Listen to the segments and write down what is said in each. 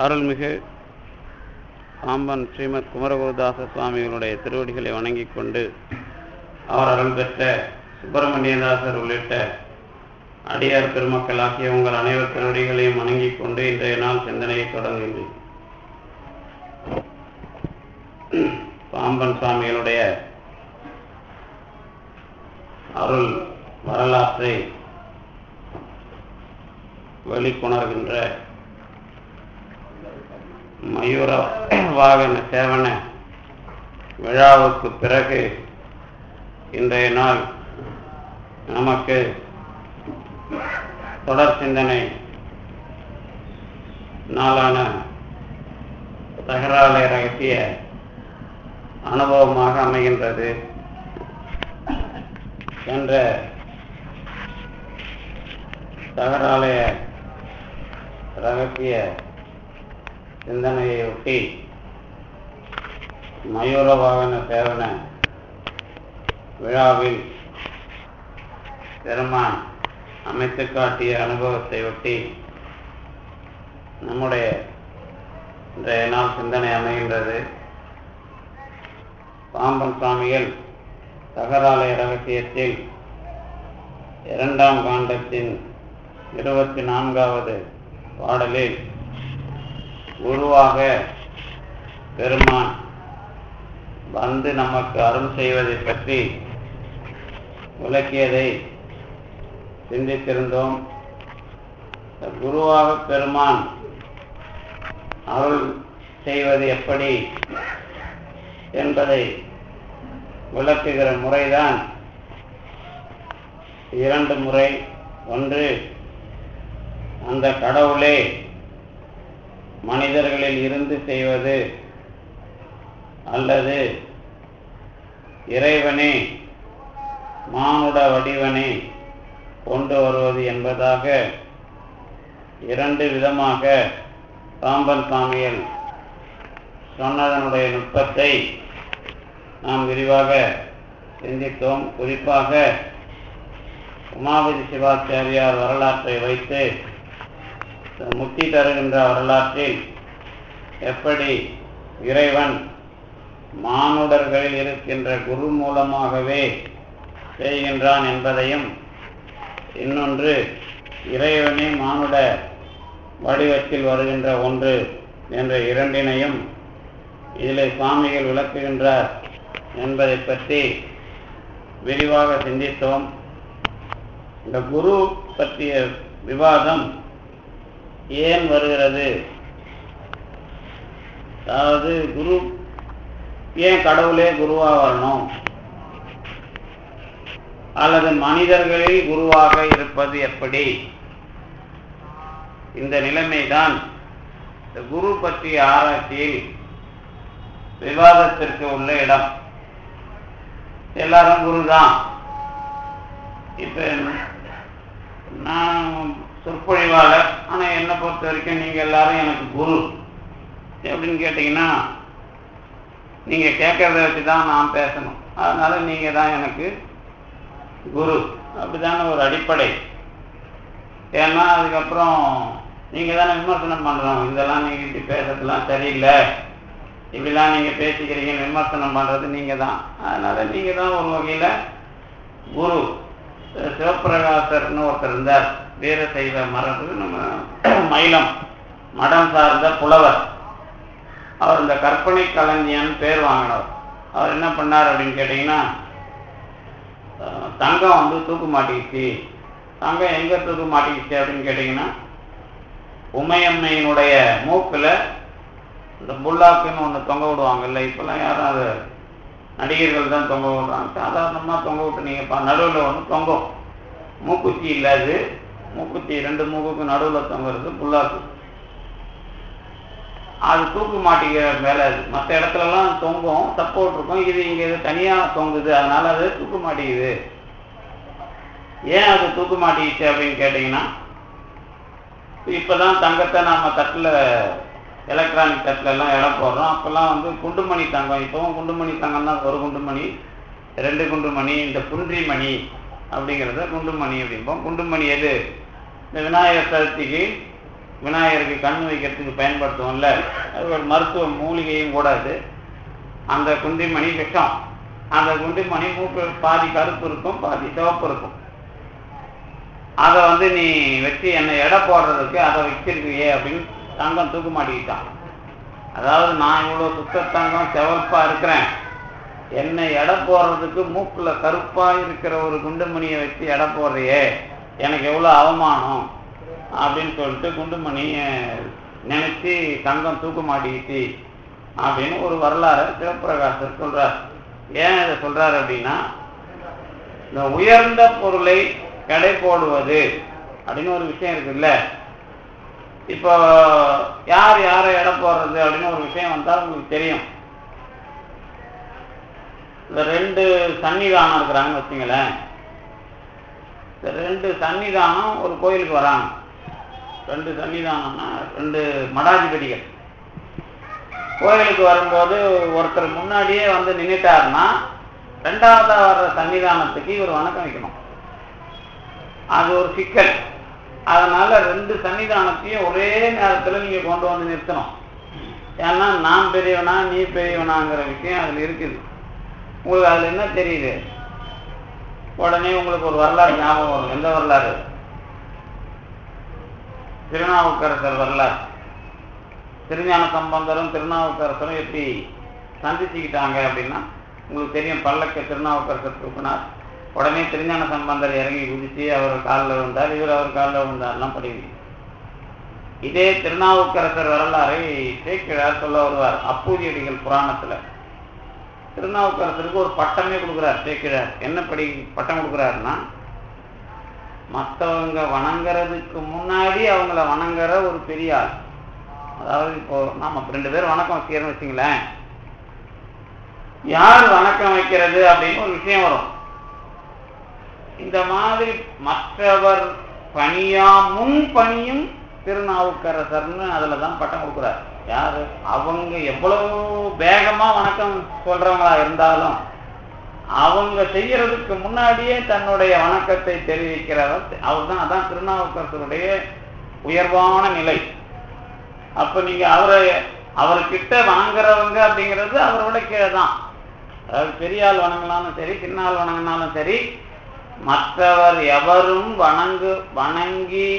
அருள்மிகு பாம்பன் ஸ்ரீமத் குமரகுருதாச சுவாமிகளுடைய திருவடிகளை வணங்கிக் கொண்டு அவர் அருள் பெற்ற சுப்பிரமணியதாசர் உள்ளிட்ட அடியார் பெருமக்களாகிய உங்கள் அனைவர் திருவடிகளையும் வணங்கிக் கொண்டு இன்றைய நாள் சிந்தனையை தொடங்குகின்றேன். பாம்பன் சுவாமிகளுடைய அருள் வரலாற்றை வெளிக்கொணர்கின்ற மயூர வாகன சேவன விழாவுக்கு பிறகு இன்றைய நாள் நமக்கு தொடர் சிந்தனை நாளான தகராலை ரகசிய அனுபவமாக அமைகின்றது என்ற தகராலய ரகசிய சிந்தனையை ஒட்டி மயூர வாகன சேவன விழாவில் பெருமான் அமைத்து காட்டிய அனுபவத்தை ஒட்டி நம்முடைய இன்றைய நாள் சிந்தனை அமைகின்றது. பாம்பன் சுவாமிகள் தகராலய ரகசியத்தில் 2ஆம் காண்டத்தின் 24வது பாடலில் குருவாக பெருமான் வந்து நமக்கு அருள் செய்வதை பற்றி விளக்கியதை சிந்தித்திருந்தோம். குருவாக பெருமான் அருள் செய்வது எப்படி என்பதை விளக்குகிற முறைதான் 2 முறை. ஒன்று, அந்த கடவுளே மனிதர்களில் இருந்து செய்வது, அல்லது இறைவனே மானுட வடிவனை கொண்டு வருவது என்பதாக 2 விதமாக பாம்பன் சுவாமிகள் சொன்னதனுடைய நுட்பத்தை நாம் விரிவாக சிந்தித்தோம். குறிப்பாக உமாபதி சிவாச்சாரியார் வரலாற்றை வைத்து முக்தி தருகின்ற வரலாற்றில் எப்படி இறைவன் மானுடர்களில் இருக்கின்ற குரு மூலமாகவே செய்கின்றான் என்பதையும், இன்னொன்று இறைவனே மானுட வடிவத்தில் வருகின்ற ஒன்று என்ற 2னையும் இதில் சுவாமிகள் விளக்குகின்றார் என்பதை பற்றி விரிவாக சிந்தித்தோம். இந்த குரு பற்றிய விவாதம் ஏன் வருகிறது, அதாவது குரு ஏன் கடவுளே குருவாக வரணும், அல்லது மனிதர்களில் குருவாக இருப்பது எப்படி, இந்த நிலைமைதான் இந்த குரு பற்றிய ஆராய்ச்சியில் விவாதத்திற்கு உள்ள இடம். எல்லாரும் குரு தான். இப்ப நான் சொற்பொழிவாளர், ஆனால் என்னை பொறுத்த வரைக்கும் நீங்கள் எல்லாரும் எனக்கு குரு எப்படின்னு கேட்டிங்கன்னா, நீங்கள் கேட்கறத வச்சு தான் நான் பேசணும், அதனால நீங்கள் தான் எனக்கு குரு, அப்படிதான ஒரு அடிப்படை. ஏன்னா அதுக்கப்புறம் நீங்கள் தானே விமர்சனம் பண்ணுறோம், இதெல்லாம் நீங்கள் இப்படி பேசுறதுலாம் சரியில்லை, இப்படிலாம் நீங்கள் பேசிக்கிறீங்க, விமர்சனம் பண்ணுறது நீங்கள் தான், அதனால் நீங்கள் தான் ஒரு வகையில் குரு. சிவப்பிரகாசர்னு ஒருத்தர் இருந்தார், வீரசைவ மரபு, நம்ம மயிலம் மடம் சார்ந்த புலவர். அவர் இந்த கற்பனை களஞ்சியன்னு பேர் வாங்கினவர். அவர் என்ன பண்ணார் அப்படின்னு கேட்டிங்கன்னா, தங்கம் தூக்கு மாட்டிக்கிச்சு. தங்கம் எங்கே தூக்கு மாட்டிக்கிச்சு அப்படின்னு கேட்டிங்கன்னா, உமையம்மையினுடைய மூக்கில் இந்த புல்லாக்குன்னு ஒன்று தொங்க விடுவாங்கல்ல, இப்போல்லாம் யாரும் அது நடிகர்கள் தான் தொங்க விடுறாங்க. சாதாரணமாக தொங்க விட்டு நீங்கள் நடுவில் ஒன்று தொங்கும், மூக்குத்தி இல்லாது, மூக்குத்தி 2 மூக்குக்கு நடுவில் தொங்குறது புல்லாக்கு. அது தூக்கு மாட்டிக்கிற மேலே, மற்ற இடத்துலலாம் தொங்கும், சப்போர்ட் இருக்கும், இது இங்கே இது தனியாக தொங்குது, அதனால அது தூக்கு மாட்டிக்குது. ஏன் அது தூக்கு மாட்டிக்கிச்சு அப்படின்னு கேட்டிங்கன்னா, இப்போதான் தங்கத்தை நாம் தட்டில், எலக்ட்ரானிக் தட்டிலெல்லாம் இடம் போடுறோம். அப்போல்லாம் குண்டுமணி தங்கம், இப்போவும் குண்டுமணி தங்கம் தான், 1 குண்டுமணி 2 குண்டுமணி, இந்த குன்றி மணி அப்படிங்கிறத குண்டுமணி அப்படிம்போம். குண்டுமணி எது, இந்த விநாயகர் சதுர்த்திக்கு விநாயகருக்கு கண் வைக்கிறதுக்கு பயன்படுத்துவோம்ல, அது ஒரு மருத்துவ மூலிகையும் கூட. அது அந்த குண்டிமணி விஷம். அந்த குண்டிமணி மூக்கு பாதி கருப்பு இருக்கும், பாதி சிவப்பு இருக்கும். அதை நீ வச்சு என்னை எடை போடுறதுக்கு அதை வச்சிருக்கியே அப்படின்னு தங்கம் தூக்கு மாட்டிக்கிட்டான். அதாவது நான் இவ்வளோ சுத்த தங்கம் சிவப்பா இருக்கிறேன், என்னை எடை போடுறதுக்கு மூக்குல கருப்பா இருக்கிற ஒரு குண்டுமணியை வச்சு எடை போடுறியே, எனக்கு எவ்வளோ அவமானம் அப்படின்னு சொல்லிட்டு குண்டுமணியை நினைச்சு தங்கம் தூக்கு மாட்டிக்கிச்சு அப்படின்னு ஒரு வரலாறு சிவப்பிரகாசர் சொல்றார். ஏன் இதை சொல்றாரு அப்படின்னா, இந்த உயர்ந்த பொருளை எடை போடுவது அப்படின்னு ஒரு விஷயம் இருக்குல்ல. இப்போ யாரை எடை போடுறது அப்படின்னு ஒரு விஷயம் வந்தால் உங்களுக்கு தெரியும். இந்த 2 சன்னிதானம் இருக்கிறாங்கன்னு வச்சுங்களேன். இந்த 2 சன்னிதானம் ஒரு கோயிலுக்கு வராங்க. 2 சன்னிதானம்னா 2 மடாதிபதிகள் கோயிலுக்கு வரும்போது ஒருத்தர் முன்னாடியே நின்றுட்டாருன்னா 2ஆவதா வர்ற சன்னிதானத்துக்கு இவர் வணக்கம் வைக்கணும். அது ஒரு சிக்கல். அதனால 2 சன்னிதானத்தையும் ஒரே நேரத்தில் நீங்க கொண்டு வந்து நிறுத்தணும். ஏன்னா நான் பெரியவனா நீ பெரியவனாங்கிற விஷயம் அதுல இருக்குது. உங்களுக்கு அதுல என்ன தெரியுது? உடனே உங்களுக்கு ஒரு வரலாறு ஞாபகம் வரும். எந்த வரலாறு? திருநாவுக்கரசர் வரலாறு. திருஞான சம்பந்தரும் திருநாவுக்கரசரும் எப்படி சந்திச்சுக்கிட்டாங்க அப்படின்னா உங்களுக்கு தெரியும். பல்லக்க திருநாவுக்கரசர் தூக்கினார். உடனே திருஞான சம்பந்தர் இறங்கி குதிச்சு அவர் காலில் விழுந்தார், இவர் அவர் காலில் விழுந்தார்லாம் படிக்கிறீங்க. இதே திருநாவுக்கரசர் வரலாறை சேக்கிழார் சொல்ல வருவார் அப்பூதியடிகள் புராணத்துல. திருநாவுக்கரசருக்கு ஒரு பட்டமே கொடுக்குறார் சேக்கிழார். என்ன பட்டம் கொடுக்குறாருன்னா, மற்றவங்க வணங்குறதுக்கு முன்னாடி அவங்கள வணங்குற ஒரு பெரிய ஆள். அதாவது இப்போ நாம 2 பேர் வணக்கம் வைக்கிறோம்னு வச்சுங்களேன், யார் வணக்கம் வைக்கிறது அப்படின்னு ஒரு விஷயம் வரும். இந்த மாதிரி மற்றவர் முன் பணியும் திருநாவுக்கரசர்னு அதுலதான் பட்டம் கொடுக்குறார். யாரு? அவங்க எவ்வளவு வேகமா வணக்கம் சொல்றவங்களா இருந்தாலும் அவங்க செய்யறதுக்கு முன்னாடியே தன்னுடைய வணக்கத்தை தெரிவிக்கிறவர் அவர் தான். அதான் திருநாவுக்கரசருடைய உயர்வான நிலை. அப்ப நீங்க அவர்கிட்ட வணங்குறவங்க அப்படிங்கிறது அவரோட கீழே தான். அதாவது பெரிய ஆள் வணங்கினாலும் சரி, சின்ன ஆள் வணங்கினாலும் சரி, மற்றவர் எவரும் வணங்கி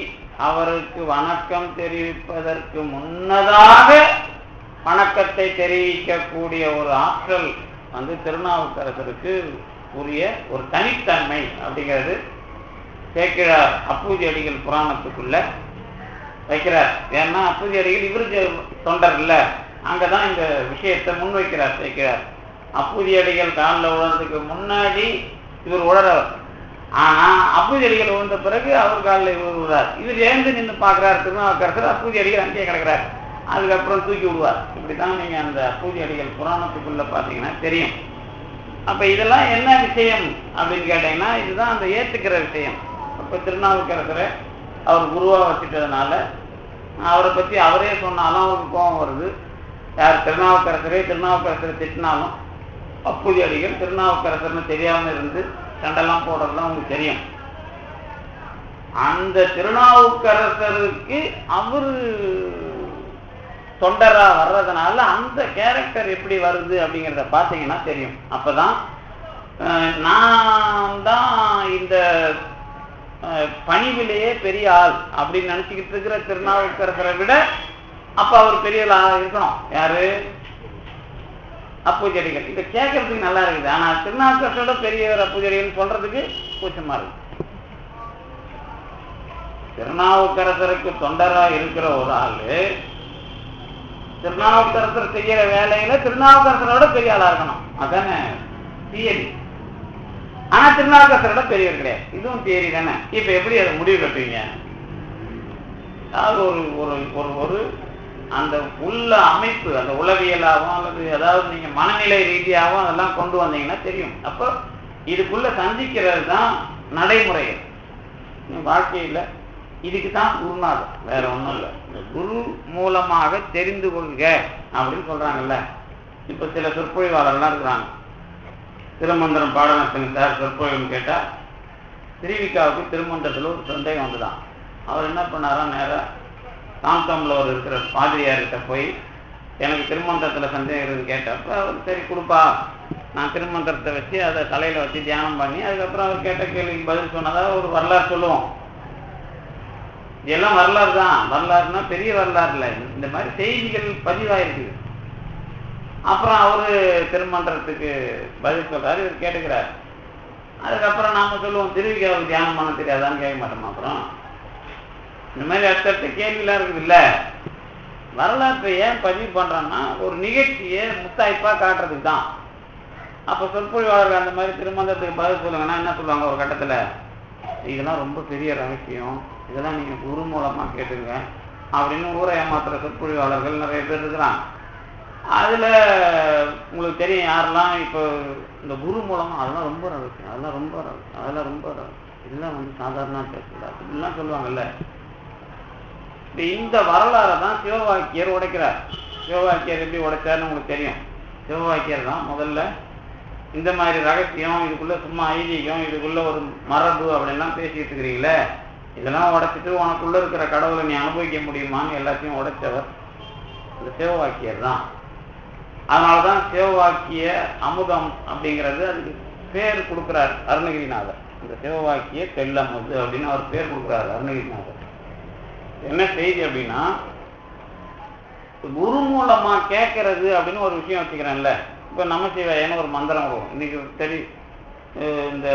அவருக்கு வணக்கம் தெரிவிப்பதற்கு முன்னதாக வணக்கத்தை தெரிவிக்கக்கூடிய ஒரு ஆற்றல் திருநாவுக்கரசருக்கு உரிய ஒரு தனித்தன்மை அப்படிங்கிறது சேக்கிழார் அப்பூதியடிகள் புராணத்துக்குள்ள வைக்கிறார். ஏன்னா அப்பூதியடிகள் இவருக்கு தொண்டர் இல்ல, அங்கதான் இந்த விஷயத்தை முன்வைக்கிறார் சேக்கிழார். அப்பூதியடிகள் காலில் உழறதுக்கு முன்னாடி இவர் உழறவர். ஆனா அப்பூதியடிகள் விழுந்த பிறகு அவர் காலில் இவர் விடுறார். இவர் எழுந்து நின்று பார்க்கிறார் திருநாவுக்கரசர். அப்பூதியடிகள் அங்கேயே கிடக்கிறார். அதுக்கப்புறம் தூக்கி விடுவார். இப்படித்தான் நீங்க அந்த அப்பூதியடிகள் புராணத்துக்குள்ள பாத்தீங்கன்னா தெரியும். அப்ப இதெல்லாம் என்ன விஷயம் அப்படின்னு கேட்டீங்கன்னா, இதுதான் அந்த ஏத்துக்கிற விஷயம். அப்ப திருநாவுக்கரசரை அவர் குருவா வச்சுட்டதுனால அவரை பத்தி அவரே சொன்னாலும் அவருக்கு கோபம் வருது. யார்? திருநாவுக்கரசரை திட்டினாலும் அப்பூதியடிகள் திருநாவுக்கரசர்னு தெரியாம இருந்து சண்டெல்லாம் போடுறதுலாம் உங்களுக்கு தெரியும். அந்த திருநாவுக்கரசருக்கு அவரு தொண்டரா வர்றதுனால அந்த கேரக்டர் எப்படி வருது அப்படிங்கிறத பார்த்தீங்கன்னா தெரியும். அப்பதான் நான் தான் இந்த பணிவிலேயே பெரிய ஆள் அப்படின்னு நினைச்சுக்கிட்டு இருக்கிற திருநாவுக்கரசரை விட அப்ப அவர் பெரிய ஆளா இருக்கணும். யாரு? அப்பூதியடிகள். இதை கேட்கறதுக்கு நல்லா இருக்குது. ஆனா திருநாவுக்கரசரோட பெரியவர் அப்பூதியடிகள் சொல்றதுக்கு கூச்சமா இருக்கு. திருநாவுக்கரசருக்கு தொண்டரா இருக்கிற ஒரு ஆளு திருநாவுக்கரசர் செய்யற வேலையில திருநாவுக்கரசரோட பெரிய ஆளா இருக்கணும். அதானே தியரி. ஆனா திருநாவுக்கரசரோட பெரியவர் கிடையாது. இதுவும் தியரி தானே. இப்ப எப்படி அதை முடிவு கட்டுவீங்க? அதாவது ஒரு அந்த உள்ள அமைப்பு, அந்த உளவியலாகவும் அல்லது அதாவது நீங்க மனநிலை ரீதியாகவும் அதெல்லாம் கொண்டு வந்தீங்கன்னா தெரியும். அப்போ இதுக்குள்ள சந்திக்கிறது தான் நடைமுறைகள். வாழ்க்கையில இதுக்கு தான் குருநாதர், வேற ஒன்றும் இல்லை. இந்த குரு மூலமாக தெரிந்து கொள்க அப்படின்னு சொல்றாங்கல்ல. இப்ப சில சொற்பொழிவாளர்லாம் இருக்கிறாங்க. திருமந்திரம் பாடநடத்துங்க சார் சொற்பொழிவுன்னு கேட்டா, திருவிக்காவுக்கு திருமந்திரத்துல ஒரு சந்தேகம் வந்துதான். அவர் என்ன பண்ணாரா, நேரம் தாம்தம்ல இருக்கிற பாதிரியார்கிட்ட போய் எனக்கு திருமந்திரத்தில் சந்தேகம் இருக்குன்னு கேட்டப்ப அவர் சரி கொடுப்பா, நான் திருமந்திரத்தை வச்சு அதை தலையில் வச்சு தியானம் பண்ணி அதுக்கப்புறம் அவர் கேட்ட கேள்விக்கு பதில் சொன்னதாக ஒரு வரலாறு சொல்லுவோம். இதெல்லாம் வரலாறு தான். வரலாறுனா பெரிய வரலாறு இல்லை, இந்த மாதிரி செய்திகள் பதிவாயிருக்குது. அப்புறம் அவரு திருமந்திரத்துக்கு பதில் சொல்றாரு, இவர் கேட்டுக்கிறார். அதுக்கப்புறம் நாம சொல்லுவோம் திருவிக்காவுக்கு தியானம் பண்ண தெரியாதான்னு கேட்க மாட்டோம். அப்புறம் இந்த மாதிரி அடுத்தடுத்த கேள்விலாம் இருக்குது இல்லை. வரலாற்றை ஏன் பதிவு பண்றோம்னா ஒரு நிகழ்ச்சியை முத்தாய்ப்பா காட்டுறதுக்கு தான். அப்போ சொற்பொழிவாளர்கள் அந்த மாதிரி திருமந்திரத்துக்கு பதில் சொல்லுங்கன்னா என்ன சொல்லுவாங்க, ஒரு கட்டத்தில் இதெல்லாம் ரொம்ப பெரிய ரகசியம், இதெல்லாம் நீங்கள் குரு மூலமாக கேட்டுங்க அப்படின்னு ஊரை ஏமாத்துற சொற்பொழிவாளர்கள் நிறைய பேர் இருக்கிறாங்க. அதில் உங்களுக்கு தெரியும் யாரெல்லாம் இப்போ இந்த குரு மூலமாக அதெல்லாம் ரொம்ப ரகசியம், அதெல்லாம் ரொம்ப ரகசியம், அதெல்லாம் ரொம்ப ரகசியம், இதெல்லாம் சாதாரண பேசக்கூடாது இப்படிலாம் சொல்லுவாங்கல்ல. இந்த வரலாறை தான் சிவவாக்கியர் உடைக்கிறார். சிவவாக்கியர் எப்படி உடைச்சாருன்னு உங்களுக்கு தெரியும். சிவவாக்கியர் தான் முதல்ல இந்த மாதிரி ரகசியம், இதுக்குள்ள சும்மா ஐதீகம், இதுக்குள்ள ஒரு மரபு அப்படின்லாம் பேசிட்டு இருக்கிறீங்களே, இதெல்லாம் உடைச்சிட்டு உனக்குள்ள இருக்கிற கடவுளை நீ அனுபவிக்க முடியுமான்னு எல்லாத்தையும் உடைச்சவர் இந்த சிவவாக்கியர் தான். அதனாலதான் சிவவாக்கிய அமுதம் அப்படிங்கிறது அதுக்கு பேர் கொடுக்கிறார் அருணகிரிநாதர். இந்த சிவவாக்கிய தெல்லமுது அப்படின்னு அவர் பேர் கொடுக்குறாரு அருணகிரிநாதர். என்ன செய்தி அப்படின்னா, குரு மூலமா கேட்கறது அப்படின்னு ஒரு விஷயம் வச்சுக்கிறேன்ல. இப்போ நமசிவாயன்னு ஒரு மந்திரம் வரும். இன்னைக்கு தெரியும், இந்த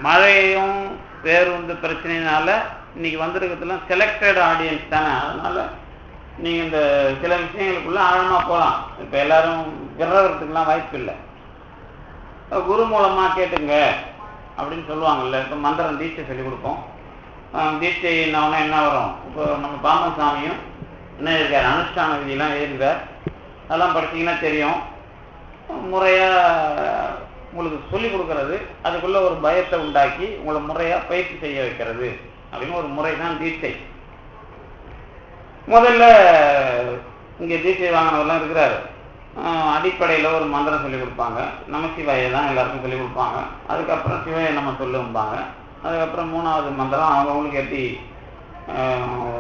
மழையும் பேருந்து பிரச்சனையினால இன்னைக்கு வந்திருக்கிறதுலாம் செலக்டட் ஆடியன்ஸ் தானே. அதனால நீங்க இந்த சில விஷயங்களுக்குள்ள ஆழமா போகலாம். இப்போ எல்லாரும் விடுறதுக்கெல்லாம் வாய்ப்பு இல்லை. குரு மூலமா கேட்டுங்க அப்படின்னு சொல்லுவாங்கல்ல. இப்போ மந்திரம் தீட்சை சொல்லிக் கொடுப்போம். தீட்சைன்னவொன்னே என்ன வரும், இப்போ நம்ம பாமன் சாமியும் என்ன இருக்கார், அனுஷ்டான விதியெல்லாம் எழுதுவார். அதெல்லாம் படிச்சிங்கன்னா தெரியும். முறையாக உங்களுக்கு சொல்லிக் கொடுக்கறது, அதுக்குள்ள ஒரு பயத்தை உண்டாக்கி உங்களை முறையாக பயிற்சி செய்ய வைக்கிறது அப்படின்னு ஒரு முறை தான் தீட்சை. முதல்ல இங்கே தீட்சை வாங்கினவரெல்லாம் இருக்கிறாரு. அடிப்படையில் ஒரு மந்திரம் சொல்லிக் கொடுப்பாங்க. நமசிவாயை தான் எல்லாருக்கும் சொல்லிக் கொடுப்பாங்க. அதுக்கப்புறம் சிவையை நம்ம சொல்லும்பாங்க. அதுக்கப்புறம் மூணாவது மந்திரம் அவங்களுக்கு எப்படி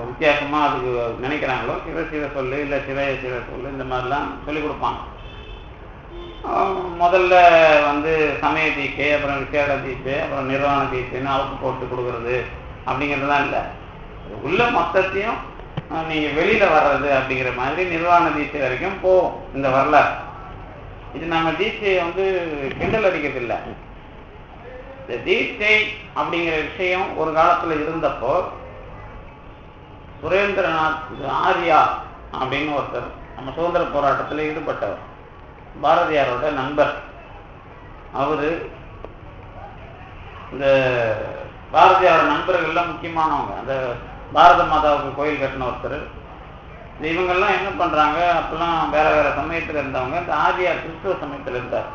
வித்தியாசமாக அதுக்கு நினைக்கிறாங்களோ, சிவ சொல்லு இல்லை சிவைய சிவ சொல்லு, இந்த மாதிரிலாம் சொல்லிக் கொடுப்பாங்க. முதல்ல சமய தீட்சை, அப்புறம் விசேட தீட்சை, அப்புறம் நிர்வாண தீட்சைன்னு அவுத்து போட்டு கொடுக்கறது அப்படிங்கிறதுலாம் இல்லை. உள்ள மொத்தத்தையும் நீங்கள் வெளியில் வர்றது அப்படிங்கிற மாதிரி நிர்வாண தீட்சை வரைக்கும் போகும் இந்த வரலாறு. இது நம்ம தீட்சையை கிண்டல் அடிக்கிறது இல்லை. இந்த தீட்சை அப்படிங்கிற விஷயம் ஒரு காலத்தில் இருந்தப்போ சுரேந்திரநாத் ஆர்யா அப்படின்னு ஒருத்தர் நம்ம சுதந்திர போராட்டத்தில் ஈடுபட்டவர், பாரதியாரோட நண்பர். அவரு இந்த பாரதியாரோட நண்பர்கள்லாம் முக்கியமானவங்க. அந்த பாரத மாதாவுக்கு கோயில் கட்டின ஒருத்தர். இவங்கெல்லாம் என்ன பண்றாங்க, அப்பெல்லாம் வேற வேற சமயத்தில் இருந்தவங்க. இந்த ஆர்யார் கிறிஸ்துவ சமயத்தில் இருந்தார்.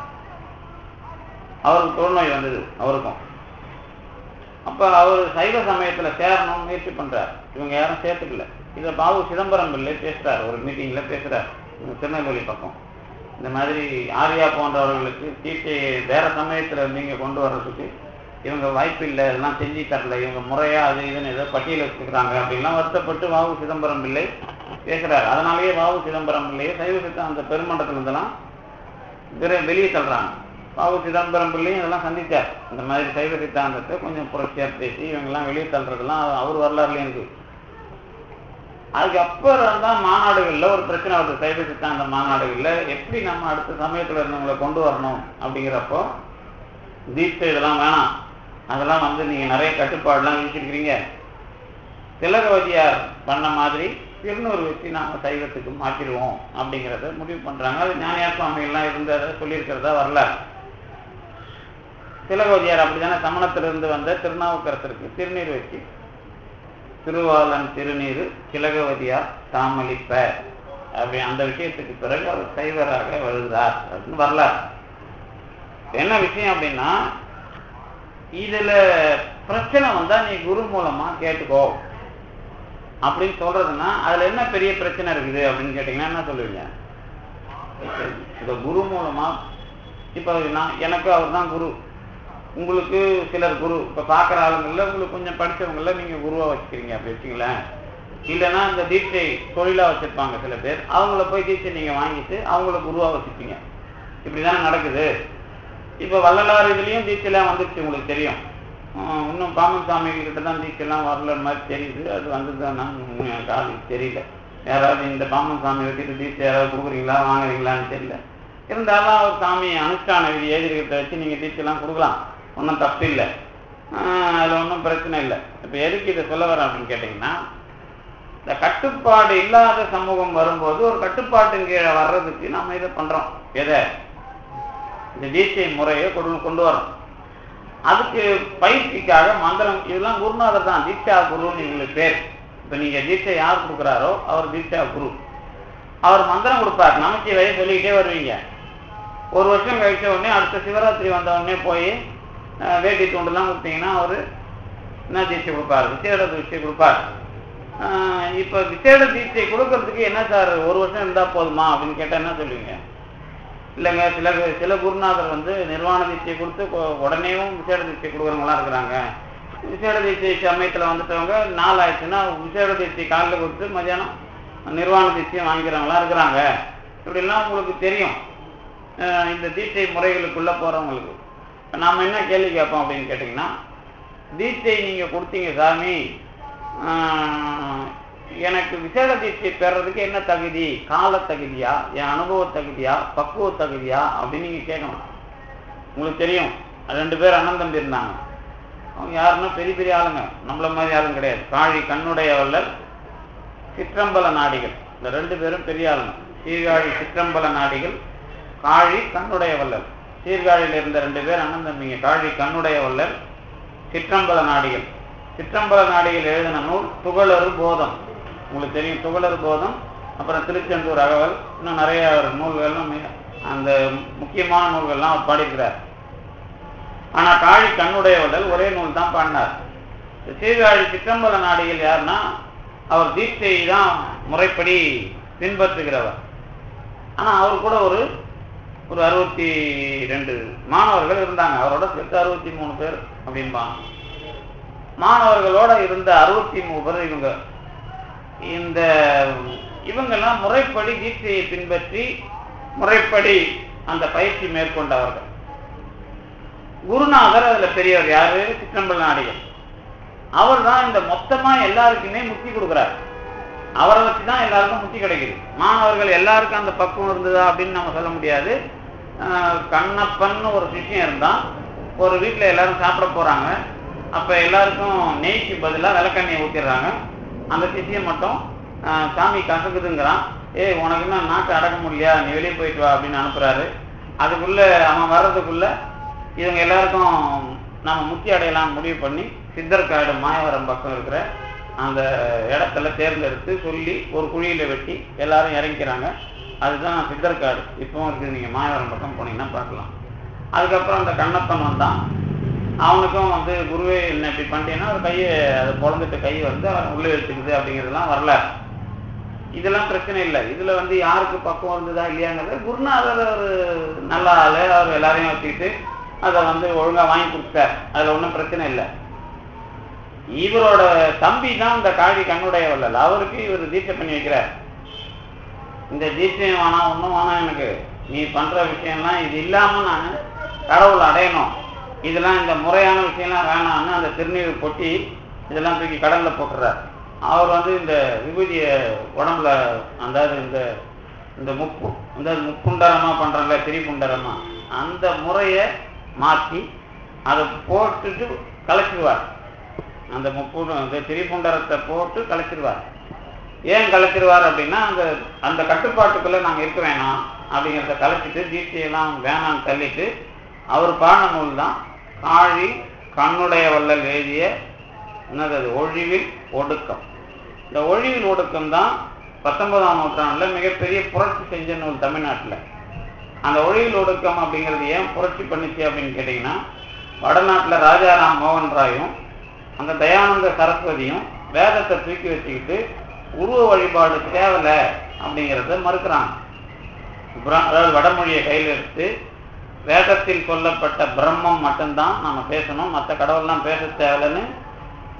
அவருக்கு தொழுநோய் வந்தது அவருக்கும். அப்போ அவர் சைவ சமயத்தில் சேரணும்னு முயற்சி பண்ணுறார். இவங்க யாரும் சேர்த்துக்கல. இதை பாபு சிதம்பரம் பிள்ளை பேசுகிறார், ஒரு மீட்டிங்கில் பேசுகிறார் திருநெல்வேலி பக்கம். இந்த மாதிரி ஆர்யா போன்றவர்களுக்கு தீட்சை வேற சமயத்தில் நீங்கள் கொண்டு வர்றதுக்கு இவங்க வாய்ப்பு இல்லை, இதெல்லாம் செஞ்சு தரல, இவங்க முறையாக அது இதுன்னு ஏதோ பட்டியல் வச்சுக்கிறாங்க அப்படின்லாம் வருத்தப்பட்டு பாபு சிதம்பரம் பிள்ளை பேசுகிறார். அதனாலேயே பாபு சிதம்பரம் பிள்ளையை சைவ சித்தாந்த பெருமண்டத்தில் இருந்தெல்லாம் வெளியே தள்ளுறாங்க. பாபு சிதம்பரம் பிள்ளையும் இதெல்லாம் சந்தித்தார். இந்த மாதிரி சைவ சித்தாந்தத்தை கொஞ்சம் புரட்சியாக பேசி இவங்கெல்லாம் வெளியே தள்ளுறதுலாம் அவர் வரலாறுலேயும் இருக்கு. அதுக்கப்புறம் தான் மாநாடுகளில் ஒரு பிரச்சனை வருது. சைவ சித்தாந்த மாநாடுகளில் எப்படி நம்ம அடுத்த சமயத்தில் இருந்தவங்களை கொண்டு வரணும் அப்படிங்கிறப்போ தீட்சை இதெல்லாம் வேணாம், அதெல்லாம் நீங்கள் நிறைய கட்டுப்பாடுலாம் விதிச்சிருக்கிறீங்க, திலகவதியார் பண்ண மாதிரி திருநூறு வச்சு நாங்கள் சைவத்துக்கு மாற்றிடுவோம் அப்படிங்கிறத முடிவு பண்ணுறாங்க. அது ஞானியார் சுவாமிகள்லாம் இருந்ததை சொல்லியிருக்கிறதா வரலாறு. திலகவதியார் அப்படித்தானே சமணத்திலிருந்து வந்த திருநாவுக்கரசருக்கு திருநீர் வச்சு திருவாளன் திருநீர் திலகவதியார் தாமளிப்ப அப்படி அந்த விஷயத்துக்கு பிறகு அவர் சைவராக வருகிறார் அப்படின்னு வரலாறு. என்ன விஷயம் அப்படின்னா, இதுல பிரச்சனை வந்தா நீ குரு மூலமா கேட்டுக்கோ அப்படின்னு சொல்றதுன்னா அதுல என்ன பெரிய பிரச்சனை இருக்குது அப்படின்னு கேட்டீங்கன்னா என்ன சொல்லுவீங்க? இந்த குரு மூலமா இப்ப எனக்கு அவர் தான் குரு, உங்களுக்கு சிலர் குரு. இப்ப பாக்குற ஆளுங்கள்ல உங்களுக்கு கொஞ்சம் படிச்சவங்கள நீங்க குருவா வச்சுக்கிறீங்க அப்படி வச்சுங்களேன். இல்லைன்னா இந்த தீட்சை தொழிலாக வச்சுருப்பாங்க சில பேர், அவங்கள போய் தீட்சை நீங்கள் வாங்கிட்டு அவங்கள குருவாக வச்சுப்பீங்க. இப்படி தானே நடக்குது. இப்போ வள்ளலார் இதுலேயும் தீட்சைலாம் வந்துடுச்சு, உங்களுக்கு தெரியும். இன்னும் பாமன் சாமிகிட்ட தான் தீட்சைலாம் வரல மாதிரி தெரியுது. அது வந்ததுன்னா எனக்கு ஆளுக்கு தெரியல. யாராவது இந்த பாமன் சாமி வச்சுட்டு தீட்சை யாராவது கொடுக்குறீங்களா வாங்குறீங்களான்னு தெரியல. இருந்தாலும் அவர் சாமி அனுஷ்டான விதி எழுதிக்கிறத வச்சு நீங்கள் தீட்சைலாம் கொடுக்கலாம், ஒன்றும் தப்பு இல்லை, அதில் ஒன்றும் பிரச்சனை இல்லை. இப்போ எதுக்கு இதை சொல்ல வரேன் அப்படின்னு கேட்டிங்கன்னா, இந்த கட்டுப்பாடு இல்லாத சமூகம் வரும்போது ஒரு கட்டுப்பாட்டின் கீழே வர்றதுக்கு நம்ம இதை பண்ணுறோம். எதை? இந்த தீட்சை முறையை கொண்டு வரோம். அதுக்கு பயிற்சிக்காக மந்திரம், இதெல்லாம் குருநாதர் தான் தீட்சா குருன்னு இவங்களுக்கு பேர். இப்போ நீங்கள் தீட்சை யார் கொடுக்குறாரோ அவர் தீட்சா குரு. அவர் மந்திரம் கொடுப்பார், நமக்கு வய சொல்லிக்கிட்டே வருவீங்க. ஒரு வருஷம் கழிச்ச உடனே அடுத்த சிவராத்திரி வந்த உடனே போய் வேட்டி தூண்டெல்லாம் கொடுத்தீங்கன்னா அவர் என்ன தீட்சை கொடுப்பார்? விசேட தீட்சை கொடுப்பார். இப்போ விசேட தீட்சை கொடுக்கறதுக்கு என்ன சார் ஒரு வருஷம் இருந்தால் போதுமா அப்படின்னு கேட்டால் என்ன சொல்லுவீங்க? இல்லைங்க, சில குருநாதர் வந்து நிர்வாண தீட்சை கொடுத்து உடனேவும் விசேட தீட்சை கொடுக்குறவங்களாம் இருக்கிறாங்க. விசேட தீட்சை சமயத்தில் வந்துட்டவங்க நாள் ஆயிடுச்சுன்னா விசேட தீட்சை காலையில் கொடுத்து மதியானம் நிர்வாண தீட்சையும் வாங்கிக்கிறவங்களாம் இருக்கிறாங்க. இப்படிலாம் உங்களுக்கு தெரியும் இந்த தீட்சை முறைகளுக்குள்ளே போகிறவங்களுக்கு. நாம் என்ன கேள்வி கேட்போம் அப்படின்னு கேட்டிங்கன்னா, தீட்சை நீங்கள் கொடுத்தீங்க சாமி, எனக்கு விசேட தீட்சை பெறதுக்கு என்ன தகுதி? கால தகுதியா, என் அனுபவ தகுதியா, பக்குவ தகுதியா அப்படின்னு நீங்கள் கேட்கணும். உங்களுக்கு தெரியும், 2 பேர் அண்ணன் தம்பி இருந்தாங்க. அவங்க யாருன்னா பெரிய பெரிய ஆளுங்க, நம்மள மாதிரி ஆளுங்க கிடையாது. காழி கண்ணுடைய வள்ளல், சிற்றம்பல நாடிகள், இந்த 2 பேரும் பெரிய ஆளுங்க. சீர்காழி சிற்றம்பல நாடிகள், காழி கண்ணுடைய வள்ளல். சீர்காழியில் இருந்த 2 பேர் அண்ணன் தம்பிங்க, காழி கண்ணுடைய வள்ளல், சிற்றம்பல நாடிகள். சிற்றம்பல நாடிகள் எழுதின நூல் துகளறு போதம், உங்களுக்கு தெரியும். துகளறு போதம், அப்புறம் திருச்செந்தூர் அகவல், இன்னும் நிறைய நூல்கள்லாம், அந்த முக்கியமான நூல்கள்லாம் அவர் பாடிக்கிறார். ஆனால் காழி கண்ணுடைய வள்ளல் ஒரே நூல் தான் பாடினார். சீர்காழி சிற்றம்பல நாடிகள் யாருன்னா, அவர் தீட்சை தான் முறைப்படி பின்பற்றுகிறவர். ஆனால் அவர் கூட ஒரு 62 மாணவர்கள் இருந்தாங்க. அவரோட சேர்த்து 63 பேர் அப்படின்பாங்க. மாணவர்களோட இருந்த 63 பேர் இவங்கெல்லாம் முறைப்படி தீட்சையை பின்பற்றி முறைப்படி அந்த பயிற்சி மேற்கொண்டவர்கள். குருநாதர் அதுல பெரியவர் யாரு? சிற்றம்பல நாடிகள். அவர் தான் இந்த மொத்தமா எல்லாருக்குமே முக்தி கொடுக்குறாரு. அவரை வச்சு தான் எல்லாருக்கும் முக்தி கிடைக்குது. மாணவர்கள் எல்லாருக்கும் அந்த பக்குவம் இருந்ததா அப்படின்னு நம்ம சொல்ல முடியாது. கண்ணப்பன் ஒரு சிஷ்யம் இருந்தான். ஒரு வீட்டில் எல்லாரும் சாப்பிட போறாங்க. அப்ப எல்லாருக்கும் நெய்க்கு பதிலாக விளக்கெண்ணெயை ஊற்றிடுறாங்க. அந்த சிஷ்யம் மட்டும் சாமி கசக்குதுங்கிறான். உனக்கு என்ன நாக்கு அடக்க முடியலையா, நீ வெளியே போயிட்டு வா அப்படின்னு அனுப்புறாரு. அதுக்குள்ள அவன் வர்றதுக்குள்ள இவங்க எல்லாருக்கும் நம்ம முக்தி அடையலாம் முடிவு பண்ணி சித்தர்காடு மாயவரம் பக்கம் இருக்கிற அந்த இடத்துல தேர்ந்தெடுத்து சொல்லி ஒரு குழியில வெட்டி எல்லாரும் இறங்கிக்கிறாங்க. அதுதான் சித்தர்காடு இப்பவும் இருக்குது. நீங்க மாயவரம் பக்கம் போனீங்கன்னா பார்க்கலாம். அதுக்கப்புறம் அந்த கண்ணப்பன் வந்தான். அவனுக்கும் வந்து குருவே என்ன இப்படி பண்ணிட்டேன்னா ஒரு கையை அதை பொழந்துட்டு கை வந்து அவன் உள்ளே வச்சுக்குது அப்படிங்கிறதுலாம் வரல. இதெல்லாம் பிரச்சனை இல்லை. இதுல வந்து யாருக்கு பக்குவம் இருந்ததா இல்லையாங்கிறது குருநாதர் ஒரு நல்ல ஆளு, அவர் எல்லாரையும் வச்சுக்கிட்டு அதை வந்து ஒழுங்கா வாங்கி கொடுத்தார். அதுல ஒன்றும் பிரச்சனை இல்லை. இவரோட தம்பி தான் இந்த காழி கண்ணுடைய வள்ளல். அவருக்கு இவர் தீட்சை பண்ணி வைக்கிறார். இந்த தீட்சையும் வேணாம், ஒன்றும் வேணாம், எனக்கு நீ பண்ற விஷயம்லாம் இது இல்லாம நான் கடவுள் அடையணும், இதெல்லாம் இந்த முறையான விஷயம்லாம் வேணாம்னு அந்த திருநீர் கொட்டி இதெல்லாம் தூக்கி கடல்ல போட்டுறார். அவர் வந்து இந்த விபூதிய உடம்புல அதாவது இந்த முப்புண்டரமா பண்றாங்கல்ல, திரிபுண்டரமா, அந்த முறையை மாற்றி அதை போட்டுட்டு கலைச்சிடுவார். அந்த திரிபுண்டரத்தை போட்டு கலைச்சிடுவார். ஏன் கலைச்சிடுவார் அப்படின்னா அந்த கட்டுப்பாட்டுக்குள்ள நாங்க இருக்க வேணாம் அப்படிங்கிறத கலைச்சிட்டு தீட்சையெல்லாம் வேணான்னு தள்ளிட்டு அவர் பாடின நூல் தான் காழி கண்ணுடைய வள்ளல் எழுதிய என்னது ஒழிவில் ஒடுக்கம். இந்த ஒழிவில் ஒடுக்கம் தான் 19ஆம் நூற்றாண்டுல மிகப்பெரிய புரட்சி செஞ்ச நூல் தமிழ்நாட்டில். அந்த ஒழிவில் ஒடுக்கம் அப்படிங்கிறது ஏன் புரட்சி பண்ணிச்சு அப்படின்னு கேட்டீங்கன்னா, வடநாட்டில் ராஜாராம் மோகன் ராயும் அந்த தயானந்த சரஸ்வதியும் வேதத்தை தூக்கி வச்சுக்கிட்டு உருவ வழிபாடு தேவலை அப்படிங்கிறத மறுக்கிறாங்க. அதாவது வடமொழியை கையில் எடுத்து வேதத்தில் சொல்லப்பட்ட பிரம்மம் மட்டும்தான் நம்ம பேசணும், மற்ற கடவுள்லாம் பேச தேவைன்னு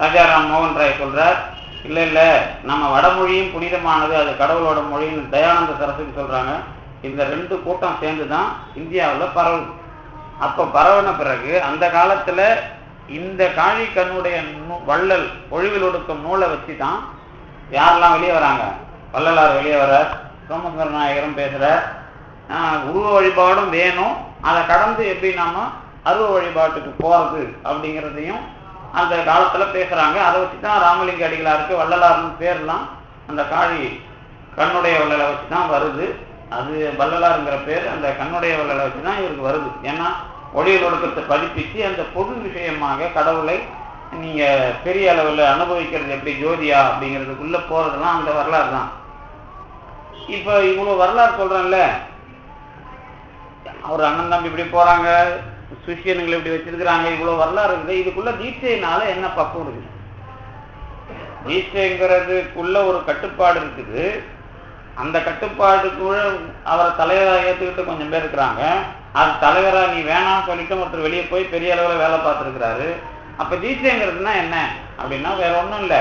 ராஜாராம் மோகன் ராய் சொல்றார். இல்லை இல்லை, நம்ம வடமொழியும் புனிதமானது, அது கடவுளோட மொழின்னு தயானந்த சரஸ்வதி சொல்றாங்க. இந்த 2 கூட்டம் சேர்ந்து தான் இந்தியாவில் பரவுது. அப்போ பரவின பிறகு அந்த காலத்துல இந்த காழி கண்ணுடைய வள்ளல் ஒழிவில் ஒடுக்கும் நூலை வச்சு தான் யாரெல்லாம் வெளியே வராங்க. வள்ளலார் வெளியே வர, சோமசுந்தர நாயகரும் பேசுற, உருவ வழிபாடும் வேணும், அதை கடந்து எப்படி நாம அருவ வழிபாட்டுக்கு போறது அப்படிங்கிறதையும் அந்த காலத்துல பேசுறாங்க. அதை வச்சுதான் ராமலிங்க அடிகளாருக்கு வள்ளலார்னு பேர்லாம் அந்த காழி கண்ணுடைய வள்ளலை வச்சுதான் வருது. அது வள்ளலாருங்கிற பேர் அந்த கண்ணுடைய வள்ளலை வச்சுதான் இவருக்கு வருது. ஏன்னா ஒளியில் ஒடுக்கத்தை பதிப்பிச்சு அந்த பொது விஷயமாக கடவுளை நீங்க பெரிய அளவில் அனுபவிக்கிறது எப்படி ஜோதியா அப்படிங்கிறதுக்குள்ள போறதெல்லாம் அந்த வரலாறு தான். இப்ப இவ்வளவு வரலாறு சொல்றேன்ல, அவர் அண்ணன் தம்பி இப்படி போறாங்க, சிஷியனுங்களை இப்படி வச்சிருக்கிறாங்க, இவ்வளவு வரலாறு இருக்குது. இதுக்குள்ள தீட்சையினால என்ன பக்குவம் இருக்குது? தீட்சைங்கிறதுக்குள்ள ஒரு கட்டுப்பாடு இருக்குது. அந்த கட்டுப்பாடுக்குள்ள அவரை தலைவராக ஏற்றுக்கிட்டு கொஞ்சம் பேர் இருக்கிறாங்க. அது தலைவராக நீ வேணாம்னு சொல்லிட்டு ஒருத்தர் வெளியே போய் பெரிய அளவில் வேலை பார்த்துருக்கிறாரு. அப்போ தீட்சைங்கிறதுனா என்ன அப்படின்னா வேற ஒன்றும் இல்லை,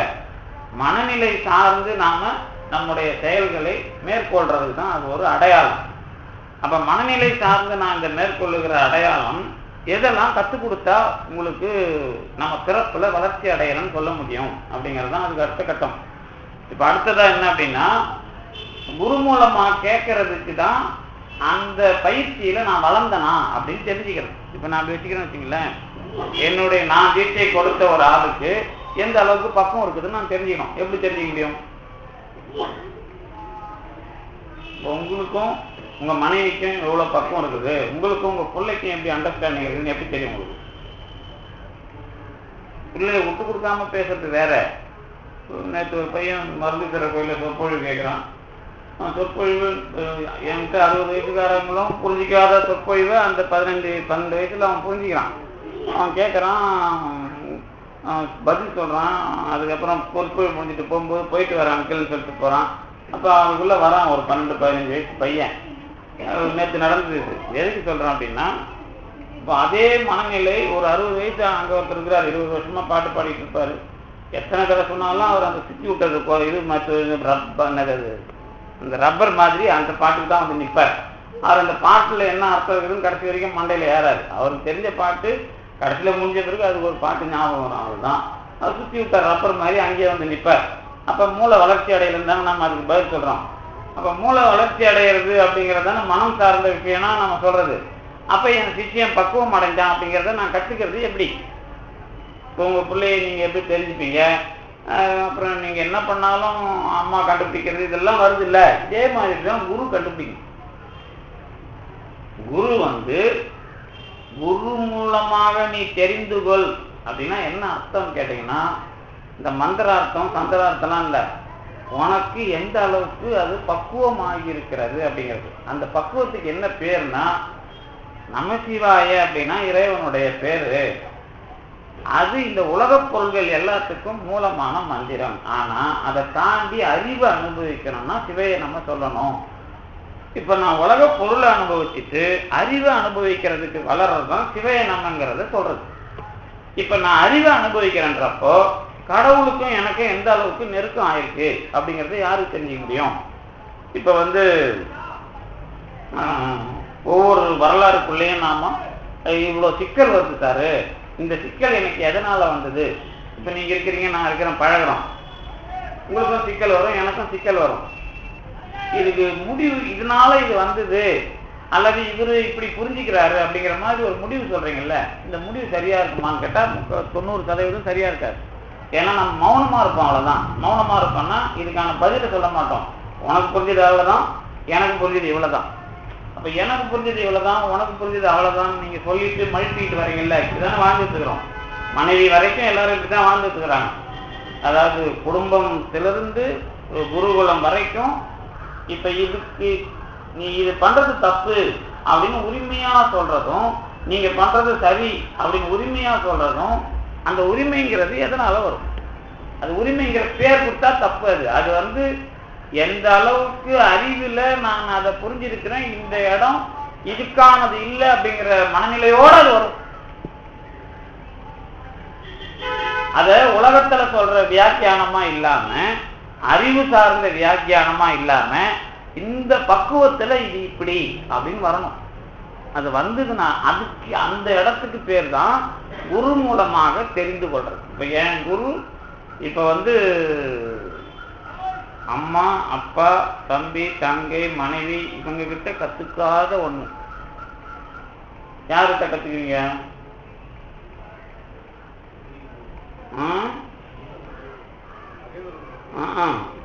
மனநிலை சார்ந்து நாம நம்முடைய செயல்களை மேற்கொள்றதுக்கு தான் அது ஒரு அடையாளம். அப்போ மனநிலை சார்ந்து நான் இந்த மேற்கொள்ளுகிற அடையாளம் எதெல்லாம் கற்றுக் கொடுத்தா உங்களுக்கு நம்ம பிறப்புல வளர்ச்சி அடையலன்னு சொல்ல முடியும் அப்படிங்கிறது தான் அதுக்கு அடுத்த கட்டம். இப்போ அடுத்ததா என்ன அப்படின்னா, குரு மூலமா கேட்கறதுக்கு தான் அந்த பயிற்சியில நான் வளர்ந்தனா அப்படின்னு தெரிஞ்சுக்கிறேன். இப்ப நான் அப்படி வச்சுக்கிறேன்னு வச்சுங்களேன், என்னுடைய நான் தீட்சை கொடுத்த ஒரு ஆளுக்கு எந்த அளவுக்கு பக்குவம் இருக்குதுன்னு நான் தெரிஞ்சுக்கணும். எப்படி தெரிஞ்சுக்க முடியும்? உங்களுக்கும் உங்க மனைவிக்கும் எவ்வளவு பக்குவம் இருக்குது, உங்களுக்கும் உங்க பிள்ளைக்கும் எப்படி அண்டர்ஸ்டாண்டிங் இருக்குதுன்னு எப்படி தெரியும்? உங்களுக்கு பிள்ளைய விட்டு கொடுக்காம பேசுறது வேற. நேற்று ஒரு பையன் மருந்துக்கிற கோயில சொற்பொழிவு கேட்கிறான். சொற்பொழிவு என்கிட்ட 60 வயசுக்காரங்களும் புரிஞ்சிக்காத சொற்பொழிவை அந்த 12 வயசுல அவன் புரிஞ்சுக்கிறான். அவன் கேட்குறான், பதில் சொல்றான். அதுக்கப்புறம் சொற்பொழிவு முடிஞ்சிட்டு போகும்போது போயிட்டு வரான் அங்கிள்னு சொல்லிட்டு போறான். அப்போ அவனுக்குள்ள வரான் ஒரு 12-15 வயசு பையன். நேற்று நடந்தது. எதுக்கு சொல்றான் அப்படின்னா, இப்போ அதே மனநிலை ஒரு 60 வயசு அங்கே ஒருத்தர் இருக்கிறார், 20 வருஷமா பாட்டு பாடிட்டு இருப்பாரு. எத்தனை கதை சொன்னாலும் அவர் அந்த சுற்றி விட்டது இது மற்ற இந்த ரப்பர் மாதிரி அந்த பாட்டுக்கு தான் வந்து நிற்பார். அவர் அந்த பாட்டுல என்ன அர்த்தம் இருக்குதுன்னு கடைசி வரைக்கும் மண்டையில ஏறாரு. அவருக்கு தெரிஞ்ச பாட்டு கடைசியில முடிஞ்ச பிறகு அதுக்கு ஒரு பாட்டு ஞாபகம் வரும். அவர்தான் அவர் சுற்றி விட்டார் ரப்பர் மாதிரி அங்கேயே வந்து நிற்பார். அப்ப மூளை வளர்ச்சி அடையலன்னு நம்ம அதுக்கு பதில் சொல்றோம். அப்ப மூளை வளர்ச்சி அடையிறது அப்படிங்கிறதான மனம் சார்ந்த விஷயம்னா நம்ம சொல்றது. அப்ப என் சிஷ்யம் பக்குவம் அடைஞ்சான் அப்படிங்கிறத நான் கற்றுக்கிறது எப்படி? இப்போ உங்க பிள்ளைய நீங்க எப்படி தெரிஞ்சுப்பீங்க? அப்புறம் நீங்க என்ன பண்ணாலும் அம்மா கண்டுபிடிக்கிறது இதெல்லாம் வருது இல்ல, இதே மாதிரி தான் குரு கண்டுபிடிக்கும். குரு குரு மூலமாக நீ தெரிந்து கொள் அப்படின்னா என்ன அர்த்தம் கேட்டீங்கன்னா, இந்த மந்திரார்த்தம் சந்திரார்த்தம்லாம் இல்லை, உனக்கு எந்த அளவுக்கு அது பக்குவமாகி இருக்கிறது அப்படிங்கிறது. அந்த பக்குவத்துக்கு என்ன பேர்னா நமசிவாய அப்படின்னா இறைவனுடைய பேரு. அது இந்த உலக பொருள்கள் எல்லாத்துக்கும் மூலமான மந்திரம். ஆனா அதை தாண்டி அறிவை அனுபவிக்கணும்னா சிவையை நம்ம சொல்லணும். இப்ப நான் உலக பொருளை அனுபவிச்சுட்டு அறிவை அனுபவிக்கிறதுக்கு வளர்றதுதான் சிவையை நம்மங்கிறத சொல்றது. இப்ப நான் அறிவை அனுபவிக்கிறேன்றப்போ கடவுளுக்கும் எனக்கும் எந்த அளவுக்கு நெருக்கம் ஆயிருக்கு அப்படிங்கறத யாருக்கு தெரிஞ்சுக்க முடியும்? இப்ப ஒவ்வொரு வரலாறுக்குள்ளேயும் நாம இவ்வளவு சிக்கல் வருது சாரு, இந்த சிக்கல் எனக்கு எதனால வந்தது? இப்ப நீங்க இருக்கிறீங்க, நான் இருக்கிறேன், பழகிறோம், உங்களுக்கும் சிக்கல் வரும், எனக்கும் சிக்கல் வரும். இதுக்கு முடிவு இதனால இது வந்தது அல்லது இவரு இப்படி புரிஞ்சுக்கிறாரு அப்படிங்கிற மாதிரி ஒரு முடிவு சொல்றீங்கல்ல, இந்த முடிவு சரியா இருக்குமான்னு கேட்டா 90% சரியா இருக்காது. ஏன்னா நம்ம மௌனமா இருப்போம், அவ்வளவுதான். மௌனமா இருப்போம்னா இதுக்கான பதிலை சொல்ல மாட்டோம். உனக்கு புரிஞ்சது அவ்வளவுதான், எனக்கு புரிஞ்சது இவ்வளவுதான். அப்ப எனக்கு புரிஞ்சது இவ்வளவுதான், உனக்கு புரிஞ்சது அவ்வளவுதான் நீங்க சொல்லிட்டு மழுப்பிட்டு வரீங்கல்ல, இப்படிதானே வாழ்ந்துட்டு இருக்கிறோம். மனைவி வரைக்கும் எல்லாரும் இப்படிதான் வாழ்ந்துட்டு இருக்கிறாங்க. அதாவது குடும்பத்திலிருந்து குருகுலம் வரைக்கும். இப்ப இதுக்கு நீ இது பண்றது தப்பு அப்படின்னு உரிமையா சொல்றதும், நீங்க பண்றது சரி அப்படின்னு உரிமையா சொல்றதும், அந்த உரிமைங்கிறது எதனால வரும்? அது உரிமைங்கிற பேர் கொடுத்தா தப்பு. அது எந்த அளவுக்கு அறிவுல நான் அதை புரிஞ்சிருக்கிறேன், இந்த இடம் இதுக்கானது இல்லை அப்படிங்கிற மனநிலையோடு அது வரும். அத உலகத்துல சொல்ற வியாக்கியானமா இல்லாம, அறிவு சார்ந்த வியாக்கியானமா இல்லாம, இந்த பக்குவத்துல இது இப்படி அப்படின்னு வரணும். அது வந்ததுன்னா அதுக்கு அந்த இடத்துக்கு பேர் தான் குரு மூலமாக தெரிந்து கொள்றது. இப்ப என் குரு இப்ப அம்மா, அப்பா, தம்பி, தங்கை, மனைவி இவங்க கிட்ட கத்துக்காத ஒண்ணு யார்கிட்ட கத்துக்குவீங்க?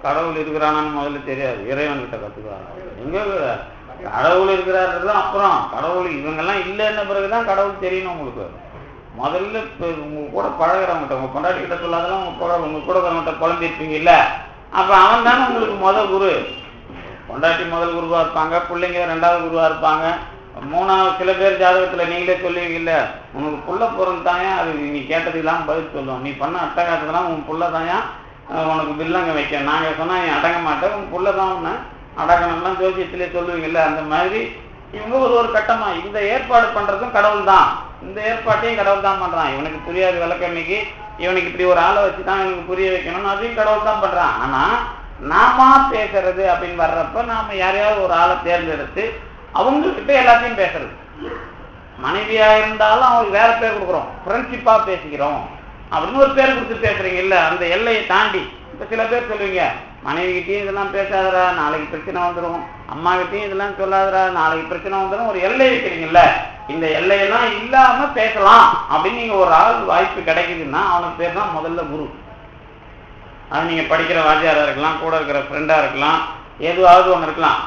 கடவுள் இருக்கிறானான்னு முதல்ல தெரியாது, இறைவன் கிட்ட கத்துக்கிறாங்க. எங்க கடவுள் இருக்கிறாரு அப்புறம் கடவுள் இவங்கெல்லாம் இல்லைன்ன பிறகுதான் கடவுள் தெரியணும் உங்களுக்கு. முதல்ல உங்க கூட பழகிறவங்கிட்ட, உங்க கொண்டாடி கிட்ட சொல்லாதெல்லாம் உங்க கூட வரவங்கிட்ட குழம்பிருப்பீங்க இல்ல, அப்ப அவன் தானே உங்களுக்கு முதல் குரு. கொண்டாட்டி முதல் குருவா இருப்பாங்க, பிள்ளைங்க ரெண்டாவது குருவா இருப்பாங்க, மூணாவது சில பேர் ஜாதகத்துல நீங்களே சொல்லுவீங்க இல்ல, உனக்கு புள்ள போறது தாயா அது நீ கேட்டதுக்கெல்லாம் பதில் சொல்லுவோம், நீ பண்ண அட்டகாசத்தெல்லாம் உன் புள்ள தாயா உனக்கு பில்லங்க வைக்க, நாங்க சொன்னா நீ அடங்க மாட்டேன், உன் புள்ள தான் உன்ன அடக்கணும்லாம் ஜோசியத்திலே சொல்லுவீங்கல்ல. அந்த மாதிரி இவங்க ஒரு கட்டமா இந்த ஏற்பாடு பண்றதும் கடவுள் தான், இந்த ஏற்பாட்டையும் கடவுள் தான் பண்றான். இவனுக்கு புரியாது விளக்கண்ணிக்கு, இவனுக்கு இப்படி ஒரு ஆளை வச்சுதான் இவனுக்கு புரிய வைக்கணும்னு அதையும் கடவுள் தான் பண்றான். ஆனா நாம பேசுறது அப்படின்னு வர்றப்ப நாம யாரையாவது ஒரு ஆளை தேர்ந்தெடுத்து அவங்க கிட்ட எல்லாத்தையும் பேசுறது. மனைவியா இருந்தாலும் அவங்களுக்கு வேற பேர் கொடுக்குறோம், ஃப்ரெண்ட்ஷிப்பா பேசிக்கிறோம் அப்படின்னு ஒரு பேர் கொடுத்து பேசுறீங்க இல்ல, அந்த எல்லையை தாண்டி. இப்ப சில பேர் சொல்லுவீங்க, மனைவி கிட்டையும் இதெல்லாம் பேசாதரா நாளைக்கு பிரச்சனை வந்துடும், அம்மா கிட்டையும் இதெல்லாம் சொல்லாதரா நாளைக்கு பிரச்சனை வந்துடும், ஒரு எல்லை வைக்கிறீங்கல்ல, இந்த எல்லையெல்லாம் இல்லாம பேசலாம் அப்படின்னு நீங்க ஒரு ஆள் வாய்ப்பு கிடைக்குதுன்னா அவனுக்கு பேர் தான் முதல்ல குரு. அது நீங்க படிக்கிற வாத்தியாரா இருக்கலாம், கூட இருக்கிற ஃப்ரெண்டா இருக்கலாம், எதுவாவது ஒன்று இருக்கலாம்.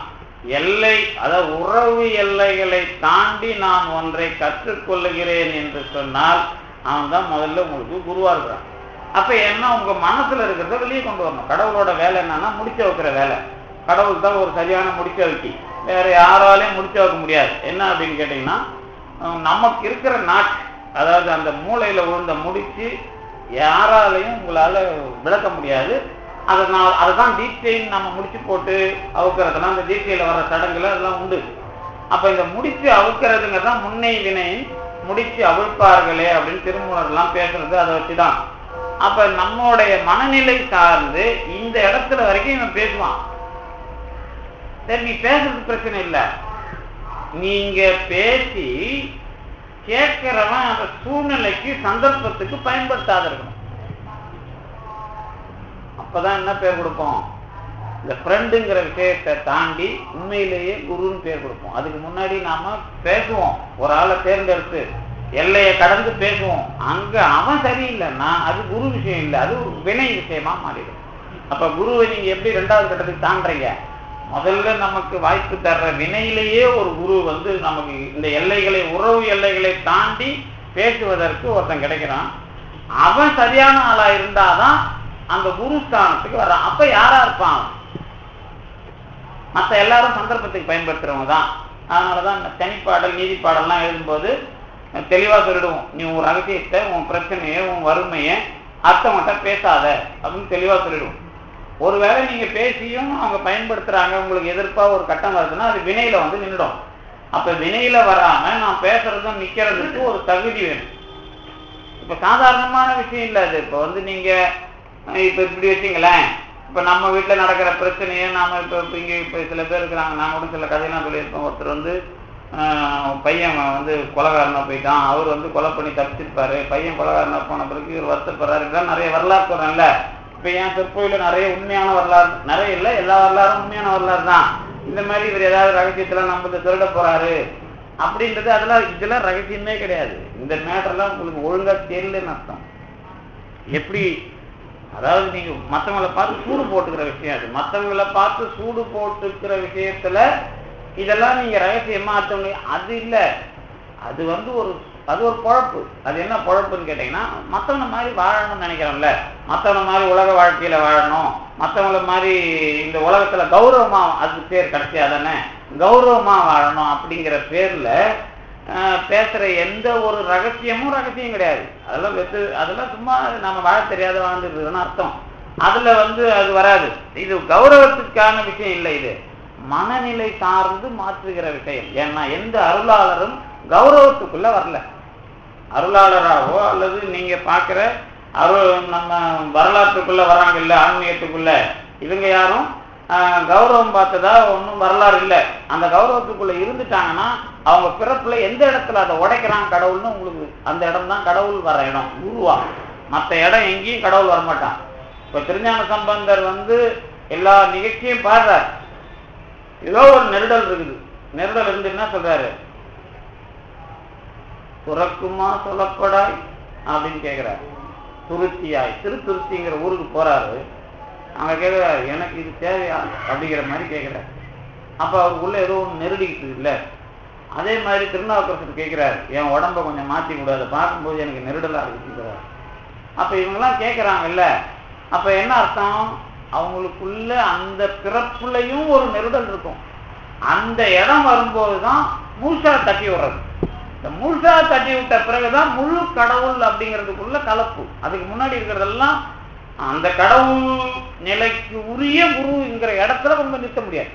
எல்லை, அதாவது உறவு எல்லைகளை தாண்டி நான் ஒன்றை கற்றுக்கொள்ளுகிறேன் என்று சொன்னால் அவன் தான் முதல்ல உங்களுக்கு குருவா இருக்கிறான். அப்ப என்ன, உங்க மனசுல இருக்கிறத வெளியே கொண்டு வரணும். கடவுளோட வேலை என்னன்னா முடிச்ச வைக்கிற வேலை. கடவுள் தான் ஒரு சரியான முடிச்ச வைக்கி, வேற யாராலையும் முடிச்ச வைக்க முடியாது. என்ன அப்படின்னு கேட்டீங்கன்னா, நமக்கு இருக்கிற நாட், அதாவது அந்த மூளையில விழுந்த முடிச்சு யாராலையும் உங்களால விளக்க முடியாது. அதுதான் டீச்சைன் நம்ம முடிச்சு போட்டு அவுக்கிறதுலாம் அந்த டீச்சைல வர சடங்குல அதெல்லாம் உண்டு. அப்ப இந்த முடிச்சு அவுக்கிறதுங்கதான் முன்னை வினையின் முடிச்சு அவிழ்ப்பார்களே அப்படின்னு திருமூலர்லாம் பேசுறது அதை வச்சுதான். அப்ப நம்மளுடைய மனநிலை சார்ந்து இந்த இடத்துல வரைக்கும் இவன் பேசுவான். சரி, நீ பேசுறது பிரச்சனை இல்லை, நீங்க பேசி கேட்கிறவன் அந்த சூழ்நிலைக்கு சந்தர்ப்பத்துக்கு பயன்படுத்தாத இருக்கணும். அப்பதான் என்ன பேர் கொடுப்போம், இந்த ஃப்ரெண்டுங்கிற விஷயத்தை தாண்டி உண்மையிலேயே குருன்னு பேர் கொடுப்போம். அதுக்கு முன்னாடி நாம பேசுவோம், ஒரு ஆளை தேர்ந்தெடுத்து எல்லையை கடந்து பேசுவோம். அங்க அவன் சரியில்லைன்னா அது குரு விஷயம் இல்லை, அது வினை விஷயமா மாறிடும். அப்ப குருவை நீங்க எப்படி ரெண்டாவது கட்டத்துக்கு தாண்டுறீங்க? முதல்ல நமக்கு வாய்ப்பு தர்ற வினையிலேயே ஒரு குரு நமக்கு இந்த எல்லைகளை, உறவு எல்லைகளை தாண்டி பேசுவதற்கு ஒருத்தன் கிடைக்கிறான். அவன் சரியான ஆளா இருந்தாதான் அந்த குரு ஸ்தானத்துக்கு வர்றான். அப்ப யாரா இருப்பான்? மற்ற எல்லாரும் சந்தர்ப்பத்துக்கு பயன்படுத்துறவங்க தான். அதனாலதான் இந்த தனிப்பாடல் நீதிப்பாடல்லாம் எழுதும்போது தெளிவா சொல்லிடுவோம், நீ உன் ரகசியத்தை, உன் பிரச்சனையை, உன் வறுமையை அர்த்தமட்ட பேசாத அப்படின்னு தெளிவா சொல்லிடுவோம். ஒருவேளை நீங்க பேசியும் அவங்க பயன்படுத்துறாங்க, உங்களுக்கு எதிர்ப்பா ஒரு கட்டம் வருதுன்னா அது வினையில நின்றுடும். அப்ப வினையில வராம நான் பேசுறதும் நிக்கிறதுக்கு ஒரு தகுதி வேணும். இப்ப சாதாரணமான விஷயம் இல்லை அது. இப்ப நீங்க இப்ப இப்படி வச்சுங்களேன், இப்ப நம்ம வீட்டுல நடக்கிற பிரச்சனையை நாம இங்க இப்ப சில பேர் இருக்கிறாங்க, நான் கூட சில கதையெல்லாம் சொல்லியிருப்போம். ஒருத்தர் பையன் கொலைகாரனா போயிட்டான், அவர் கொலை பண்ணி தப்பிச்சிருப்பாரு, பையன் கொலைகாரனா போன பிறகு இவர் வருத்தப்படுறாரு. நிறைய வரலாறு சொல்றேன்ல, இப்ப என் சொற்பொழில நிறைய உண்மையான வரலாறு, நிறைய இல்லை, எல்லா வரலாறும் உண்மையான வரலாறு தான். இந்த மாதிரி இவர் ஏதாவது ரகசியத்துல நம்ம திருட போறாரு அப்படின்றது இதெல்லாம் ரகசியமே கிடையாது. இந்த மேட்டர்லாம் உங்களுக்கு ஒழுங்கா தெரியலன்னு அர்த்தம். எப்படி, அதாவது நீங்க மற்றவங்களை பார்த்து சூடு போட்டுக்கிற விஷயம் அது. மற்றவங்களை பார்த்து சூடு போட்டுக்கிற விஷயத்துல இதெல்லாம் நீங்க ரகசியமா அர்த்தம், அது இல்லை. அது அது ஒரு பொழப்பு. அது என்ன பொழப்புன்னு கேட்டீங்கன்னா, மற்றவங்க மாதிரி வாழணும்னு நினைக்கிறோம்ல, மற்றவங்க மாதிரி உலக வாழ்க்கையில வாழணும், மற்றவங்கள மாதிரி இந்த உலகத்துல கௌரவமா, அது பேர் கடைசியா தானே கௌரவமா வாழணும் அப்படிங்கிற பேர்ல பேசுற எந்த ஒரு ரகசியமும் ரகசியம் கிடையாது. அதெல்லாம் சும்மா நம்ம வாழ தெரியாத வாழ்ந்துருக்குதுன்னு அர்த்தம். அதுல அது வராது. இது கௌரவத்துக்கான விஷயம் இல்லை, இது மனநிலை சார்ந்து மாற்றுகிற விஷயம். ஏன்னா எந்த அருளாளரும் கௌரவத்துக்குள்ள வரல. அருளாளராகவோ அல்லது நீங்க பார்க்கிற அவர் நம்ம வரலாற்றுக்குள்ள வராங்க இல்ல, ஆன்மீகத்துக்குள்ள, இவங்க யாரும் கௌரவம் பார்த்ததா ஒன்றும் வரலாறு இல்லை. அந்த கௌரவத்துக்குள்ள இருந்துட்டாங்கன்னா அவங்க பிறப்புல எந்த இடத்துல அதை உடைக்கிறான் கடவுள்னு உங்களுக்கு அந்த இடம் தான் கடவுள் வர இடம், குருவா. மற்ற இடம் எங்கேயும் கடவுள் வரமாட்டான். இப்ப திருஞான சம்பந்தர் எல்லா நிகழ்ச்சியும் பாடுறார். ஏதோ ஒரு நெருடல் இருக்குது. நெருடல் இருந்து என்ன சொல்றாரு, துறக்குமா சொல்லப்படாய் அப்படின்னு கேட்கிறாரு. துருத்தியாய், திருத்துருத்திங்கிற ஊருக்கு போறாரு. அங்க கேட்கிறாரு, எனக்கு இது தேவையா அப்படிங்கிற மாதிரி கேட்கிறாரு. அப்ப அவருக்குள்ள ஏதோ ஒன்று நெருடிக்கிட்டு இல்லை. அதே மாதிரி திருநாவுக்கரசர் கேட்கிறாரு, என் உடம்ப கொஞ்சம் மாற்றி கூடாது, பார்க்கும்போது எனக்கு நெருடலா இருக்குங்கிறார். அப்ப இவங்கெல்லாம் கேட்கிறாங்கல்ல, அப்ப என்ன அர்த்தம், அவங்களுக்குள்ள அந்த பிறப்புலையும் ஒரு நெருடல் இருக்கும். அந்த இடம் வரும்போதுதான் முழுசா தட்டி விடுறது. இந்த முழுசா தட்டி விட்ட பிறகுதான் முழு கடவுள் அப்படிங்கிறதுக்குள்ள கலப்பு. அதுக்கு முன்னாடி இருக்கிறதெல்லாம் அந்த கடவுள் நிலைக்கு உரிய குருங்கிற இடத்துல ரொம்ப நிறுத்த முடியாது.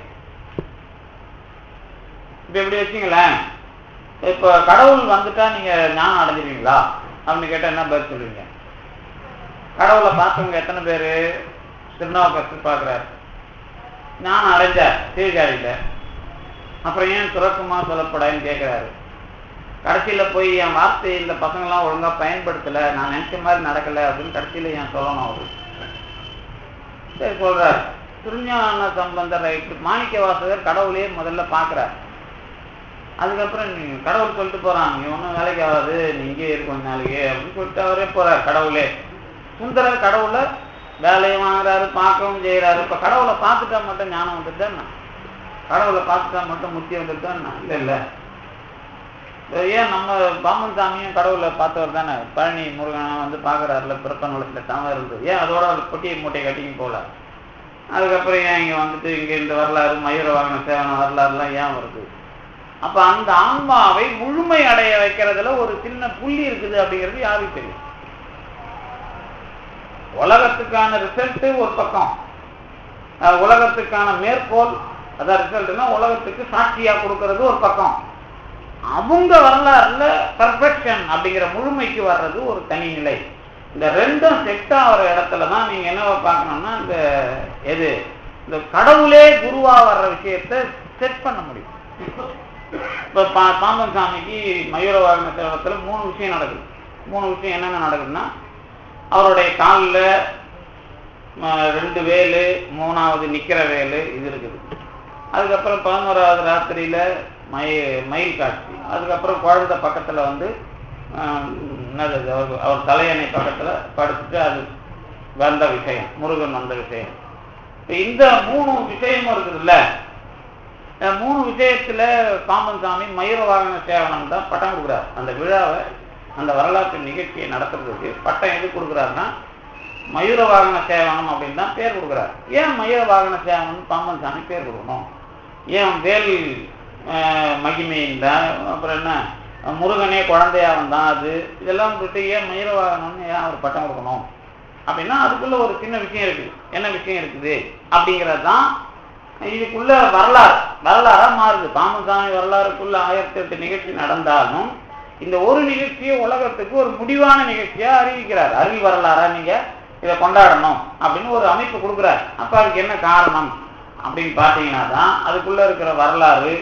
இப்ப எப்படி வச்சுங்களேன், இப்ப கடவுள் வந்துட்டா நீங்க ஞானம் அடைஞ்சிருவீங்களா அப்படின்னு கேட்டா என்ன பதில் சொல்லுவீங்க? கடவுளை பார்த்தவங்க எத்தனை பேரு? திருநாவுக்கரசர் பார்க்கிறார், ஞானம் அடைஞ்சார் சீர்காழியில. அப்புறம் ஏன் துறக்குமா சொல்லப்படாதுன்னு கேட்கிறாரு. கடைசியில போய் என் வார்த்தையை இந்த பசங்கள்லாம் ஒழுங்கா பயன்படுத்தல, நான் நினைச்ச மாதிரி நடக்கல அப்படின்னு கடைசியில ஏன் சொல்லணும் அவரு? சரி சொல்றாரு. திருஞான சம்பந்தர் மாணிக்க வாசகர் கடவுளையே முதல்ல பார்க்கிறார். அதுக்கப்புறம் நீ கடவுள் சொல்லிட்டு போறான், நீ ஒன்றும் வேலைக்கு ஆகாது, நீ இங்கே இருக்கும் நாளைக்கு அப்படின்னு சொல்லிட்டு அவரே போறார். கடவுளே சுந்தரர் கடவுளை வேலையும் வாங்குறாரு, பார்க்கவும் செய்யறாரு. இப்ப கடவுளை பார்த்துட்டா மட்டும் ஞானம் வந்துட்டான், கடவுளை பார்த்துட்டா மட்டும் முத்தி வந்துட்டான் இல்லை இல்லை. ஏன் நம்ம பாமன் சாமியும் கடவுளை பார்த்தவர் தானே, பழனி முருகனை பார்க்கறாருல, பிறப்பநூலத்துல தாம இருந்தது. ஏன் அதோட பொட்டியை மூட்டை கட்டிங்க போல? அதுக்கப்புறம் ஏன் இங்க இங்க இந்த வரலாறு மயூர வாகன சேவன வரலாறுலாம் ஏன் வருது? அப்ப அந்த ஆன்மாவை முழுமை அடைய வைக்கிறதுல ஒரு சின்ன புள்ளி இருக்குது அப்படிங்கிறது யாருக்கு தெரியும்? உலகத்துக்கான ரிசல்ட் ஒரு பக்கம், உலகத்துக்கான மேற்கோள் அதான் ரிசல்ட்னா உலகத்துக்கு சாட்சியா கொடுக்கறது ஒரு பக்கம். அவங்க வரலாறுல பர்ஃபெக்ஷன் அப்படிங்கிற முழுமைக்கு வர்றது ஒரு தனி நிலை. இந்த ரெண்டும் செட் ஆகிற இடத்துலதான் நீங்க என்ன பார்க்கணும்னா இந்த கடவுளே குருவா வர்ற விஷயத்த செட் பண்ண முடியும். இப்ப பாம்பன் சாமிக்கு மயூர வாகன சேவனத்துல 3 விஷயம் நடக்குது. 3 விஷயம் என்னென்ன நடக்குதுன்னா, அவருடைய காலில் 2 வேலு, 3வது நிக்கிற வேலு இது இருக்குது. அதுக்கப்புறம் 11வது ராத்திரியில மயில் காட்சி. அதுக்கப்புறம் குழந்தை பக்கத்துல அவர் தலையணை பக்கத்துல படுத்துட்டு அது வந்த விஷயம், முருகன் வந்த விஷயம். இந்த 3 விஷயமும் இருக்குதுல்ல, 3 விஷயத்துல பாம்பன் சாமி மயூர வாகன சேவனம் தான் பட்டம் கொடுக்குறாரு. அந்த விழாவை, அந்த வரலாற்று நிகழ்ச்சியை நடத்துறதுக்கு பட்டம் எது கொடுக்குறாருன்னா மயூர வாகன சேவனம் அப்படின்னு தான் பேர் கொடுக்குறாரு. ஏன் மயூர வாகன சேவனம் பாம்பன் சாமி பேர் கொடுக்கணும்? ஏன் வேல் மகிமையின் தான், அப்புறம் என்ன முருகனே குழந்தையா வந்தான், அது இதெல்லாம் விட்டு ஏன் மயூர வாகனம்னு ஏன் அவர் பட்டம் கொடுக்கணும் அப்படின்னா அதுக்குள்ள ஒரு சின்ன விஷயம் இருக்குது. என்ன விஷயம் இருக்குது அப்படிங்கிறது தான் இதுக்குள்ள வரலாறா மாறுது. பாம்பன் சாமி வரலாறுக்குள்ள 1008 நிகழ்ச்சி நடந்தாலும் இந்த ஒரு நிகழ்ச்சியை உலகத்துக்கு ஒரு முடிவான நிகழ்ச்சியா அறிவிக்கிறார். அருள் வரலாறா நீங்க இதை கொண்டாடணும் அப்படின்னு ஒரு அமைப்பு கொடுக்குறார். அப்ப அதுக்கு என்ன காரணம் அப்படின்னு பார்த்தீங்கன்னா தான் அதுக்குள்ள இருக்கிற வரலாறு,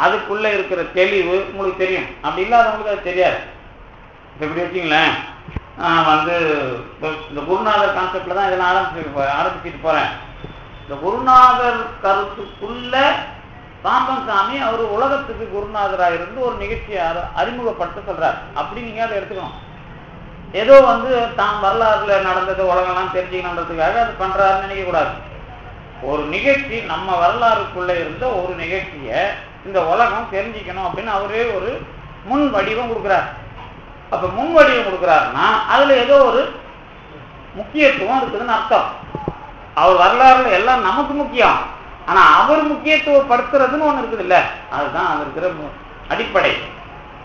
அதுக்குள்ள இருக்கிற தெளிவு உங்களுக்கு தெரியும். அப்படி இல்லாதவங்களுக்கு அது தெரியாது. எப்படி வச்சுங்களேன், இந்த குருநாதர் கான்செப்ட்ல தான் இதெல்லாம் ஆரம்பிச்சுட்டு போறேன். இந்த குருநாதர் கருத்துக்குள்ள பாம்பன் சாமி அவர் உலகத்துக்கு குருநாதராக இருந்து ஒரு நிகழ்ச்சியை அறிமுகப்படுத்த சொல்றார். அப்படி நீங்க அதை எடுத்துக்கணும். ஏதோ தான் வரலாறுல நடந்தது உலகம்லாம் தெரிஞ்சுக்கணுன்றதுக்காக அது பண்றாருன்னு நினைக்க கூடாது. ஒரு நிகழ்ச்சி நம்ம வரலாறுக்குள்ள இருந்த ஒரு நிகழ்ச்சியை இந்த உலகம் தெரிஞ்சுக்கணும் அப்படின்னு அவரே ஒரு முன் வடிவம் கொடுக்குறார். அப்ப முன் வடிவம் கொடுக்குறாருன்னா அதுல ஏதோ ஒரு முக்கியத்துவம் இருக்குதுன்னு அர்த்தம். அவர் வரலாறுல எல்லாம் நமக்கு முக்கியம், ஆனா அவர் முக்கியத்துவப்படுத்துறதுன்னு ஒண்ணு இருக்குது இல்ல, அதுதான் அது இருக்கிற அடிப்படை.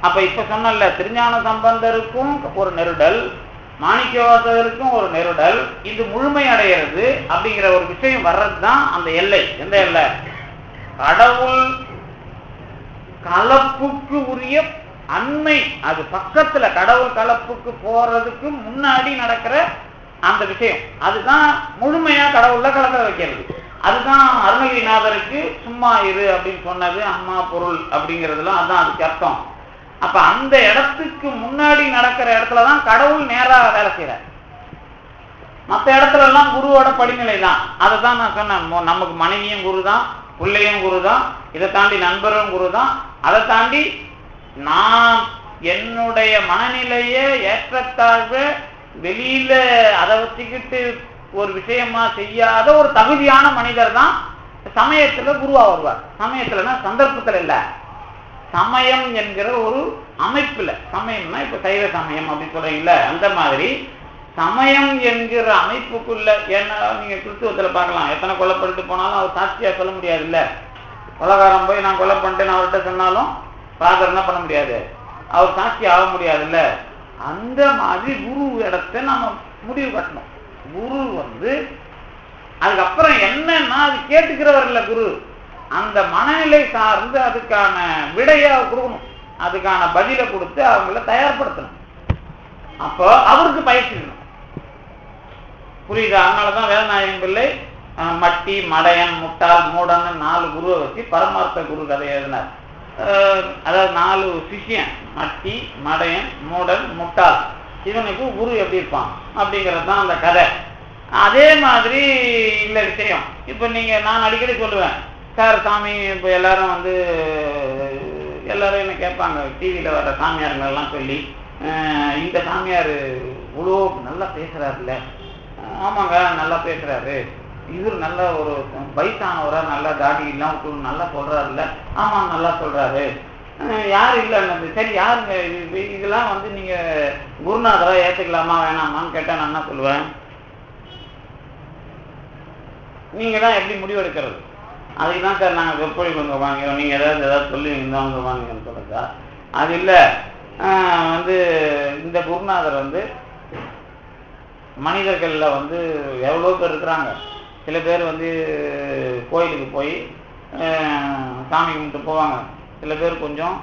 அப்ப இப்ப சொன்னல, திருஞான சம்பந்தருக்கும் ஒரு நெருடல், மாணிக்கவாசகருக்கும் ஒரு நெருடல், இது முழுமை அடைகிறது அப்படிங்கிற ஒரு விஷயம் வர்றதுதான் அந்த எல்லை. எந்த எல்லை? கடவுள் கலப்புக்கு உரிய அண்மை, அது பக்கத்துல கடவுள் கலப்புக்கு போறதுக்கு முன்னாடி நடக்கிற அந்த விஷயம் அதுதான் முழுமையா கடவுள்ல கலக்க வைக்கிறது. அதுதான் அருணகிரிநாதருக்கு சும்மா இரு அப்படின்னு சொன்னது, அம்மா பொருள் அப்படிங்கிறதுலாம் அதுதான் அதுக்கு அர்த்தம். அப்ப அந்த இடத்துக்கு முன்னாடி நடக்கிற இடத்துலதான் கடவுள் நேரா வேலை செய்யறார். மற்ற இடத்துல எல்லாம் குருவோட படிநிலை தான். அதை தான் நான் சொன்னேன், நமக்கு மனைவியும் குரு தான், பிள்ளையும் குரு தான், இதை தாண்டி நண்பரும் குரு தான். அதை தாண்டி நான் என்னுடைய மனநிலையை ஏற்றத்தாழ்வு வெளியில அதை வச்சுக்கிட்டு ஒரு விஷயமா செய்யாத ஒரு தகுதியான மனிதர் தான் சமயத்துல குருவா வருவார். சமயத்துலன்னா சந்தர்ப்பத்துல இல்ல, சமயம் என்கிற ஒரு அமைப்புல. சமயம்னா இப்ப சைவ சமயம் அப்படின்னு சொல்றீங்கல்ல, அந்த மாதிரி சமயம் என்கிற அமைப்புக்குள்ள. ஏன்னா நீங்க கிறிஸ்துவத்துல பார்க்கலாம், எத்தனை கொலை பண்ணிட்டு போனாலும் அவர் சாட்சியா சொல்ல முடியாது இல்ல. கொலைகாரம் போய் நான் கொலை பண்ணிட்டேன்னு அவர்கிட்ட சொன்னாலும் ஃபாதர் என்ன பண்ண முடியாது, அவர் சாட்சி ஆக முடியாது இல்ல. அந்த மாதிரி குரு இடத்தை நம்ம முடிவு கட்டணும். குரு அதுக்கப்புறம் என்னன்னா அது கேட்டுக்கிறவர் இல்ல குரு, அந்த மனநிலை சார்ந்து அதுக்கான விடையை கொடுக்கணும், அதுக்கான பதிலை கொடுத்து அவங்கள தயார்படுத்தணும். அப்போ அவருக்கு பயிற்சி. புரியுதா? அதனாலதான் வேதநாயகன் பிள்ளை மட்டி, மடையன், முட்டாள், மூடன் 4 குருவை வச்சு பரமார்த்த குரு கதை எழுதினார். அதாவது 4 சிஷ்யன், மட்டி, மடையன், மூடன், முட்டாள். இவனுக்கு குரு எப்படி இருப்பான் அப்படிங்கிறது தான் அந்த கதை. அதே மாதிரி இந்த விஷயம் இப்ப நான் அடிக்கடி சொல்லுவேன், சார் சாமி இப்போ எல்லாரும் எல்லாரும் என்ன கேட்பாங்க, டிவியில வர சாமியாருங்களெல்லாம் சொல்லி, இந்த சாமியார் இவ்வளோ நல்லா பேசுறாருல்ல. ஆமாங்க நல்லா பேசுறாரு, இவர் நல்ல ஒரு வயசானவரா, நல்லா தாடி இல்லாம நல்லா சொல்றாருல்ல. ஆமா நல்லா சொல்றாரு. யாரு இல்லைன்னு, சரி யாருங்க இதெல்லாம் நீங்க குருநாதரா ஏத்துக்கலாமா வேணாமான்னு கேட்டா நான் என்ன சொல்லுவேன், நீங்க தான் எப்படி முடிவெடுக்கிறது. அதுக்கு தான் சார் நாங்கள் சொற்பொழிவு வந்து வாங்கிறோம், நீங்க ஏதாவது சொல்லுவீங்க தான் வாங்கன்னு சொல்லுங்க. அது இல்லை, இந்த குருநாதர் மனிதர்கள்ல எவ்வளோ பேர் இருக்கிறாங்க. சில பேர் கோயிலுக்கு போய் சாமி கும்பிட்டு போவாங்க. சில பேர் கொஞ்சம்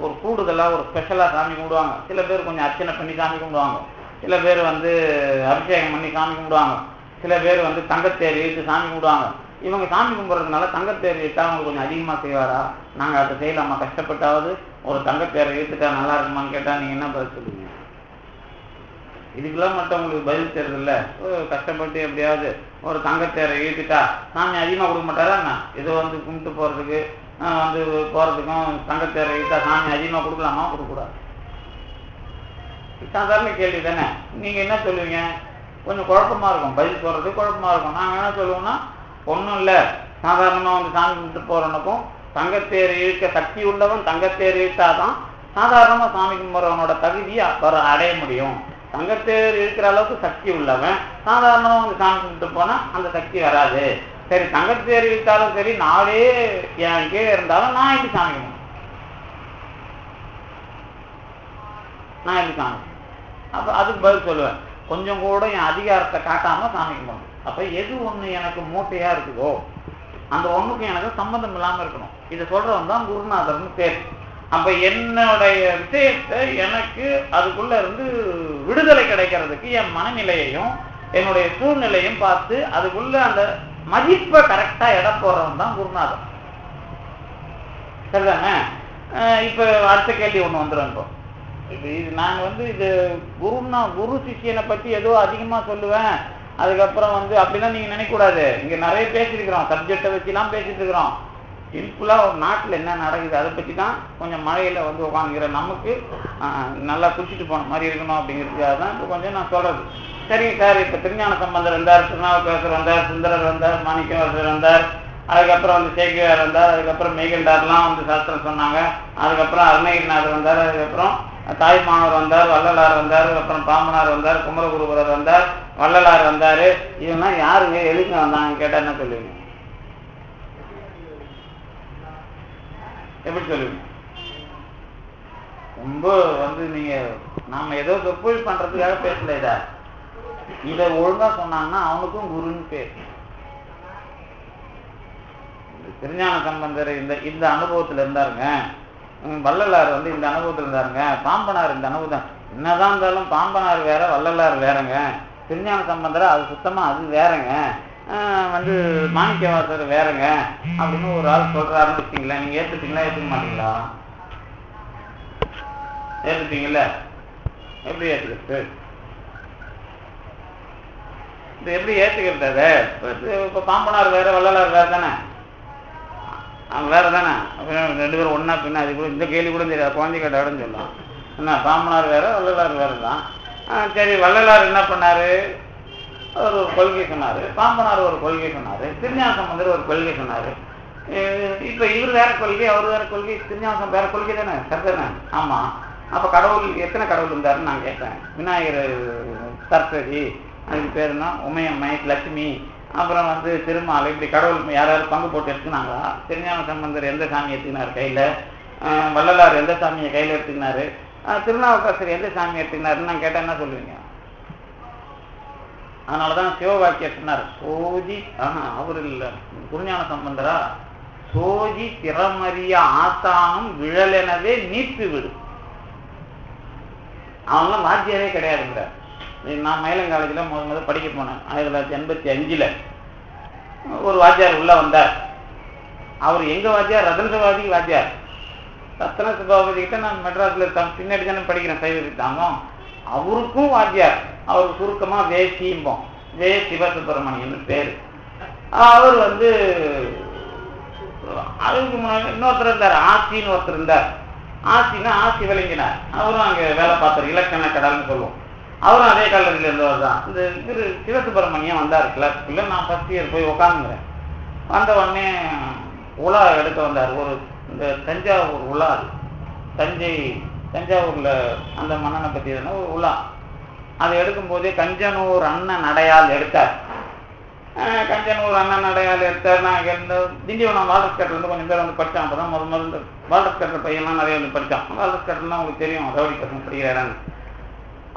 ஒரு கூடுதலாக ஒரு ஸ்பெஷலாக சாமி கும்பிடுவாங்க. சில பேர் கொஞ்சம் அர்ச்சனை பண்ணி சாமி கும்பிடுவாங்க. சில பேர் அபிஷேகம் பண்ணி சாமி கும்பிடுவாங்க. சில பேர் தங்கத்தேர் இழுத்து சாமி கும்பிடுவாங்க. இவங்க சாமி கும்பிட்றதுனால தங்கத்தேர் இழுத்தா அவங்க கொஞ்சம் அதிகமாக செய்வாரா, நாங்கள் அதை செய்யலாமா, கஷ்டப்பட்டாவது ஒரு தங்கத்தேரை இழுத்துட்டா நல்லா இருக்குமான்னு கேட்டால் நீங்கள் என்ன பதில் சொல்லுவீங்க? இதுக்கெல்லாம் மட்டும் உங்களுக்கு பதில் தெரியுதுல்ல. கஷ்டப்பட்டு எப்படியாவது ஒரு தங்கத்தேரை இழுத்துட்டா சாமி அதிகமாக கொடுக்க மாட்டாரா என்ன? ஏதோ கும்பிட்டு போகிறதுக்கு போகிறதுக்கும் தங்கத்தேரை இழுத்தா சாமி அதிகமாக கொடுக்கலாமா, கொடுக்கக்கூடாது? சாதாரண கேள்வி தானே. நீங்கள் என்ன சொல்லுவீங்க? கொஞ்சம் குழப்பமா இருக்கும், பதில் போடுறது குழப்பமா இருக்கும். நாங்கள் என்ன சொல்லுவோம்னா, ஒன்றும் இல்லை, சாதாரணமாக சாமி கும்பிட்டு போகிறவனுக்கும் தங்கத்தேர் இழுக்க சக்தி உள்ளவன் தங்கத்தேர் இழுத்தாதான் சாதாரணமாக சாமி கும்பிட்றவனோட தகுதியை அடைய முடியும். தங்கத்தேர் இருக்கிற அளவுக்கு சக்தி உள்ளவன் சாதாரணமாக சாமி கும்பிட்டு போனால் அந்த சக்தி வராது. சரி, தங்கத்தேர் இழுத்தாலும் சரி, நாளே என் கீழே இருந்தாலும் நான் எப்படி சாமி கும்பிடுவேன்? நான் எப்படி சாமி? அப்போ அதுக்கு பதில் சொல்லுவேன், கொஞ்சம் கூட என் அதிகாரத்தை காட்டாம சாமி கும்பிடணும். அப்ப எது ஒண்ணு எனக்கு மூட்டையா இருக்குதோ அந்த ஒண்ணுக்கும் எனக்கு சம்பந்தம் இல்லாம இருக்கணும். இதை சொல்றவன் தான் குருநாதர்னு பேர். அப்ப என்னுடைய விஷயத்தை எனக்கு அதுக்குள்ள இருந்து விடுதலை கிடைக்கிறதுக்கு என் மனநிலையையும் என்னுடைய சூழ்நிலையும் பார்த்து அதுக்குள்ள அந்த மதிப்பை கரெக்டா இடம் போடுறவன் தான் குருநாதர். சரிதானே? இப்ப அடுத்த கேள்வி ஒண்ணு வந்துடும். இப்போ இது நாங்கள் இது குரு சிஷியனை பற்றி ஏதோ அதிகமாக சொல்லுவேன், அதுக்கப்புறம் அப்படிலாம் நீங்கள் நினைக்கக்கூடாது. இங்கே நிறைய பேசியிருக்கிறோம், சப்ஜெக்டை வச்சுலாம் பேசிட்டு இருக்கிறோம். சிம்பிளாக ஒரு நாட்டில் என்ன நடக்குது அதை பற்றி தான் கொஞ்சம் மழையில் உட்காந்துக்கிற நமக்கு நல்லா குளிச்சுட்டு போன மாதிரி இருக்கணும் அப்படிங்கிறதுக்காக தான் இப்போ கொஞ்சம் நான் சொல்கிறது. சரிங்க சார், இப்போ திருஞான சம்பந்தர் வந்தார், திருநாவுக்கரசர் வந்தார், சுந்தரர் வந்தார், மாணிக்கவாசகர் வந்தார், அதுக்கப்புறம் சேக்கிழார் வந்தார், அதுக்கப்புறம் மெய்கண்டார்லாம் சாஸ்திரம் சொன்னாங்க, அதுக்கப்புறம் அருணகிரிநாதர் வந்தார், அதுக்கப்புறம் தாய்மானவர் வந்தார், வள்ளலார் வந்தார், அப்புறம் பாம்பனார் வந்தார், குமரகுருபரர் வந்தார், வள்ளலார் வந்தார். இதெல்லாம் யாருங்க எதுக்கு வந்தாங்கன்னு கேட்டால் என்ன சொல்லுவீங்க? எப்படி சொல்லுவீங்க? ரொம்ப நீங்க நாம ஏதோ சொற்பொழி பண்றதுக்காக பேசல. இதை ஒழுங்கா சொன்னாங்கன்னா அவனுக்கும் குருன்னு பேர். திருஞான சம்பந்தர் இந்த அனுபவத்துல இருந்தாருங்க, வள்ளலார் இந்த அனுபவத்தில் இருந்தாருங்க, பாம்பனார் இந்த அனுபவம். என்னதான் இருந்தாலும் பாம்பனார் வேற, வள்ளலார் வேறங்க. திருஞான சம்பந்தர் அது சுத்தமா அது வேறங்க, வந்து மாணிக்கவாசர் வேறங்க அப்படின்னு ஒரு ஆள் சொல்றாருன்னு வச்சுங்களேன், நீங்க ஏத்துப்பீங்களா ஏத்துக்க மாட்டீங்களா? ஏத்துப்பீங்கல்ல? எப்படி ஏத்துக்கிறது? இது எப்படி ஏத்துக்கிறது? இப்ப பாம்பனார் வேற வள்ளலார் வேற தானே, வேற தானே, ரெண்டு பேரும் ஒன்னா பின்னா அது கூட இந்த கேள்வி கூட தெரியாது, குழந்தை கேட்டாடும் சொல்லலாம். என்ன பாம்பனார் வேற வள்ளலார் வேற தான். சரி, வள்ளலார் என்ன பண்ணாரு? ஒரு கொள்கை சொன்னாரு, பாம்பனார் ஒரு கொள்கை சொன்னாரு, திருஞான சம்பந்தர் ஒரு கொள்கை சொன்னாரு. இப்ப இவர் வேற கொள்கை அவர் வேற கொள்கை, திருஞானம் வேற கொள்கை தானே, சரிதானே? ஆமா. அப்ப கடவுள் எத்தனை கடவுள் இருந்தாருன்னு நான் கேட்டேன். விநாயகர், சரஸ்வதி, அதுக்கு பேருனா உமையம்மை, லட்சுமி, அப்புறம் வந்து திருமால், இப்படி கடவுள் யாராவது பங்கு போட்டு எடுத்துக்கினாங்களா? திருஞான சம்பந்தர் எந்த சாமியை எடுத்துக்கினாரு கையில? வள்ளலார் எந்த சாமியை கையில எடுத்துக்கினாரு? திருநாவுக்கரசர் எந்த சாமியை எடுத்துக்கினாருன்னு நான் கேட்டேன், என்ன சொல்லுவீங்க? அதனாலதான் சிவவாக்கியர் சொன்னார், சோதி அவர் இல்ல திருஞான சம்பந்தரா, சோதி திறமறிய ஆசானும் விழலெனவே நீத்து விடு. அவங்களாம் வாத்தியாரே கிடையாதுங்கிறார். நான் மயிலம் காலேஜில் முதல் படிக்க போனேன் 1985. ஒரு வாத்தியார் உள்ள வந்தார். அவர் எங்க வாத்தியார்? ரத்தன சபாபதி வாத்தியார். ரத்தன சபாபதி கிட்ட நான் மெட்ராஸ்ல பின்னாடி தானே படிக்கிறேன், சைவ சித்தாந்தம். அவருக்கும் வாத்தியார், அவருக்கு சுருக்கமா வேசிம்போம், வே சிவசுப்பிரமணியன் பேரு. அவர் வந்து அதுக்கு முன்னாடி இன்னொருத்தர் இருந்தார், ஆசின்னு ஒருத்தர் இருந்தார். ஆசின்னா ஆசி விளங்கினார். அவரும் அங்கே வேலை பார்த்தார், இலக்கண கடல்னு சொல்லுவோம். அவரும் அதே கல்லூரியில் இருந்தவர் தான். இந்த திரு சிவசுப்பிரமணியம் வந்தார் கிளாஸ்க்குள்ள. நான் ஃபர்ஸ்ட் இயர் போய் உட்காந்துங்கிறேன். வந்த உடனே உலா எடுக்க வந்தார். ஒரு இந்த தஞ்சாவூர் உலா, தஞ்சாவூர்ல அந்த மன்னனை பற்றி ஒரு உலா. அதை எடுக்கும் போதே கஞ்சனூர் அண்ணன் நடையால் எடுத்தார். கஞ்சனூர் அண்ணன் நடையால் எடுத்தார். நான் இந்த திண்டிவனம் வால்டர்ஸ்கட்டில் இருந்து கொஞ்சம் பேர் வந்து படித்தான். அப்போ தான் முதல்ல வால்டர்ஸ்கட்டில் பையன்லாம் நிறைய வந்து படித்தான். வால்டர்ஸ்கட்டில்னா உங்களுக்கு தெரியும், ரவுடி பசங்க படிக்கிறாரான்னு.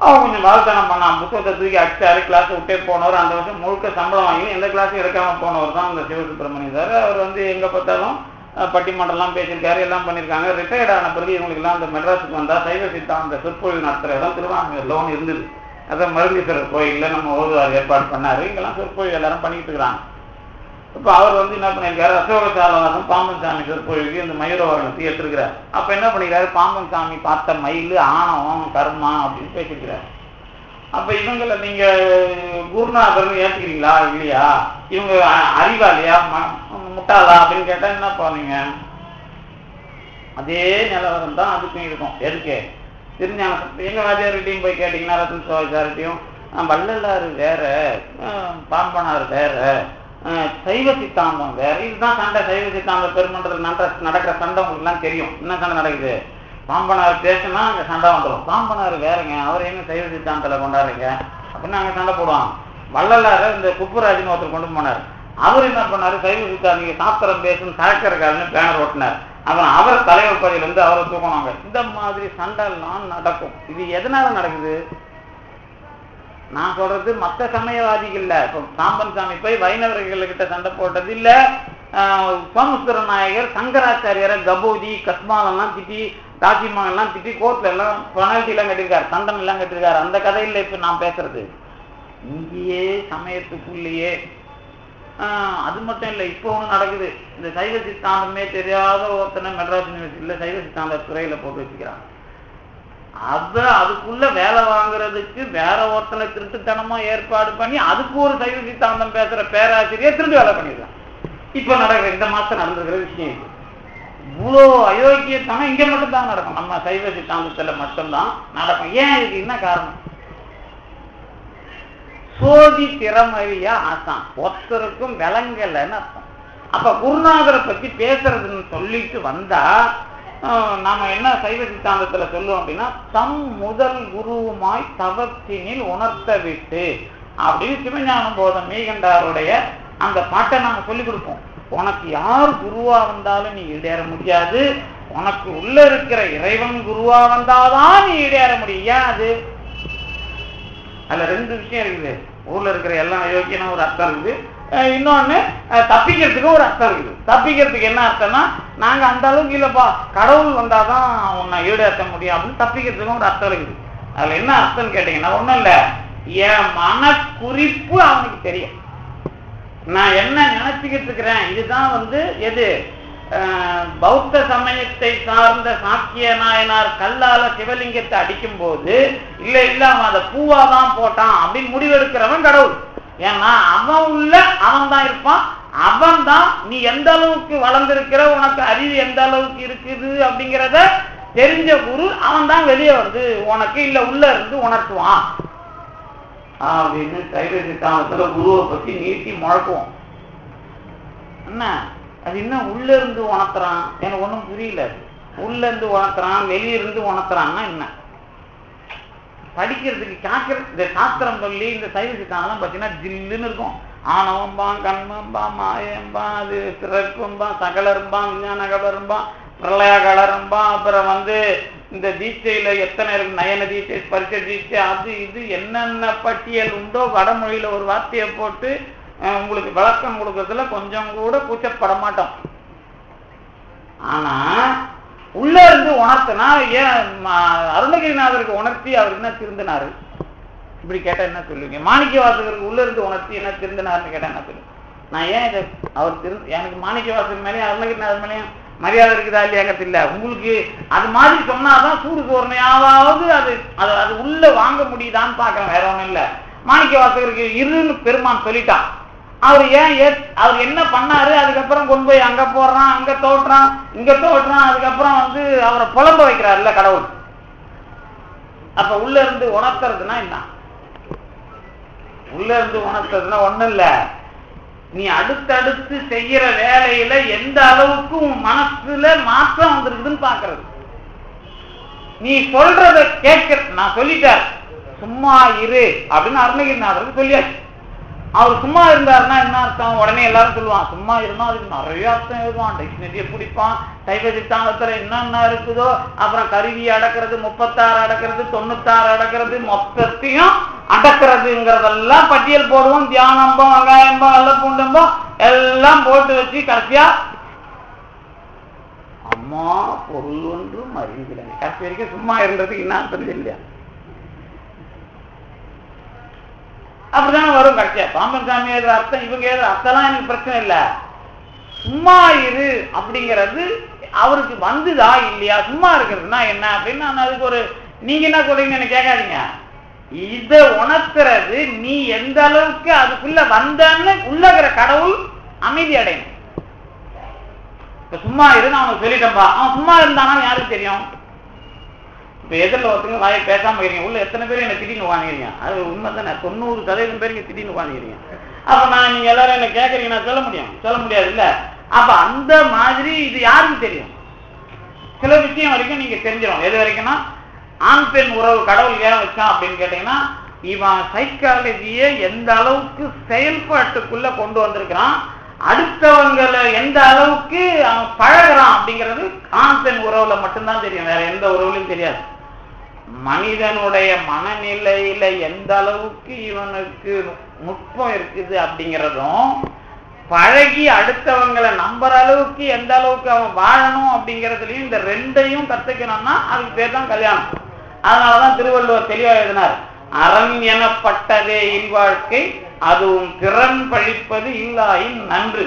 அவன் கொஞ்சம் வால்தனம் பண்ணான், புத்தகத்தை தூக்கி அடிச்சாரு, கிளாஸை விட்டே போனவர். அந்த வருஷம் முழுக்க சம்பளம் வாங்கி எந்த கிளாஸும் எடுக்காமல் போனவர் தான் இந்த சிவசுப்பிரமணியம் சார். அவர் வந்து எங்கே பார்த்தாலும் பட்டிமன்றம்லாம் பேசியிருக்காரு, எல்லாம் பண்ணியிருக்காங்க. ரிட்டையர்ட் ஆன பிறகு இவங்களுக்குலாம் அந்த மெட்ராஸுக்கு வந்தால் சைவ சித்தாந்த சொற்பொழிவு நடத்துகிற இடம் திருவான்மையூர் லோன் இருந்தது. அதான் மருந்தீஸ்வரர் கோயிலில் நம்ம ஓதுவார் ஏற்பாடு பண்ணார். இங்கெல்லாம் சொற்பொழிவு எல்லாரும் பண்ணிக்கிட்டு இருக்கிறாங்க. இப்போ அவர் வந்து என்ன பண்ணியிருக்காரு, அசோக சாலவாசம் பாம்பன் சாமி சொற்பொழிவுக்கு இந்த மயூர வாகனத்தை எடுத்துருக்கிறார். அப்போ என்ன பண்ணிக்கிறாரு, பாம்பன் சாமி பார்த்த மயில் ஆணவம் கர்மா அப்படின்னு பேசியிருக்கிறார். அப்போ இவங்களை நீங்கள் குருநாதர்னு ஏற்றுக்கிறீங்களா இல்லையா, இவங்க அறிவாளியா முட்டாளா அப்படின்னு கேட்டால் என்ன பண்ணுவீங்க? அதே நிலவரம் தான் அதுக்கும் இருக்கும். எதுக்கு? திருஞானம் எங்கள் வாத்தியார்கிட்டையும் போய் கேட்டிங்கன்னா, ரத்தன் சுவாச்சார்கிட்டையும் வள்ளலார் வேற, பாம்பனார் வேற, சைவ சித்தாந்தம் வேற. இதுதான் சண்டை. சைவ சித்தாந்த பெருமன்றத்தில் நடக்கிற சண்டை உங்களுக்குலாம் தெரியும். என்ன சண்டை நடக்குது? பாம்பனார் பேசினா அங்கே சண்டை வந்துடும். பாம்பனார் வேறங்க, அவர் எங்க சைவ சித்தாந்தத்தில் கொண்டாடுறீங்க அப்படின்னு அங்கே சண்டை போடுவாங்க. வள்ளலார இந்த குப்புராஜின்னு ஒருத்தர் கொண்டு போனார். அவர் என்ன பண்ணாரு, சைவ சித்தாந்திங்க சாஸ்திரம் பேசுன்னு சரக்கருக்காருன்னு பேனர் ஓட்டினார். அப்புறம் அவர் தலைவர் பதவியிலிருந்து அவரை தூக்கினாங்க. இந்த மாதிரி சண்டைலாம் நடக்கும். இது எதனால நடக்குது? நான் சொல்றது மற்ற சமயவாதிகள் இல்ல. இப்போ சாம்பன் சாமி போய் வைணவர்கள்கிட்ட சண்டை போட்டது இல்ல. சோமசுந்தர நாயகர் சங்கராச்சாரியரை கபோதி கஸ்மாலெல்லாம் திட்டி, தாஜிமாலெல்லாம் திட்டி கோர்ட்ல எல்லாம் பெனால்ட்டி எல்லாம் கட்டிருக்காரு, தண்டம் எல்லாம் கட்டிருக்காரு. அந்த கதையில் இப்ப நான் பேசுறது இங்கேயே சமயத்துக்குள்ளேயே. அது மட்டும் இல்லை, இப்போ ஒன்று நடக்குது. இந்த சைவ சித்தாந்தமே தெரியாத ஒருத்தனை மெட்ராஸ் யூனிவர்சிட்டியில் சைவ சித்தாந்த துறையில போட்டு வச்சுக்கிறாங்க. அதுக்குள்ள வேலை வாங்குறதுக்கு வேற ஒருத்தனை திருட்டுத்தனமா ஏற்பாடு பண்ணி அதுக்கு ஒரு சைவ சித்தாந்தம் பேசுற பேராசிரியர் திருட்டு வேலை பண்ணிடுறான். இப்ப நடக்கிற இந்த மாசம் நடந்துக்கிற விஷயம் இது. இவ்வளோ அயோக்கியத்தனம் இங்க மட்டும்தான் நடக்கும், நம்ம சைவ சித்தாந்தத்துல மட்டும்தான் நடக்கும். ஏன் இதுக்கு என்ன காரணம்? சோதி திறமறியா ஆசான் ஒருத்தருக்கும் விளங்கலன்னு அர்த்தம். அப்ப குருநாதரை பத்தி பேசுறதுன்னு சொல்லிட்டு வந்தா நாம என்ன சைவ சித்தாந்தத்துல சொல்லுவோம் அப்படின்னா, தம் முதல் குருவுமாய் தவத்தினில் உணர்த்த விட்டு அப்படின்னு சிவஞான போதம் மெய்கண்டாருடைய அந்த பாட்டை நாங்க சொல்லிக் கொடுப்போம். உனக்கு யார் குருவா வந்தாலும் நீ ஈடேற முடியாது, உனக்கு உள்ள இருக்கிற இறைவன் குருவா வந்தாதான் நீ ஈடேற முடியும். ஏன் அது? அதுல ரெண்டு விஷயம் இருக்குது. ஊர்ல இருக்கிற எல்லாம் அயோக்கியன ஒரு அர்த்தம் இருக்குது, இன்னொன்னு தப்பிக்கிறதுக்கு ஒரு அர்த்தம் இருக்குது. தப்பிக்கிறதுக்கு என்ன அர்த்தம்னா, நாங்க அந்த அளவுக்கு இல்லப்பா கடவுள் வந்தாதான் உன்னை ஈடேற்ற முடியும் அப்படின்னு தப்பிக்கிறதுக்கும் ஒரு அர்த்தம் இருக்குது. அதுல என்ன அர்த்தம்னு கேட்டீங்கன்னா, ஒண்ணும் இல்ல, என் மன குறிப்பு அவனுக்கு தெரியும். நான் என்ன நினைச்சுக்கிட்டு இருக்கிறேன். இதுதான் எது பௌத்த சமயத்தை சார்ந்த சாக்கிய நாயனார் கல்லால சிவலிங்கத்தை அடிக்கும் போது இல்ல அவன் அதை பூவாதான் போட்டான் அப்படின்னு முடிவெடுக்கிறவன் கடவுள். ஏன்னா அவன் உள்ள அவன் தான் இருப்பான். அவன் தான் நீ எந்த அளவுக்கு வளர்ந்திருக்கிற, உனக்கு அறிவு எந்த அளவுக்கு இருக்குது அப்படிங்கிறத தெரிஞ்ச குரு அவன் தான் வெளியே உனக்கு இல்ல உள்ள இருந்து உணர்த்துவான் அப்படின்னு சைவ சித்தாந்தத்துல குருவை பத்தி நீட்டி முழக்குவோம். என்ன அது இன்னும் உள்ள இருந்து உணர்த்துறான்? எனக்கு ஒன்றும் புரியல. உள்ள இருந்து உணர்த்துறான், வெளியிருந்து உணர்த்துறான்னா என்ன? படிக்கிறதுக்கு இந்த சாஸ்திரம் சொல்லி இந்த சைவ சித்தாந்தம் பார்த்தீங்கன்னா ஜில்லுன்னு இருக்கும். ஆணவம்பான், கண்மம்பான், மாயம்பான், அது பிறக்கும்பான், சகலரும்பான், விஞ்ஞான கலரும்பான், பிரளய கலரும்பான். அப்புறம் இந்த தீட்சையில எத்தனை இருக்கு, நயன தீட்சை, ஸ்பர்ஷ தீட்சை, அது இது என்னென்ன பட்டியல் உண்டோ வடமொழியில ஒரு வார்த்தையை போட்டு உங்களுக்கு விளக்கம் கொடுக்கறதுல கொஞ்சம் கூட கூச்சப்பட மாட்டோம். ஆனா உள்ள இருந்து உணர்த்தினா ஏன் அருணகிரிநாதருக்கு உணர்த்தி அவர் என்ன திருந்தினாரு இப்படி கேட்டா என்ன சொல்லுவீங்க? மாணிக்க வாசகருக்கு உள்ள இருந்து உணர்த்தி என்ன திருந்தினாருன்னு கேட்டா என்ன சொல்லுங்க? நான் ஏன் இதை அவர் எனக்கு மாணிக்க வாசகர் மேலேயும் அருணகிரிநாதர் மேலேயும் மரியாதை இருக்குதா இல்லையாங்கிறது இல்லை. உங்களுக்கு அது மாதிரி சொன்னாதான் சூடு சோர்ணையாவது அது அது அது உள்ள வாங்க முடியுதான்னு பாக்குறேன். வேற ஒண்ணும் இல்லை. மாணிக்க வாசகருக்கு இருன்னு பெருமான் சொல்லிட்டான். அவர் அவர் என்ன பண்ணாரு? அதுக்கப்புறம் கொண்டு போய் அங்க போடுறான், அங்க தோற்றான், இங்க தோற்றான். அதுக்கப்புறம் அவரை புலம்ப வைக்கிறாருல்ல கடவுள். அப்ப உள்ள இருந்து உணர்த்துறதுன்னா என்ன? உள்ள இருந்து உணர்த்துறதுன்னா ஒண்ணும் இல்ல, நீ அடுத்தடுத்து செய்யற வேலையில எந்த அளவுக்கு உன் மனசுல மாற்றம் வந்திருக்குதுன்னு பாக்குறது. நீ சொல்றத கேட்க நான் சொல்லிட்டார் சும்மா இரு அப்படின்னு அருணகிரிநாதருக்கு சொல்லியாச்சு. அவர் சும்மா இருந்தாருன்னா என்ன அர்த்தம்? உடனே எல்லாரும் சொல்லுவான் சும்மா இருந்தா அதுக்கு நிறைய அர்த்தம் எழுதுவான், டிக்ஷனரியை பிடிப்பான், சைவ சித்தாந்தத்துல என்னென்ன இருக்குதோ, அப்புறம் கருவி அடக்கிறது, 36 அடக்கிறது, 96 அடக்கிறது, மொத்தத்தையும் அடக்கிறதுங்கிறதெல்லாம் பட்டியல் போடுவோம். தியானம்பம், வெங்காயம்பம், வெள்ளை பூண்டம்பம் எல்லாம் போட்டு வச்சு கடைசியா அம்மா பொருள் ஒன்றும் அறிவிக்கல. கடைசி வரைக்கும் சும்மா இருந்ததுக்கு என்ன அர்த்தம் இல்லையா? அப்படிதானே வரும் கடைசியா. பாம்பன் சாமி எழுதுற அர்த்தம், இவங்க எழுதுற அர்த்தம்லாம் எனக்கு பிரச்சனை இல்லை. சும்மா இரு அப்படிங்கிறது அவருக்கு வந்துதா இல்லையா? சும்மா இருக்கிறதுனா என்ன அப்படின்னு நான் அதுக்கு ஒரு நீங்க என்ன சொல்றீங்கன்னு எனக்கு கேட்காதீங்க. இதை உணர்த்துறது நீ எந்த அளவுக்கு அதுக்குள்ள வந்தன்னு உள்ளகிற கடவுள் அமைதி அடையணும். இப்ப சும்மா இருந்து அவனுக்கு சொல்லிட்டப்பா, அவன் சும்மா இருந்தானா யாருக்கு தெரியும்? இப்ப எதிரில் ஒருத்தங்க வாயை பேசாம இருக்கீங்க, உள்ள எத்தனை பேரும் என்ன திடீர்னு உட்காந்துக்கிறீங்க? அது உண்மை தானே. 90% பேர் இங்க திடீர்னு உட்காந்துக்கிறீங்க. அப்ப நான் நீங்க எல்லாரும் என்ன கேட்கறீங்க, நான் சொல்ல முடியும்? சொல்ல முடியாது இல்ல. அப்ப அந்த மாதிரி இது யாருக்கு தெரியும்? சில விஷயம் வரைக்கும் நீங்க தெரிஞ்சிடும். எது வரைக்கும்னா ஆண் பெண் உறவு கடவுள் ஏன் வச்சான் அப்படின்னு கேட்டீங்கன்னா, இவன் சைக்காலஜியை எந்த அளவுக்கு செயல்பாட்டுக்குள்ள கொண்டு வந்திருக்கிறான், அடுத்தவங்களை எந்த அளவுக்கு அவன் பழகிறான் அப்படிங்கிறது ஆண் பெண் உறவுல மட்டும்தான் தெரியும். வேற எந்த உறவுலையும் தெரியாது. மனிதனுடைய மனநிலையில எந்த அளவுக்கு இவனுக்கு நுட்பம் இருக்குது அப்படிங்கிறதும், பழகி அடுத்தவங்களை நம்புற அளவுக்கு எந்த அளவுக்கு அவன் வாழணும் அப்படிங்கிறதுலையும் இந்த ரெண்டையும் கத்துக்கணும்னா அதுக்கு பேர் தான் கல்யாணம். அதனாலதான் திருவள்ளுவர் தெளிவா எழுதினார், அறம் எனப்பட்டதே இல்வாழ்க்கை, அதுவும் திறன் பழிப்பது இல்லாயின் நன்று.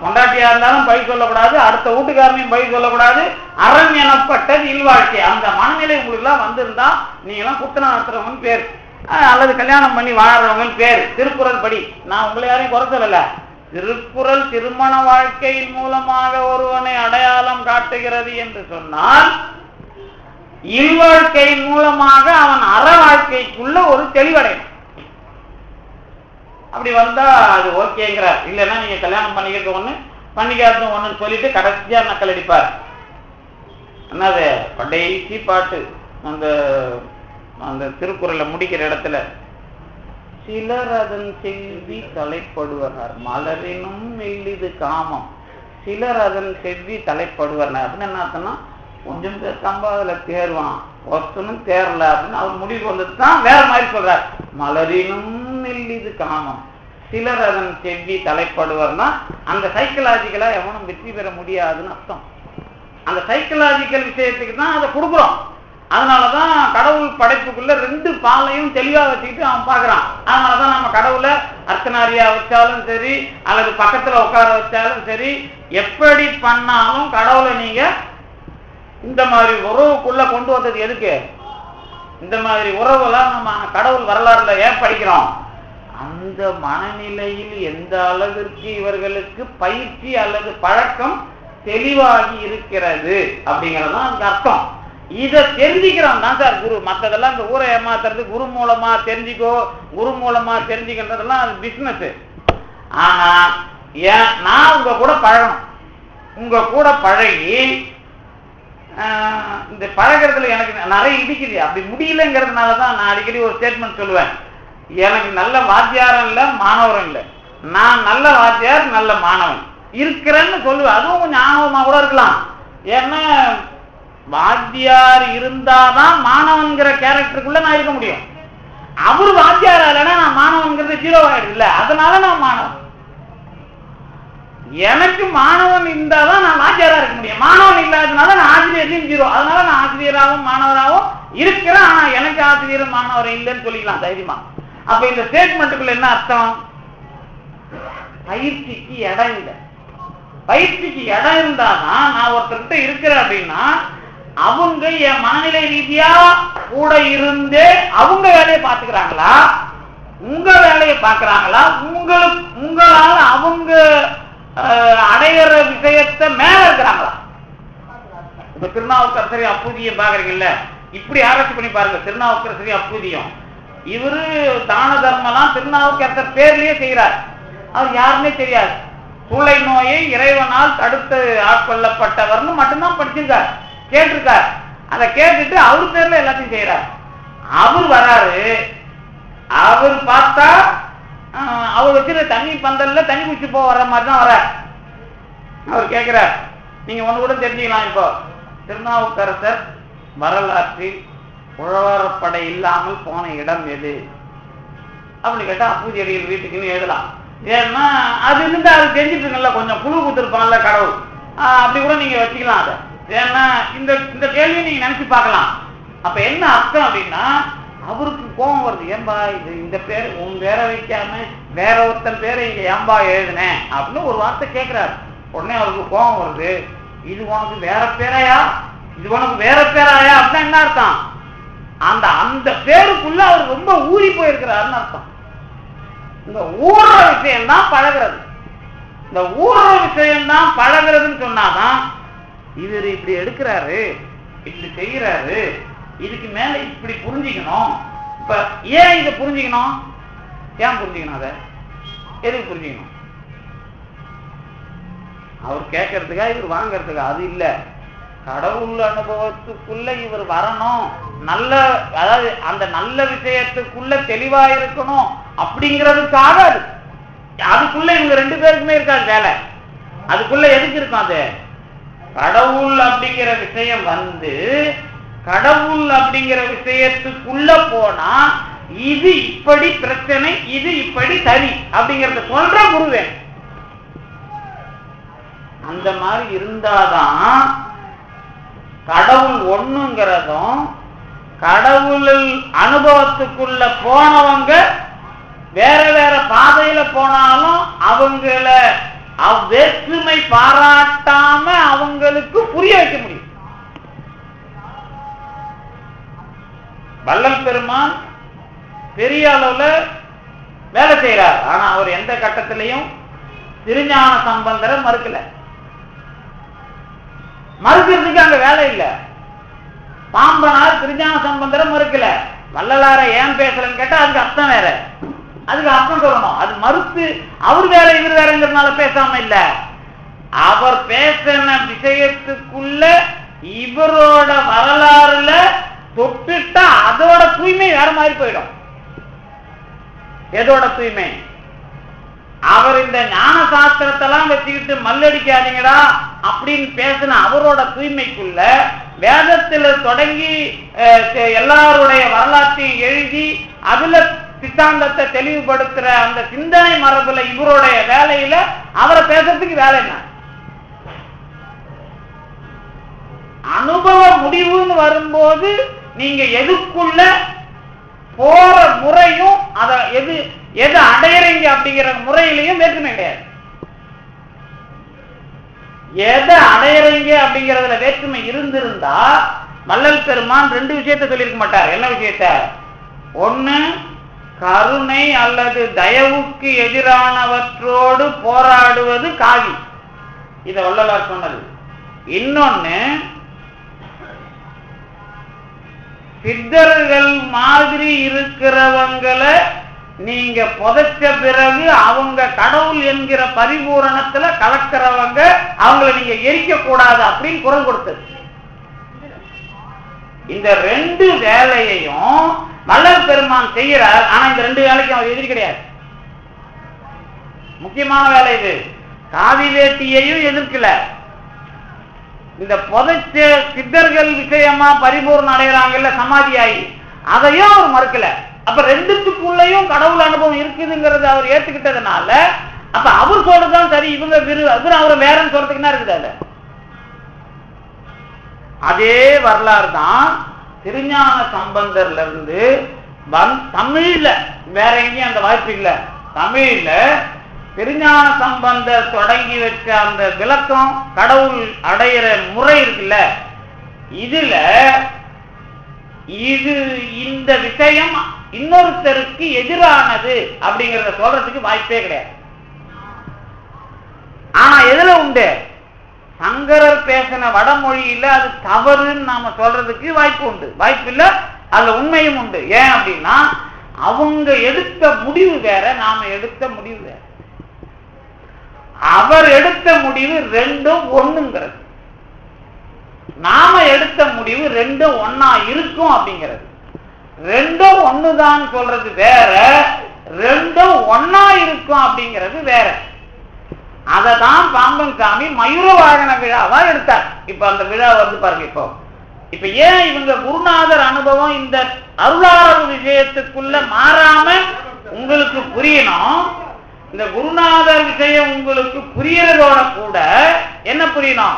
பொண்டாட்டியா இருந்தாலும் பழி சொல்லக்கூடாது, அடுத்த வீட்டுக்காரனையும் பழி சொல்லக்கூடாது. அறம் எனப்பட்டது இல்வாழ்க்கை. அந்த மனநிலை உங்களுக்கு எல்லாம் வந்திருந்தா நீங்க எல்லாம் குத்தனை நடத்துறவங்க பேர், அல்லது கல்யாணம் பண்ணி வாழறவங்க பேர். திருக்குறள் படி, நான் உங்களை யாரையும் குறை சொல்லல. திருக்குறள் திருமண வாழ்க்கையின் மூலமாக ஒருவனை அடையாளம் காட்டுகிறது என்று சொன்னால், இல்வாழ்க்கையின் மூலமாக அவன் அற வாழ்க்கைக்குள்ள ஒரு தெளிவடையும். அப்படி வந்தா அது ஓகேங்கிறார். இல்லைன்னா நீங்க கல்யாணம் பண்ணிக்கிறது ஒண்ணு, பண்ணிக்காத ஒண்ணுன்னு சொல்லிட்டு கடைசியா நக்கல் அடிப்பார். என்னது கடைசி பாட்டு அந்த அந்த திருக்குறளை முடிக்கிற இடத்துல, சிலர் அதன் செல்வி தலைப்படுவனர், மலரினும் மெல்லிது காமம், சிலர் அதன் செல்வி தலைப்படுவனர் அப்படின்னு என்ன அர்த்தம்னா, கொஞ்சம் பேர் கம்பா அதுல தேர்வான், ஒருத்தனும் தேரல அப்படின்னு அவர் முடிவு வந்துட்டு தான் வேற மாதிரி சொல்றார். மலரினும் மெல்லிது காமம், சிலர் அதன் செவ்வி தலைப்படுவர்னா அந்த சைக்கலாஜிக்கலா எவனும் வெற்றி பெற முடியாதுன்னு அர்த்தம். அந்த சைக்கலாஜிக்கல் விஷயத்துக்கு தான் அதை கொடுக்குறோம். அதனாலதான் கடவுள் படைப்புக்குள்ள 2 பாலையும் தெளிவா வச்சுக்கிட்டு அவன் பாக்குறான். அதனாலதான் நம்ம கடவுளை அர்த்தநாரியா வச்சாலும் சரி அல்லது பக்கத்துல உட்கார வச்சாலும் சரி, எப்படி பண்ணாலும் கடவுளை நீங்க இந்த மாதிரி உறவுக்குள்ள கொண்டு வந்தது எதுக்கு? இந்த மாதிரி உறவுலாம் நம்ம கடவுள் வரலாறுல ஏன் படிக்கிறோம்? அந்த மனநிலையில் எந்த அளவிற்கு இவர்களுக்கு பயிற்சி அல்லது பழக்கம் தெளிவாகி இருக்கிறது அப்படிங்கறதுதான் அதுக்கு அர்த்தம். இதை தெரிஞ்சுக்கிறோம் தான் சார் குரு. மற்றதெல்லாம் இந்த ஊரை ஏமாத்துறது, குரு மூலமா தெரிஞ்சுக்கோ, குரு மூலமா தெரிஞ்சுக்கின்றதெல்லாம் அது பிசினஸ். ஆனா நான் உங்க கூட பழகணும், உங்க கூட பழகி இந்த பழகிறதுல எனக்கு நிறைய இடிக்குது. அப்படி முடியலங்கிறதுனாலதான் நான் அடிக்கடி ஒரு ஸ்டேட்மெண்ட் சொல்லுவேன், எனக்கு நல்ல வாத்தியாரம் இல்லை, மாணவரும் இல்லை. நான் நல்ல வாத்தியார், நல்ல மாணவன் இருக்கிறேன்னு சொல்லுவேன். அதுவும் கொஞ்சம் ஆணவமா கூட இருக்கலாம். ஏன்னா வாத்தியார் இருந்தாதான் மாணவன்கிற கேரக்டருக்குள்ள நான் இருக்க முடியும். அவரு வாத்தியாரா இல்லைன்னா நான் மாணவன்கிறது 0 ஆயிடுது இல்ல, அதனால நான் மாணவன். எனக்கு மாணவன் இருந்தாதான் நான் வாத்தியாரா இருக்க முடியும். மாணவன் இல்லாததுனால நான் ஆசிரியர்லையும் 0. அதனால நான் ஆசிரியராகவும் மாணவராகவும் இருக்கிறேன். ஆனா எனக்கு ஆசிரியரும் மாணவரும் இல்லைன்னு சொல்லிக்கலாம் தைரியமா. அப்ப இந்த ஸ்டேட்மெண்ட்டுக்குள்ள என்ன அர்த்தம்? பயிற்சிக்கு இடம் இல்லை. பயிற்சிக்கு இடம் இருந்தாதான் நான் ஒருத்தர்கிட்ட இருக்கிறேன் அப்படின்னா அவங்க என் மனநிலை ரீதியா கூட இருந்தே அவங்க வேலையை பார்த்துக்கிறாங்களா, உங்க வேலையை பார்க்கறாங்களா, உங்களால அவங்க அடையிற விஷயத்தை மேல இருக்கிறாங்களா? இப்ப திருநாவுக்கரசரி அப்பூதியம் பாக்குறீங்கல்ல, இப்படி ஆராய்ச்சி பண்ணி பாருங்க. திருநாவுக்கரசரி அப்பூதியம் இவரு தான தர்மலாம் திருநாவுக்கரசர் பேர்லயே செய்யறார். அவர் யாருன்னே தெரியாது. சூளை நோயை இறைவனால் தடுத்து ஆட்கொள்ளப்பட்டவர்னு மட்டும்தான் படிச்சிருக்கார், கேட்டிருக்கார். அதை கேட்டுட்டு அவர் பேர்ல எல்லாத்தையும் செய்யறார். அவர் வராரு, அவர் பார்த்தா அவர் வச்சு தண்ணி பந்தல்ல தண்ணி குடிச்சு போக வர்ற மாதிரி தான் வர்றார். அவர் கேட்கிறார், நீங்க ஒண்ணு கூட தெரிஞ்சுக்கலாம். இப்போ திருநாவுக்கரசர் வரலாற்றில் உழவரப்படை இல்லாமல் போன இடம் எது அப்படி கேட்டா அப்பூதியடிகள் வீட்டுக்குன்னு எழுதலாம். ஏன்னா அது இருந்து அது தெரிஞ்சுட்டு இருக்கல, கொஞ்சம் குழு கொடுத்துருப்பாங்கல்ல கடவுள், அப்படி கூட நீங்க வச்சுக்கலாம் அதை. ஏன்னா இந்த கேள்வியை நீங்க நினைச்சு பார்க்கலாம். அப்ப என்ன அர்த்தம் அப்படின்னா அவருக்கு கோபம் வருது. ஏன்பா இது இந்த பேர் உன் பேரை வைக்காம வேற ஒருத்தன் பேரை இங்க ஏன்பா எழுதுனேன் அப்படின்னு ஒரு வார்த்தை கேட்கிறாரு. உடனே அவருக்கு கோபம் வருது. இது உனக்கு வேற பேரையா, இது உனக்கு வேற பேராயா அப்படின்னா என்ன அர்த்தம்? அந்த பேருக்குள்ள அவர் ரொம்ப ஊறி போயிருக்கிறாருன்னு அர்த்தம். இந்த ஊற விஷயம்தான் பழகிறது. இந்த ஊற விஷயம்தான் பழகிறதுன்னு சொன்னாதான் இவர் இப்படி எடுக்கிறாரு, இப்படி செய்யறாரு, இதுக்கு மேல இப்படி புரிஞ்சுக்கணும். இப்ப ஏன் இதை புரிஞ்சுக்கணும்? ஏன் புரிஞ்சுக்கணும்? அதை எதுக்கு புரிஞ்சுக்கணும்? அவர் கேட்கறதுக்கா இவர் வாங்கறதுக்கா? அது இல்ல, கடவுள் அனுபவத்துக்குள்ள இவர் வரணும், நல்ல அதாவது அந்த நல்ல விஷயத்துக்குள்ள தெளிவா இருக்கணும் அப்படிங்கிறதுக்காக அதுக்குள்ள இவங்க 2 பேருக்குமே இருக்காது வேலை. அதுக்குள்ள எதுக்கு இருக்கும்? அது கடவுள் அப்படிங்கிற விஷயம் வந்து கடவுள் அப்படிங்கிற விஷயத்துக்குள்ள போனா இது இப்படி பிரச்சனை, இது இப்படி சரி அப்படிங்கறத சொல்ற குருவே. அந்த மாதிரி இருந்தாதான் கடவுள் ஒண்ணுங்கிறதும், கடவுள் அனுபவத்துக்குள்ள போனவங்க வேற வேற பாதையில போனாலும் அவங்கள வேற்றுமை பாராட்டாம அவங்களுக்கு புரிய வைக்க முடியும். வள்ளல் பெருமான் பெரிய அளவுல வேலை செய்யறார். ஆனா அவர் எந்த கட்டத்திலையும் திருஞான சம்பந்தரை மறுக்கல. மறுக்கிறதுக்கு அங்க வேலை இல்லை. பாம்பனார் திருஞான சம்பந்தரை மறுக்கல. வள்ளலார ஏன் பேசலன்னு கேட்டா அதுக்கு அர்த்தம் வேற, அதுக்கு அர்த்தம் சொல்லணும். அது மறுத்து அவர் வேற இவர் வேறங்கிறதுனால பேசாம இல்ல, அவர் பேசின விஷயத்துக்குள்ள இவரோட வரலாறுல தொட்டுட்டா அதோட தூய்மை வேற மாதிரி போயிடும். எதோட தூய்மை? அவர் இந்த ஞான சாஸ்திரத்தெல்லாம் வச்சுக்கிட்டு மல்லடிக்காதீங்கடா அப்படின்னு பேசின அவரோட தூய்மைக்குள்ள வேதத்துல தொடங்கி எல்லாருடைய வரலாற்றையும் எழுதி அதுல சித்தாந்தத்தை தெளிவுபடுத்துற அந்த சிந்தனை மரபுல இவருடைய வேலையில அவரை பேசுறதுக்கு வேலை என்ன? அனுபவ முடிவுன்னு வரும்போது நீங்க எதுக்குள்ள போற முறையும் அத எது அடையறீங்க அப்படிங்கிற முறையிலையும் வேற்றுமை கிடையாது. எதை அடையறீங்க அப்படிங்கறதுல வேற்றுமை இருந்திருந்தா வள்ளல் பெருமான் ரெண்டு விஷயத்தை சொல்லியிருக்க மாட்டார். என்ன விஷயத்த? ஒண்ணு, கருணை அல்லது தயவுக்கு எதிரானவற்றோடு போராடுவது காவி, இத வள்ளலார் சொன்னது. இன்னொன்னு, சித்தர்கள் மாதிரி இருக்கிறவங்களை நீங்க புதைச்ச பிறகு அவங்க கடவுள் என்கிற பரிபூரணத்துல கலக்கிறவங்க அவங்களை நீங்க எரிக்க கூடாது அப்படின்னு குரல் கொடுத்தது. இந்த ரெண்டு வேலையையும் வள்ளல் பெருமான் செய்கிறார். ஆனா இந்த ரெண்டு வேலைக்கும் அவர் எதிரி கிடையாது. முக்கியமான வேலை இது. காவி வேட்டியையும் எதிர்க்கல, இந்த புதைச்ச சித்தர்கள் விஷயமா பரிபூர்ணம் அடைகிறாங்கல்ல சமாதியாகி, அதையும் அவர் மறுக்கல. அப்ப ரெண்டுத்துக்குள்ளயும் கடவுள் அனுபவம் இருக்குதுங்கிறது அவர் ஏத்துக்கிட்டதுனால அப்ப அவர் சொல்றதுதான் சரி, இவங்க அவரை வேறன்னு சொல்றதுக்கு என்ன இருக்குது? அதுல அதே வரலாறு தான் திருஞான சம்பந்தர்ல இருந்து தமிழ்ல, வேற எங்கேயும் அந்த வாய்ப்பு இல்லை. தமிழ்ல திருஞான சம்பந்தர் தொடங்கி வச்ச அந்த விளக்கம், கடவுள் அடையிற முறை இருக்குல்ல, இதுல இந்த விஷயம் இன்னொருத்தருக்கு எதிரானது அப்படிங்கறத சொல்றதுக்கு வாய்ப்பே கிடையாது. ஆனா எதுல உண்டு? சங்கரர் பேசின வடமொழியில அது தவறுன்னு நாம சொல்றதுக்கு வாய்ப்பு உண்டு. வாய்ப்பு இல்ல, அதுல உண்மையும் உண்டு. ஏன் அப்படின்னா அவங்க எடுத்த முடிவு வேற, நாம எடுத்த முடிவு வேற. அவர் எடுத்த முடிவு ரெண்டும் ஒண்ணுங்கிறது, நாம எடுத்த முடிவு ரெண்டும் ஒன்னா இருக்கும் அப்படிங்கிறது. ரெண்டும் ஒண்ணுதான் சொல்றது வேற, ரெண்டும் ஒன்னா இருக்கும் அப்படிங்கிறது வேற. அததான் பாம்பன் சாமி மயூர வாகன விழாவா எடுத்தார். இப்ப அந்த விழா வந்து பாருங்க. இப்ப ஏன் இவங்க குருநாதர் அனுபவம் இந்த அருளாளர் விஷயத்துக்குள்ள மாறாம உங்களுக்கு புரியணும். இந்த குருநாதர் விஷயம் உங்களுக்கு புரியறதோட கூட என்ன புரியணும்?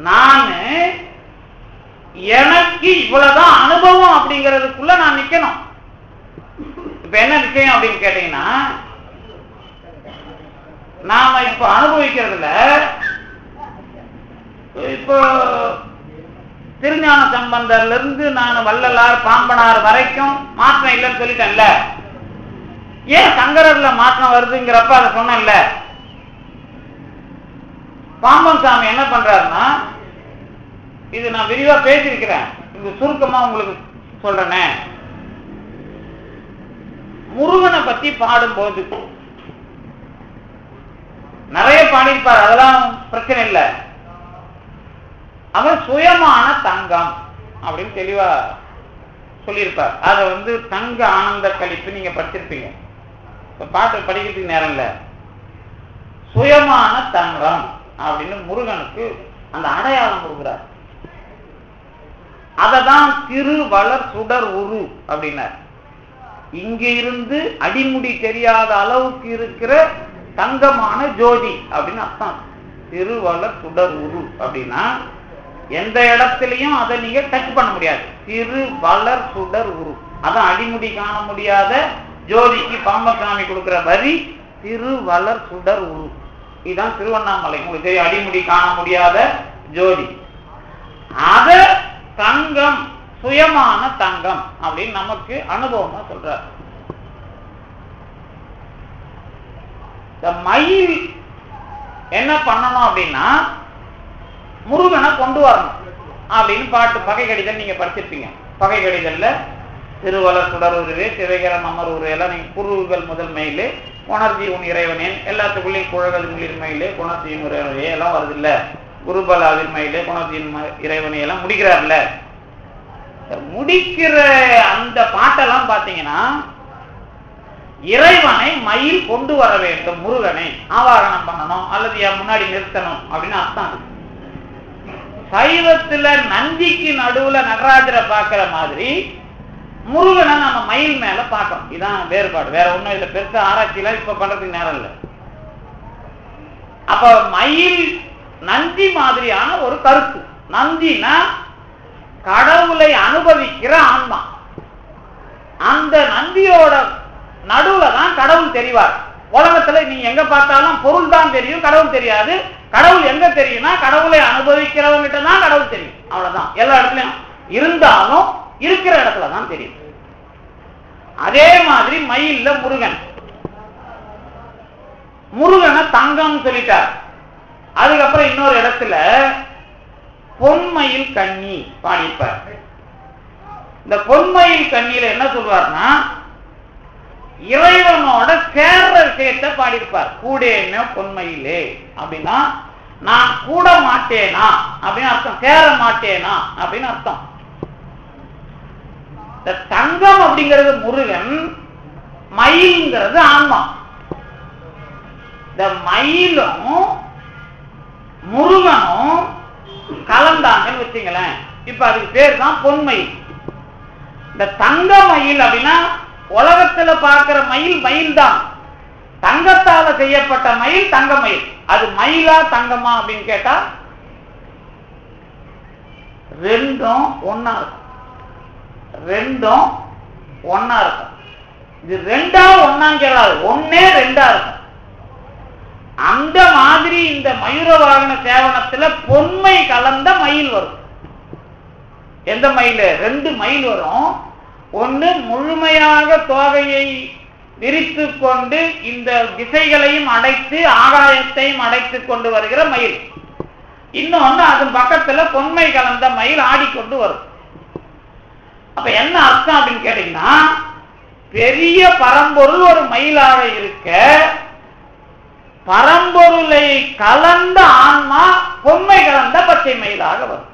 நானு எனக்கு இவ்வளவுதான் அனுபவம் அப்படிங்கிறதுக்குள்ள நான் நிக்கணும். இப்ப என்ன விஷயம் அப்படின்னு கேட்டீங்கன்னா, நாம இப்ப அனுபவிக்கிறதுல இப்போ திருஞான சம்பந்தர்ல இருந்து நான் வள்ளலார் பாம்பனார் வரைக்கும் மாற்றம் இல்லைன்னு சொல்லிட்டேன்ல. ஏன் சங்கரர்ல மாற்றம் வருதுங்கிறப்ப அதை சொன்னேன்ல. பாம்பன் சாமி என்ன பண்றாருன்னா, இது நான் விரிவா பேசியிருக்கிறேன், இது சுருக்கமா உங்களுக்கு சொல்றேனே. முருகனை பத்தி பாடும்போது நிறைய பாடியிருப்பார், அதெல்லாம் பிரச்சனை இல்லை. அவர் சுயமான தங்கம் அப்படின்னு தெளிவா சொல்லியிருப்பார். அதை வந்து தங்க ஆனந்த கழிப்பு நீங்க படிச்சிருப்பீங்க. பாட்டு படிக்கிறதுக்கு நேரம் இல்லை. சுயமான தங்கம் அப்படின்னு முருகனுக்கு அந்த அடையாளம் கொடுக்கிறார். அததான் திருவளர் சுடர் உரு அப்படின்னார். இங்க இருந்து அடிமுடி தெரியாத அளவுக்கு இருக்கிற தங்கமான ஜோதி அப்படின்னு அர்த்தம். திருவளர் சுடர் உரு அப்படின்னா எந்த இடத்துலையும் அதை நீங்க டச் பண்ண முடியாது. திருவளர் சுடர் உரு, அதான் அடிமுடி காண முடியாத ஜோதிக்கு பாம்பசாமி கொடுக்கிற வரி திருவளர் சுடர் உரு. இதுதான் திருவண்ணாமலை, உங்களுக்கு தெரியும், அடிமுடி காண முடியாத ஜோதி. அத தங்கம், சுயமான தங்கம் அப்படின்னு நமக்கு அனுபவமா சொல்றார். மயில் என்ன பண்ணணும் அப்படின்னா முருகனை கொண்டு வரணும் அப்படின்னு பாட்டு பகை கடிதல் நீங்க படிச்சிருப்பீங்க. பகை கடிதல்ல திருவளர் சுடர் உருவே, சிவகரம் அமர் உருவேலாம் நீங்க குருவுகள் முதல் மயிலே, உணர்ச்சி உன் இறைவனேன், எல்லாத்துக்குள்ளேயும் குழகல் மயிலே, குணர்ச்சியின் இறைவனே எல்லாம் வருது இல்ல, குருபலாவின் மயிலே, குணர்ச்சியின் இறைவனை எல்லாம் முடிக்கிறார்ல. முடிக்கிற அந்த பாட்டெல்லாம் பாத்தீங்கன்னா இறைவனை மயில் கொண்டு வர வேண்டும், முருகனை ஆவாகனம் பண்ணணும் அல்லது என் முன்னாடி நிறுத்தணும் அப்படின்னு அர்த்தம். சைவத்துல நந்திக்கு நடுவுல நடராஜரை பார்க்கிற மாதிரி முருகனை நம்ம மயில் மேல பார்க்கணும். இதான் வேறுபாடு, வேற ஒண்ணும் இல்ல. பெருசா ஆராய்ச்சியில இப்ப பண்றதுக்கு நேரம் இல்லை. அப்ப மயில் நந்தி மாதிரியான ஒரு கருத்து. நந்தினா கடவுளை அனுபவிக்கிற ஆன்மா. அந்த நந்தியோட நடுவுல தான் கடவுள் தெரிவார். உலகத்துல நீ எங்க பார்த்தாலும் பொருள் தான் தெரியும், கடவுள் தெரியாது. கடவுள் எங்க தெரியும்னா கடவுளை அனுபவிக்கிறவங்கிட்ட தான் கடவுள் தெரியும். அவ்வளவுதான். எல்லா இடத்துலயும் இருந்தாலும் இருக்கிற இடத்துல தான் தெரியும். அதே மாதிரி மயில்ல முருகன், முருகனை தங்கம் சொல்லிட்டார். அதுக்கப்புறம் இன்னொரு இடத்துல பொன்மயில் கண்ணி பாடிப்பார். இந்த பொன்மயில் கண்ணியில என்ன சொல்வார்னா இறைவனோட சேர்ற விஷயத்தை பாடியிருப்பார். கூடேன்னு பொன்மயிலே அப்படின்னா நான் கூட மாட்டேனா அப்படின்னு அர்த்தம், சேர மாட்டேனா அப்படின்னு அர்த்தம். இந்த தங்கம் அப்படிங்கிறது முருகன், மயில்ங்கிறது ஆன்மா. இந்த மயிலும் முருகனும் கலந்தாங்கன்னு வச்சுங்களேன், இப்ப அதுக்கு பேர் தான் பொன்மயில். இந்த தங்க மயில் அப்படின்னா உலகத்துல பார்க்கிற மயில் மயில் தான், தங்கத்தால செய்யப்பட்ட மயில் தங்க மயில். அது மயிலா தங்கமா அப்படின்னு கேட்டா ரெண்டும் ஒன்னா இருக்கும். ரெண்டும் ஒன்னா இருக்கும். இது ரெண்டா ஒன்னான்னு கேட்காது, ஒன்னே ரெண்டா இருக்கும். அந்த மாதிரி இந்த மயூர வாகன சேவனத்துல பொன்மை கலந்த மயில் வரும். எந்த மயில்? ரெண்டு மயில் வரும். ஒன்று முழுமையாக தோகையை விரித்து கொண்டு இந்த திசைகளையும் அடைத்து ஆகாயத்தையும் அடைத்து கொண்டு வருகிற மயில். இன்னொன்னு அதன் பக்கத்துல பொன்மை கலந்த மயில் ஆடிக்கொண்டு வரும். அப்ப என்ன அர்த்தம் அப்படின்னு கேட்டீங்கன்னா, பெரிய பரம்பொருள் ஒரு மயிலாக இருக்க பரம்பொருளை கலந்த ஆன்மா பொன்மை கலந்த பச்சை மயிலாக வரும்.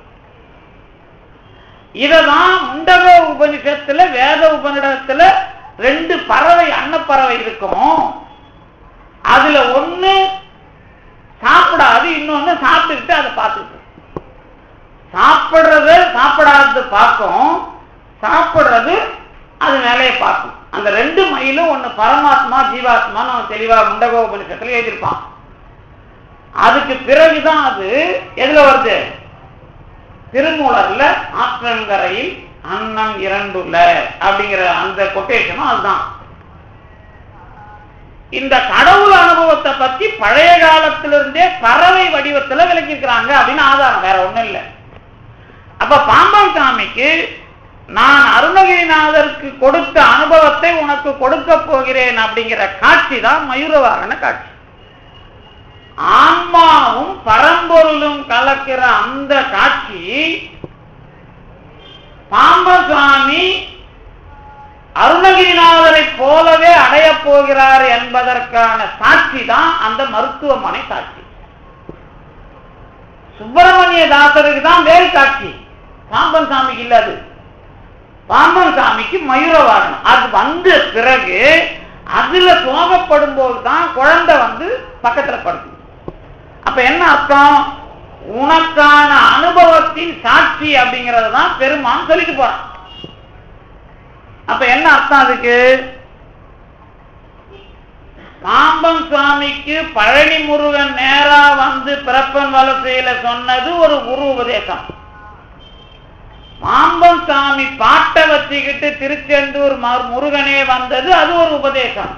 இததான் முண்டக உபனிஷத்துல வேத உபனிடத்துல ரெண்டு பறவை அன்னப்பறவை இருக்கும். அதுல ஒண்ணு சாப்பிடாது, இன்னொன்னு சாப்பிட்டுக்கிட்டு அதை பார்த்துட்டு. சாப்பிடுறது சாப்பிடாது பார்க்கும், சாப்பிடுறது அது வேலையை பார்க்கும். அந்த ரெண்டு மயிலும் ஒண்ணு பரமாத்மா ஜீவாத்மா அவன் தெளிவா முண்டக உபனிஷத்துல எழுதியிருப்பான். அதுக்கு பிறகுதான் அது எதுல வருது? திருமூலர்ல ஆற்றங்கரையில் அன்னம் இரண்டுள்ள அப்படிங்கிற அந்த கொட்டேஷனும் அதுதான். இந்த கடவுள் அனுபவத்தை பத்தி பழைய காலத்திலிருந்தே பறவை வடிவத்துல விளக்கியிருக்கிறாங்க அப்படின்னு ஆதாரம், வேற ஒண்ணும் இல்லை. அப்ப பாம்பன் சாமிக்கு நான் அருணகிரிநாதருக்கு கொடுத்த அனுபவத்தை உனக்கு கொடுக்க போகிறேன் அப்படிங்கிற காட்சி தான் மயூரவாகன காட்சி. ஆன்மாவும் பரம்பொருளும் கலக்கிற அந்த காட்சி பாம்பசாமி அருணகிரிநாதரை போலவே அடைய போகிறார் என்பதற்கான சாட்சி தான் அந்த மருத்துவமனை காட்சி. சுப்பிரமணிய தாசருக்கு தான் வேறு காட்சி, பாம்பன் சாமிக்கு இல்ல. அது பாம்பன் சாமிக்கு மயூரவாகனம். அது வந்த பிறகு அதுல சோகப்படும் போதுதான் குழந்தை வந்து பக்கத்துல படுது. அப்ப என்ன அர்த்தம்? உனக்கான அனுபவத்தின் சாட்சி அப்படிங்கறது தான் பெருமான் சொல்லிட்டு போறான். அப்ப என்ன அர்த்தம் அதுக்கு? பாம்பன் சுவாமிக்கு பழனி முருகன் நேரா வந்து பிறப்பன் வலசையில சொன்னது ஒரு குரு உபதேசம். பாம்பன் சாமி பாட்டை வச்சுக்கிட்டு திருச்செந்தூர் முருகனே வந்தது அது ஒரு உபதேசம்.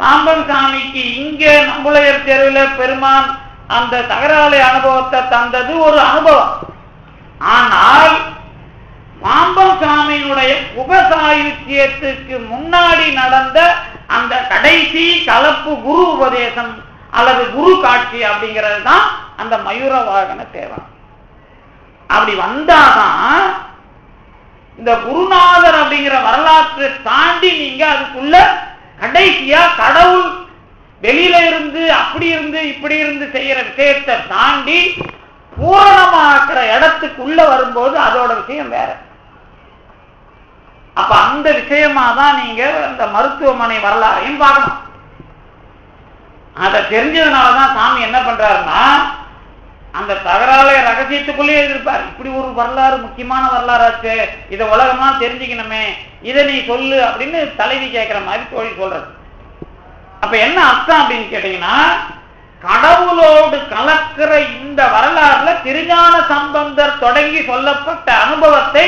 பாம்பன் சாமிக்கு இங்கே நம்புளையர் தெருவில் பெருமான் அந்த தகராலை அனுபவத்தை தந்தது ஒரு அனுபவம். ஆனால் பாம்பன் சாமியினுடைய உபசாயுத்தியத்துக்கு முன்னாடி நடந்த அந்த கடைசி கலப்பு குரு உபதேசம் அல்லது குரு காட்சி அப்படிங்கிறது தான் அந்த மயூரவாகன சேவனம். அப்படி வந்தாதான் இந்த குருநாதர் அப்படிங்கிற வரலாற்றை தாண்டி நீங்க அதுக்குள்ள கடைசியா கடவுள் வெளியில இருந்து அப்படி இருந்து இப்படி இருந்து செய்யற விஷயத்தை தாண்டி பூரணமாக்குற இடத்துக்குள்ள வரும்போது அதோட விஷயம் வேற. அப்ப அந்த விஷயமா தான் நீங்க அந்த மருத்துவமனை வரலாறையும் பார்க்கணும். அதை தெரிஞ்சதுனாலதான் சாமி என்ன பண்றாருன்னா அந்த தகராலை ரகசியத்துக்குள்ளே எழுதியிருப்பார். இப்படி ஒரு வரலாறு முக்கியமான வரலாறாச்சு, இதை உலகம்லாம் தெரிஞ்சுக்கணுமே, இதை நீ சொல்லு அப்படின்னு தலைவி கேட்கிற மாதிரி தோழி சொல்றது. அப்ப என்ன அர்த்தம் அப்படின்னு கேட்டீங்கன்னா, கடவுளோடு கலக்கிற இந்த வரலாறுல திருஞான சம்பந்தர் தொடங்கி சொல்லப்பட்ட அனுபவத்தை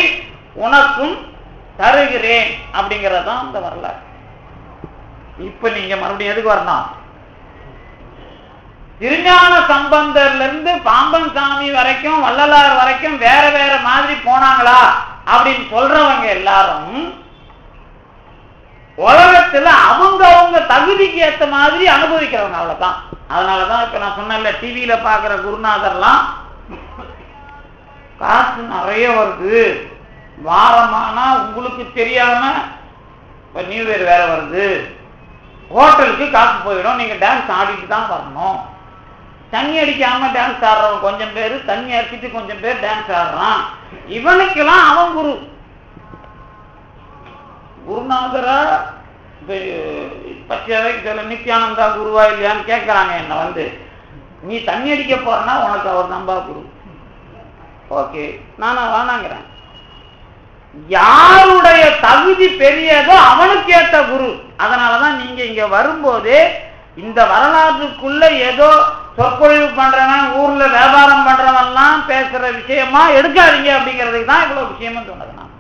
உனக்கும் தருகிறேன் அப்படிங்கறதான் அந்த வரலாறு. இப்ப நீங்க மறுபடியும் எதுக்கு வரணும்? திருஞான சம்பந்தர்ல இருந்து பாம்பன் சாமி வரைக்கும் வள்ளலார் வரைக்கும் வேற வேற மாதிரி போனாங்களா அப்படின்னு சொல்றவங்க எல்லாரும் உலகத்துல அவங்க தகுதிக்கு ஏற்ற மாதிரி அனுபவிக்கிறவங்க, அவ்வளவுதான். அதனாலதான் இப்ப நான் சொன்னேன்ல, டிவியில பாக்குற குருநாதர்லாம் காசு நிறைய வருது, வாரமானா உங்களுக்கு தெரியாம இப்ப நியூ இயர் வேற வருது, ஹோட்டலுக்கு காசு போயிடும், நீங்க டான்ஸ் ஆடிட்டு தான் வரணும். தண்ணி அடிக்காம டான்ஸ் ஆடுறவங்க கொஞ்சம் பேர், தண்ணி அடிச்சுட்டு கொஞ்சம் பேர் டான்ஸ் ஆடுறான். இவனுக்கெல்லாம் அவன் குரு. குருநாதரா பச்சைக்கு சொல்ல நித்யானந்தா குருவா இல்லையான்னு கேட்கறாங்க என்ன வந்து. நீ தண்ணி அடிக்க போறனா உனக்கு அவர் நம்பா குரு. ஓகே, நானா வேணாங்கிறேன். யாருடைய தகுதி பெரியதோ அவனுக்கு ஏற்ற குரு. அதனாலதான் நீங்க இங்க வரும்போது இந்த வரலாற்றுக்குள்ள ஏதோ சொற்பொழிவு பண்றவன், ஊர்ல வியாபாரம் பண்றவன்லாம் பேசுற விஷயமா எடுக்காதீங்க அப்படிங்கிறதுக்கு தான் இவ்வளவு விஷயமும் சொன்னது. நான்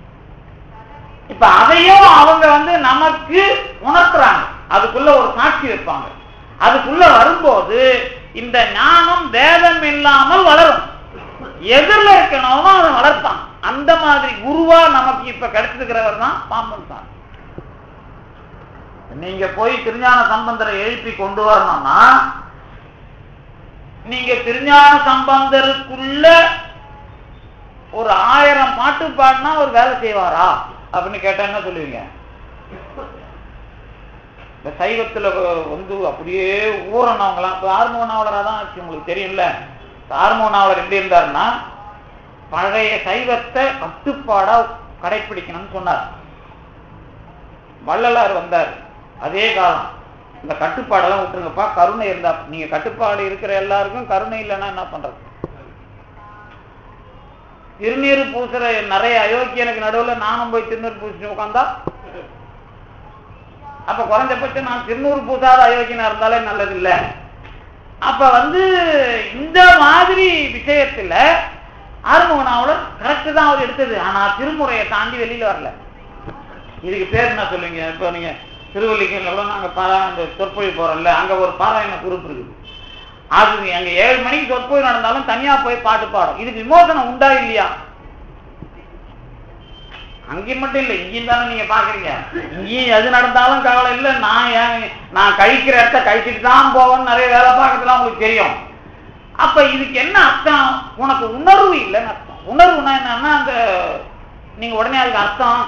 இப்ப அதையும் அவங்க வந்து நமக்கு உணர்த்துறாங்க, அதுக்குள்ள ஒரு சாட்சி வைப்பாங்க. அதுக்குள்ள வரும்போது இந்த ஞானம் வேதம் இல்லாமல் வளரும். எதிரில் இருக்கணும் அதை வளர்த்தான். அந்த மாதிரி குருவா நமக்கு இப்ப கிடைச்சிருக்கிறவர் தான் பாம்பன் சாமி. நீங்க போய் திருஞான சம்பந்தரை எழுப்பி கொண்டு வரணும்னா நீங்க திருஞான சம்பந்தருக்குள்ள ஒரு 1000 பாட்டு பாடினா ஒரு வேலை செய்வாரா அப்படின்னு கேட்டா என்ன சொல்லுவீங்க? இந்த சைவத்துல வந்து அப்படியே ஊறனவங்களாம். இப்ப ஆறுமுகநாவலரா தான் ஆச்சு, உங்களுக்கு தெரியும்ல. ஆறுமுகநாவலர் எப்படி இருந்தாருன்னா பழைய சைவத்தை கட்டுப்பாடா கடைபிடிக்கணும்னு சொன்னார். வள்ளலார் வந்தார், அதே காலம். இந்த கட்டுப்பாடெல்லாம் விட்டுருங்கப்பா, கருணை இருந்தா. நீங்க கட்டுப்பாடு இருக்கிற எல்லாருக்கும் கருணை இல்லைன்னா என்ன பண்றது? திருநீர் பூசுற நிறைய அயோக்கியனுக்கு நடுவில் நானும் போய் திருநீர் பூசிட்டு உட்காந்தா அப்ப குறைஞ்சபட்சம் நான் திருநூறு பூசாத அயோக்கியனா இருந்தாலே நல்லது இல்லை. அப்ப வந்து இந்த மாதிரி விஷயத்துல ஆறுமுகநாவலர் கரெக்டு தான் அவர் எடுத்தது. ஆனா திருமுறையை தாண்டி வெளியில வரல. இதுக்கு பேர் என்ன சொல்லுவீங்க? இப்ப நீங்க திருவள்ளிக்கல்ல கூட நாங்க அந்த சொற்பொழி போறோம்ல, அங்க ஒரு பாராயண குரூப் இருக்குது. அது அங்க 7 மணிக்கு சொற்பொழி நடந்தாலும் தனியா போய் பாட்டு பாடும். இதுக்கு விமோசனம் உண்டா இல்லையா? அங்கேயும் மட்டும் இல்லை, இங்கேயும் தானே நீங்க பாக்குறீங்க. இங்கேயும் எது நடந்தாலும் கவலை இல்லை, நான் கழிக்கிற இடத்த கழிச்சுட்டு தான் போவேன்னு நிறைய வேலை பார்க்கறதுலாம் உங்களுக்கு தெரியும். அப்ப இதுக்கு என்ன அர்த்தம்? உனக்கு உணர்வு இல்லைன்னு அர்த்தம். உணர்வுனா என்னன்னா அந்த நீங்க உடனே அதுக்கு அர்த்தம்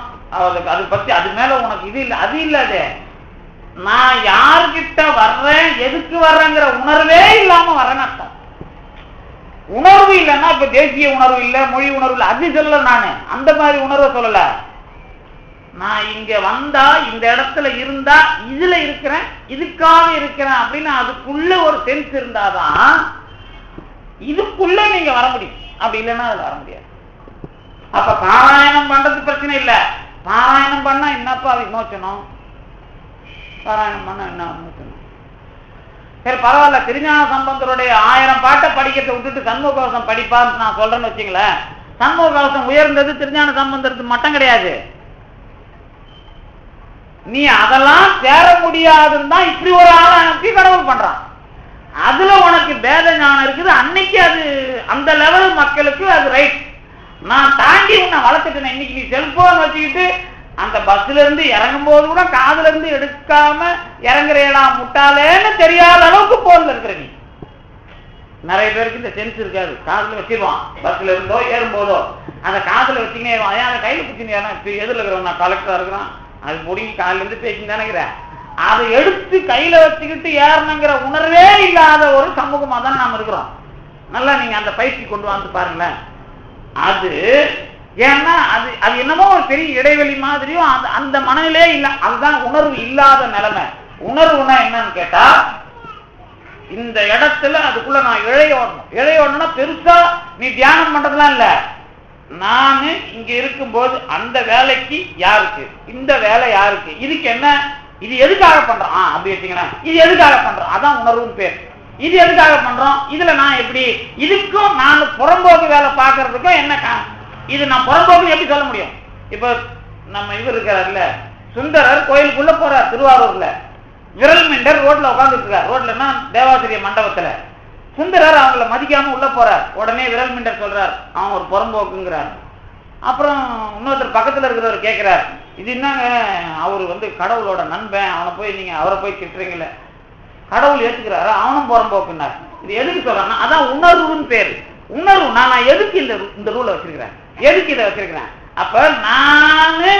அது பத்தி அது மேல உனக்கு இது இல்லை, அது இல்லாதே. நான் யார்கிட்ட வர்றேன், எதுக்கு வர்றேங்கிற உணர்வே இல்லாம வர்றேன்னு அர்த்தம். உணர்வு இல்லைன்னா இப்ப தேசிய உணர்வு இல்லை, மொழி உணர்வு இல்லை, அது சொல்லல. நானு அந்த மாதிரி உணர்வை சொல்லல. நான் இங்க வந்தா, இந்த இடத்துல இருந்தா இதுல இருக்கிறேன், இதுக்காக இருக்கிறேன் அப்படின்னு அதுக்குள்ள ஒரு சென்ஸ் இருந்தாதான் இதுக்குள்ள நீங்க வர முடியும். அப்படி இல்லைன்னா அது வர முடியாது. அப்ப பாராயணம் பண்றது பிரச்சனை இல்லை. பாராயணம் பண்ணா என்னப்பா விமோச்சனம்? பாராயணம் பண்ணா என்ன விமோச்சனம்? சரி பரவாயில்ல, திருஞான சம்பந்தருடைய 1000 பாட்டை படிக்கிறத விட்டுட்டு சண்முக கவசம் படிப்பான்னு நான் சொல்றேன்னு வச்சுங்களேன். சண்முக கவசம் உயர்ந்தது, திருஞான சம்பந்தருக்கு மட்டம் கிடையாது. நீ அதெல்லாம் சேர முடியாதுன்னு தான் இப்படி ஒரு ஆளை அனுப்பி கடவுள் பண்றான். அதுல உனக்கு பேத ஞானம் இருக்குது. அன்னைக்கு அது அந்த லெவல் மக்களுக்கு அது ரைட். நான் தாண்டி உன்னை வளர்த்துட்டேன். இன்னைக்கு நீ செல்போன் வச்சுக்கிட்டு அந்த பஸ்ல இருந்து இறங்கும் போது கூட காதுல இருந்து எடுக்காம இறங்குறேடா முட்டாளேன்னு தெரியாத அளவுக்கு போன்ல இருக்கிற நீ. நிறைய பேருக்கு இந்த சென்ஸ் இருக்காது, காதுல வச்சிருவான். பஸ்ல இருந்தோ ஏறும்போதோ அந்த காதுல வச்சுக்கினே அந்த கையில பிடிச்சின்னு இப்ப எதுல இருக்கிறவன் நான் கலெக்டரா இருக்கிறான், அது முடிங்கி காலில இருந்து பேசின்னு நினைக்கிறேன். அதை எடுத்து கையில வச்சுக்கிட்டு ஏறணுங்கிற உணர்வே இல்லாத ஒரு சமூகமா தானே நாம இருக்கிறோம். நல்லா நீங்க அந்த பயிற்சி கொண்டு வந்து பாருங்களேன். அது ஏன்னா அது என்னமோ ஒரு பெரிய இடைவெளி மாதிரியும் அந்த மனநிலையே இல்ல. அதுதான் உணர்வு இல்லாத நிலைமை. உணர்வுனா என்னன்னு கேட்டா, இந்த இடத்துல அதுக்குள்ள நான் இழையோடணும்னா பெருசா நீ தியானம் பண்றதுலாம் இல்ல. நானு இங்க இருக்கும்போது அந்த வேலைக்கு யாருக்கு, இந்த வேலை யாருக்கு, இதுக்கு என்ன, இது எதுக்காக பண்றான் அப்படி வச்சுங்களேன், இது எதுக்காக பண்றான், அதான் உணர்வுன்னு பேர். இது எதுக்காக பண்றோம்? இதுல நான் எப்படி இதுக்கும் நான் புறம்போக்கு வேலை பார்க்கறதுக்கும் என்ன இது நான் புறம்போக்கு எப்படி சொல்ல முடியும்? இப்ப நம்ம இவர் இருக்கிறார்ல சுந்தரர் கோயிலுக்குள்ள போறார் திருவாரூர்ல, விரல் மிண்டர் ரோட்ல உட்காந்துட்டு இருக்கார். ரோட்லன்னா தேவாசிரிய மண்டபத்துல. சுந்தரர் அவங்கள மதிக்காம உள்ள போறார். உடனே விரல் மிண்டர் சொல்றார் அவன் ஒரு புறம்போக்குங்கிறார். அப்புறம் இன்னொருத்தர் பக்கத்துல இருக்கிறவர் கேட்கிறார், இது என்னங்க அவரு கடவுளோட நண்பன், அவனை போய் நீங்க அவரை போய் திட்டுறீங்களே. கடவுள் ஏத்துக்கிறாரா? அவனும் புறம்போக்குன்னார். இது எதுக்கு சொல்றான்னா அதான் உணர்வுன்னு பேரு. உணர்வு. நான் எதுக்கு இந்த ரூலை வச்சிருக்கிறேன், எதுக்கு இதை வச்சிருக்கிறேன்? அப்ப நானு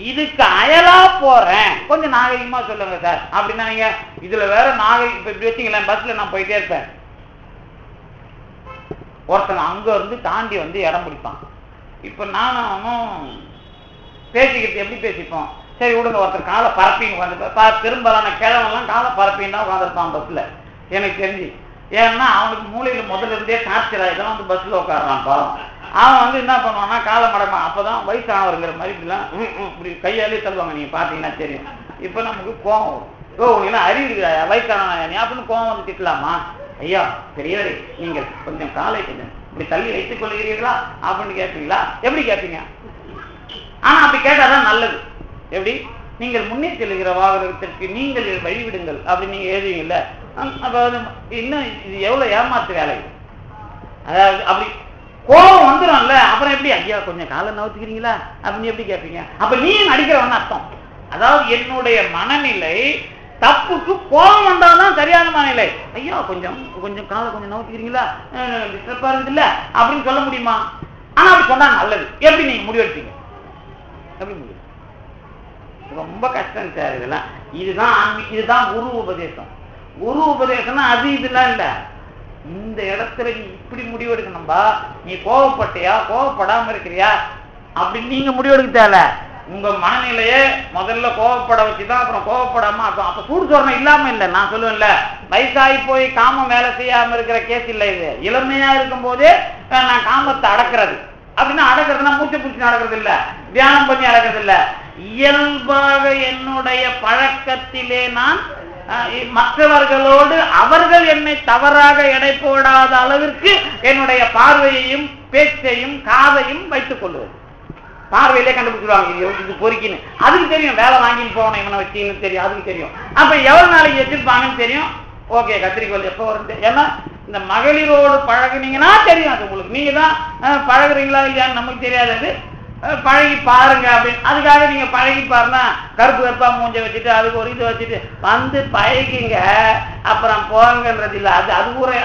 இதுக்கு அயலா போறேன். கொஞ்சம் நாகரிகமா சொல்லுங்க சார் அப்படின்னா நீங்க இதுல வேற இப்ப இப்படி வச்சுங்களேன், பஸ்ல நான் போயிட்டே இருப்பேன். ஒருத்தன் அங்க இருந்து தாண்டி இடம் பிடிப்பான். இப்ப நானும் பேசிக்கிட்டு எப்படி பேசிப்போம், சரி விடுங்க ஒருத்தர் காலை பரப்பின்னு உட்காந்துருப்பேன். பெரும்பாலான கிழவெல்லாம் காலை பரப்பின்னு தான் உட்காந்துருப்பான் பஸ்ல எனக்கு தெரிஞ்சு. ஏன்னா அவனுக்கு மூளையில முதல்ல இருந்தே டார்ச்சர் ஆகிதான் பஸ்ல உட்காடுறான் பாவம். அவன் என்ன பண்ணுவான்னா காலை மடமா. அப்பதான் வயசானவருங்கிற மாதிரி இப்படி கையாலே தள்ளுவாங்க, நீங்க பாத்தீங்கன்னா தெரியும். இப்ப நமக்கு கோவம் வரும். உனக்கு அறிவு இருக்கிறா வயசான நீ அப்படின்னு கோவம் திட்டலாமா? ஐயா பெரியவரே நீங்கள் கொஞ்சம் காலை கொஞ்சம் இப்படி தள்ளி வைத்துக் கொள்கிறீர்களா அப்படின்னு கேட்பீங்களா? எப்படி கேட்பீங்க? ஆனா அப்படி கேட்டாதான் நல்லது. எப்படி? நீங்கள் முன்னே செல்லுகிற வாகனத்திற்கு நீங்கள் வழிவிடுங்கள் அப்படின்னு நீங்க எழுதுவீங்கல்ல. அப்ப இன்னும் இது எவ்வளவு ஏமாத்து வேலை. அதாவது அப்படி கோபம் வந்துடும்ல. அப்புறம் எப்படி ஐயா கொஞ்சம் காலை நவுத்துக்கிறீங்களா அப்படின்னு எப்படி கேட்பீங்க? அப்ப நீ நடிக்கிறவன்னு அர்த்தம். அதாவது என்னுடைய மனநிலை தப்புக்கு கோபம் வந்தால்தான் சரியான மனநிலை. ஐயா கொஞ்சம் கொஞ்சம் காலை கொஞ்சம் நவுத்துக்கிறீங்களா, டிஸ்டர்பா இருக்குது இல்ல அப்படின்னு சொல்ல முடியுமா? ஆனா அப்படி சொன்னா நல்லது. எப்படி நீங்க முடிவெடுப்பீங்க? எப்படி முடியும்? ரொம்ப கஷ்டம் சார் இதெல்லாம். இதுதான் குரு உபதேசம். குரு உபதேசம்னா அது இதெல்லாம் இல்ல. இந்த இடத்துல நீ இப்படி முடிவெடுக்கணும்பா, நீ கோவப்பட்டியா கோவப்படாம இருக்கிறியா அப்படின்னு நீங்க முடிவெடுக்க தேவை. உங்க மனநிலையே முதல்ல கோவப்பட வச்சுதான் அப்புறம் கோவப்படாம ஆக்கும். அப்ப சூடு சொரணம் இல்லாம இல்லை. நான் சொல்லுவேன்ல, வயசாகி போய் காமம் வேலை செய்யாம இருக்கிற கேஸ் இல்லை இது. இளமையா இருக்கும் போதே நான் காமத்தை அடக்கிறது அப்படின்னா அடக்கிறதுனா மூச்சை பிடிச்சி நடக்கிறது இல்ல, தியானம் பண்ணி அடக்கிறது இல்ல. இயல்பாக என்னுடைய பழக்கத்திலே நான் மற்றவர்களோடு அவர்கள் என்னை தவறாக எடை போடாத அளவிற்கு என்னுடைய பார்வையையும் பேச்சையும் காதையும் வைத்துக் கொள்வது. பார்வையிலே கண்டுபிடிச்சிருவாங்க இது பொறுக்கின்னு. அதுக்கு தெரியும் வேலை வாங்கின்னு போகணும் இவனை வச்சின்னு தெரியும், அதுக்கு தெரியும். அப்ப எவ்வளவு நாளைக்கு வச்சிருப்பாங்கன்னு தெரியும். ஓகே கத்திரிக்கோள் எப்போ வரும். ஏன்னா இந்த மகளிரோடு பழகுனீங்கன்னா தெரியும் அது உங்களுக்கு. நீங்க தான் பழகுறீங்களா இல்லையான்னு நமக்கு தெரியாது. அது பழகி பாருங்க அப்படின்னு. அதுக்காக நீங்க பழகி பாருன்னா கருப்பு கருப்பா மூஞ்ச வச்சுட்டு அதுக்கு ஒரு இது வச்சுட்டு பழகிங்க அப்புறம் போங்கன்றது இல்லை.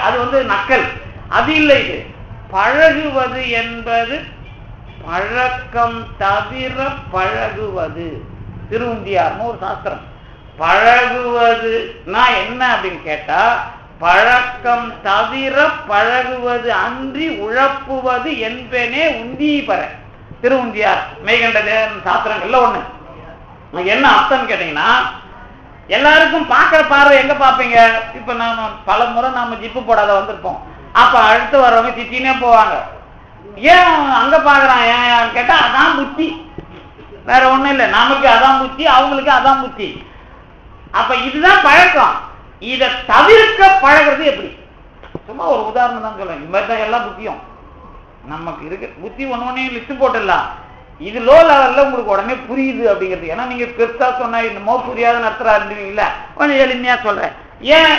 அது நக்கல், அது இல்லை. இது பழகுவது என்பது பழக்கம் தவிர பழகுவது. திருவுந்தியார்னு ஒரு சாஸ்திரம். பழகுவதுனா என்ன அப்படின்னு கேட்டா பழக்கம் தவிர பழகுவது அன்றி உழப்புவது என்பனே உந்தி பெற. திருவுந்தியார் மெய்கண்டதே சாஸ்திரங்கள்ல ஒண்ணு. என்ன அர்த்தம் கேட்டீங்கன்னா, எல்லாருக்கும் பார்க்கிற பார்வை எங்க பார்ப்பீங்க? இப்ப நாம பல முறை நாம ஜிப்பு போடாத வந்திருப்போம். அப்ப அடுத்து வரவங்க திட்டினே போவாங்க. ஏன் அங்க பாக்குறான் ஏன் கேட்டா அதான் புத்தி, வேற ஒண்ணும் இல்லை. நமக்கு அதான் புத்தி, அவங்களுக்கு அதான் புத்தி. அப்ப இதுதான் பழக்கம். இதை தவிர்க்க பழகிறது எப்படி? சும்மா ஒரு உதாரணம் தான் சொல்றேன். இந்த மாதிரி தான் எல்லாம் புத்தியும் நமக்கு இருக்கு. புத்தி ஒன்னொன்னே லிஸ்ட் போட்டுடலாம். இது லோ லெவல்ல உங்களுக்கு உடனே புரியுது அப்படிங்கிறது. ஏன்னா நீங்க பெருசா சொன்னா இன்னமோ புரியாத நடத்துறா இருந்தீங்கல்ல, கொஞ்சம் எளிமையா சொல்றேன். ஏன்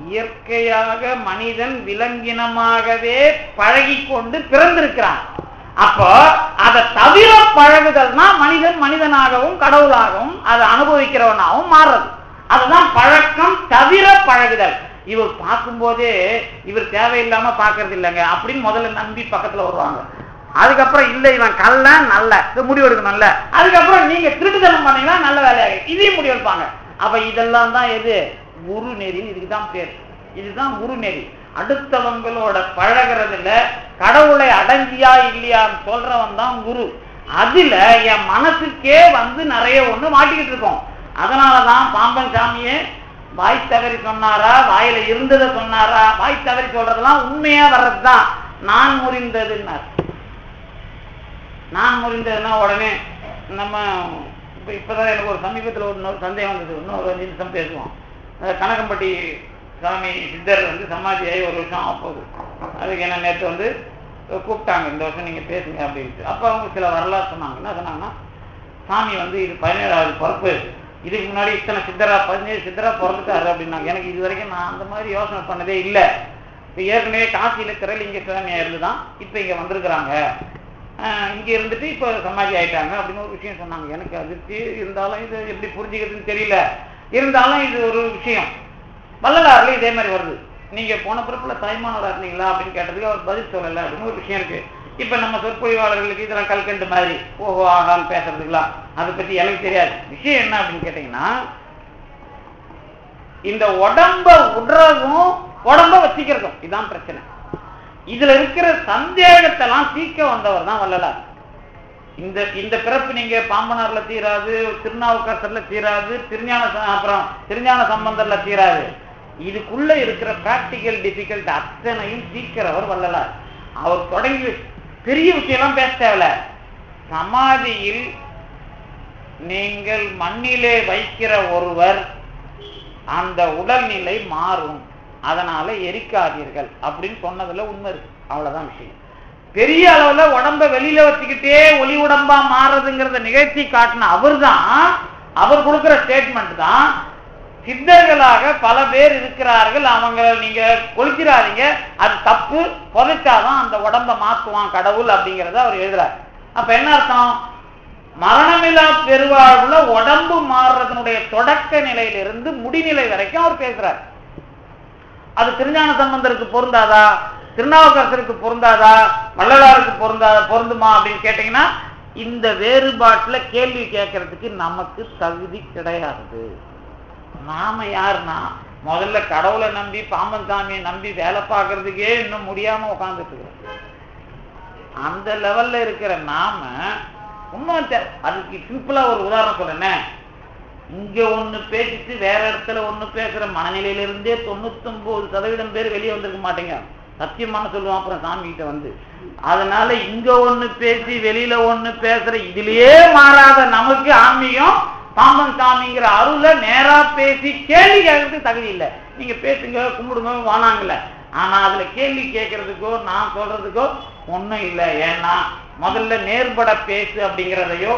இயற்கையாக மனிதன் விலங்கினமாகவே பழகி கொண்டு பிறந்திருக்கிறான். அப்போ அதை தவிர பழகுதல்னா மனிதன் மனிதனாகவும் கடவுளாகவும் அதை அனுபவிக்கிறவனாகவும் மாறுறது. அதுதான் பழக்கம் தவிர பழகுதல். இவர் பார்க்கும் போதே இவர் தேவையில்லாம பாக்குறது இல்லைங்க அப்படின்னு முதல்ல நம்பி பக்கத்துல வருவாங்க. அதுக்கப்புறம் இல்லை இவன் கல்ல நல்ல முடிவெடுக்கணும்ல. அதுக்கப்புறம் நீங்க திருட்டுத்தனம் பண்ணீங்கன்னா நல்ல வேலையாக இதையும் முடிவெடுப்பாங்க. அப்ப இதெல்லாம் தான் எது? குரு நெறி. இதுக்குதான் பேர். இதுதான் குரு நெறி. அடுத்தவங்களோட பழகிறதுல கடவுளை அடங்கியா இல்லையான்னு சொல்றவன் தான் குரு. அதுல என் மனசுக்கே நிறைய ஒண்ணு மாட்டிக்கிட்டு இருக்கோம். அதனாலதான் பாம்பன் சாமியே வாய் தவறி சொன்னாரா, வாயில இருந்ததை சொன்னாரா? வாய் தவறி சொல்றதெல்லாம் உண்மையா வர்றதுதான். நான் முறிந்ததுன்னார். நான் முறிந்ததுன்னா உடனே நம்ம இப்பதான் எனக்கு ஒரு சமீபத்தில் ஒரு சந்தேகம் வந்தது. இன்னொரு 5 நிமிஷம் பேசுவோம். கனகம்பட்டி சுவாமி சித்தர் வந்து சமாதியாகி ஒரு வருஷம் ஆகுது. அதுக்கு என்ன நேற்று வந்து கூப்பிட்டாங்க, இந்த வருஷம் நீங்கள் பேசுங்க அப்படின்ட்டு. அப்போ அவங்க சில வரலாறு சொன்னாங்க. என்ன சொன்னாங்கன்னா, சாமி வந்து இது 17வது பிறப்பு, இதுக்கு முன்னாடி இத்தனை சித்தரா 17 சித்தரா பிறந்துட்டாரு அப்படின்னாங்க. எனக்கு இது வரைக்கும் நான் அந்த மாதிரி யோசனை பண்ணதே இல்லை. இப்போ ஏற்கனவே காசியில் திரளிங்க சுவாமியாக இருந்து தான் இப்போ இங்கே வந்திருக்கிறாங்க, இங்கே இருந்துட்டு இப்போ சமாதி ஆயிட்டாங்க அப்படின்னு ஒரு விஷயம் சொன்னாங்க. எனக்கு அதிர்ச்சி இருந்தாலும் இது எப்படி புரிஞ்சுக்கிறதுன்னு தெரியல. இருந்தாலும் இது ஒரு விஷயம். வள்ளலாறுல இதே மாதிரி வருது. நீங்கள் போன பிறப்புல தாய்மானவராக இருந்தீங்களா அப்படின்னு கேட்டதுக்கு அவர் பதில் சொல்லலை அப்படின்னு ஒரு விஷயம் இருக்கு. இப்போ நம்ம சொற்பொழிவாளர்களுக்கு இதெல்லாம் கல்கண்டு மாதிரி ஓஹோ ஆகான்னு பேசுறதுக்கலாம் அதை பற்றி எனக்கு தெரியாது. விஷயம் என்ன அப்படின்னு கேட்டிங்கன்னா, இந்த உடம்ப விடுறதும் உடம்ப வச்சுக்கிறதும் இதுதான் பிரச்சனை. இதுல இருக்கிற சந்தேகத்தெல்லாம் தீர்க்க வந்தவர் தான் வள்ளலார். இந்த பிறப்பு நீங்க பாம்பனார்ல தீராது, திருநாவுக்கரசர்ல தீராது, திருஞான சம்பந்தர்ல தீராது. இதுக்குள்ள இருக்கிற பிராக்டிக்கல் டிஃபிகல்ட் அத்தனையும் தீர்க்கிறவர் வள்ளலார். அவர் தொடங்கி பெரிய விஷயம்லாம் பேச தேவையில்ல. சமாதியில் நீங்கள் மண்ணிலே வைக்கிற ஒருவர் அந்த உடல்நிலை மாறும், அதனால எரிக்காதீர்கள் அப்படின்னு சொன்னதுல உண்மை இருக்கு. அவ்வளவுதான் விஷயம். பெரிய அளவுல உடம்ப வெளியில வச்சுக்கிட்டே ஒளி உடம்பா மாறுறதுங்கிறத நிகழ்ச்சி காட்டின அவர் தான், அவர் கொடுக்கிற ஸ்டேட்மெண்ட் தான். சித்தர்களாக பல பேர் இருக்கிறார்கள், அவங்க நீங்க கொளுத்திராதீங்க, அது தப்பு, புதைச்சாதான் அந்த உடம்ப மாத்துவான் கடவுள் அப்படிங்கிறத அவர் எழுதுறாரு. அப்ப என்ன அர்த்தம்? மரணமில்லா பெருவாழ்வுல உடம்பு மாறுறதனுடைய தொடக்க நிலையிலிருந்து முடிநிலை வரைக்கும் அவர் பேசுறார். அது திருஞான சம்பந்தருக்கு பொருந்தாதா, திருநாவுக்கரசருக்கு பொருந்தாதா, வள்ளலாருக்கு பொருந்துமா அப்படின்னு கேட்டீங்கன்னா, இந்த வேறுபாட்டுல கேள்வி கேட்கறதுக்கு நமக்கு தகுதி கிடையாது. நாம யாருன்னா முதல்ல கடவுளை நம்பி பாம்பன் சாமியை நம்பி வேலை பார்க்கறதுக்கே இன்னும் முடியாம உட்கார்ந்துட்டு இருக்கிறோம். அந்த லெவல்ல இருக்கிற நாம இன்னும் அதுக்கு சிம்பிளா ஒரு உதாரணம் சொல்றேன். இங்க ஒண்ணு பேசிட்டு வேற இடத்துல ஒண்ணு பேசுற மனநிலையிலிருந்தே 99% பேர் வெளியே வந்திருக்க மாட்டேங்க. சத்தியமான சொல்லுவான் அப்புறம் சாமி கிட்ட வந்து. அதனால இங்க ஒண்ணு பேசி வெளியில ஒண்ணு பேசுற இதுலயே மாறாத நமக்கு ஆன்மீகம் பாம்பன் சாமிங்கிற அருளை நேரா பேசி கேள்வி கேட்கறதுக்கு தகுதி இல்லை. நீங்க பேசுங்க, கும்பிடுங்க, வானாங்கல்ல. ஆனா அதுல கேள்வி கேட்கறதுக்கோ நான் சொல்றதுக்கோ ஒண்ணும் இல்லை. ஏன்னா முதல்ல நேர்பட பேசு அப்படிங்கிறதையோ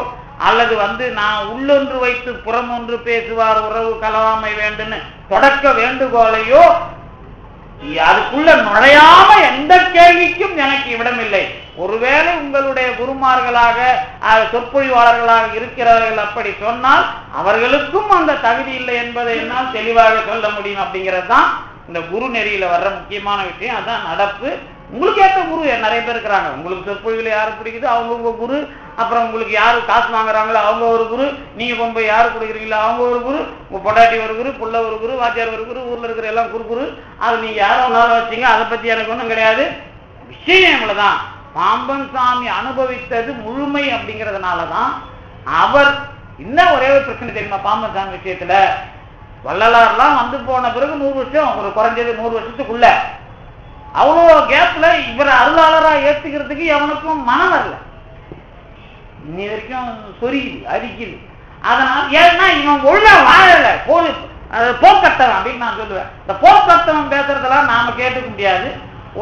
அல்லது வந்து நான் உள்ளொன்று வைத்து புறம் ஒன்று பேசுவார் உறவு கலவாமை வேண்டுன்னு தொடக்க வேண்டுகோளையோ அதுக்குள்ள நுழையாம எந்த கேள்விக்கும் எனக்கு இடமில்லை. ஒருவேளை உங்களுடைய குருமார்களாக சொற்பொழிவாளர்களாக இருக்கிறவர்கள் அப்படி சொன்னால் அவர்களுக்கும் அந்த தகுதி இல்லை என்பதை என்னால் தெளிவாக சொல்ல முடியும். அப்படிங்கிறது தான் இந்த குரு நெறியில வர்ற முக்கியமான விஷயம். அதான் நடப்பு. உங்களுக்கு ஏற்ற குரு நிறைய பேர் இருக்கிறாங்க. உங்களுக்கு சொற்பொழிவுல யாரு பிடிக்குது அவங்க உங்க குரு. அப்புறம் உங்களுக்கு யாரு காசு வாங்குறாங்களோ அவங்க ஒரு குரு. நீங்க கொண்டு யாரு கொடுக்குறீங்களோ அவங்க ஒரு குரு. உங்க பொண்டாட்டி ஒரு குரு, புள்ள ஒரு குரு, வாத்தியார் ஒரு குரு, ஊர்ல இருக்கிற எல்லாம் குரு. அது நீங்க யாரோ ஒன்னாலும் வச்சீங்க, அதை பத்தி எனக்கு ஒன்றும் கிடையாது. விஷயம் இவ்வளவுதான். பாம்பன் சாமி அனுபவித்தது முழுமை அப்படிங்கிறதுனாலதான் அவர் இன்னும் ஒரே ஒரு பிரச்சனை தெரியுமா பாம்பன் சாமி விஷயத்துல, வள்ளலார்லாம் வந்து போன பிறகு 100 வருஷம், ஒரு குறைஞ்சது 100 வருஷத்துக்குள்ள அவ்வளோ கேப்ல இவரை அருளாளரா ஏத்துக்கிறதுக்கு எவனுக்கும் மனம் வரல. இன்னி வரைக்கும் சொரியுது, அரிக்குது. அதனால ஏன்னா இவன் ஒழுங்கா வாழல, போக்கத்தவன் அப்படின்னு நான் சொல்லுவேன். இந்த போக்கத்தவன் பேசுறதெல்லாம் நாம கேட்டுக்க முடியாது.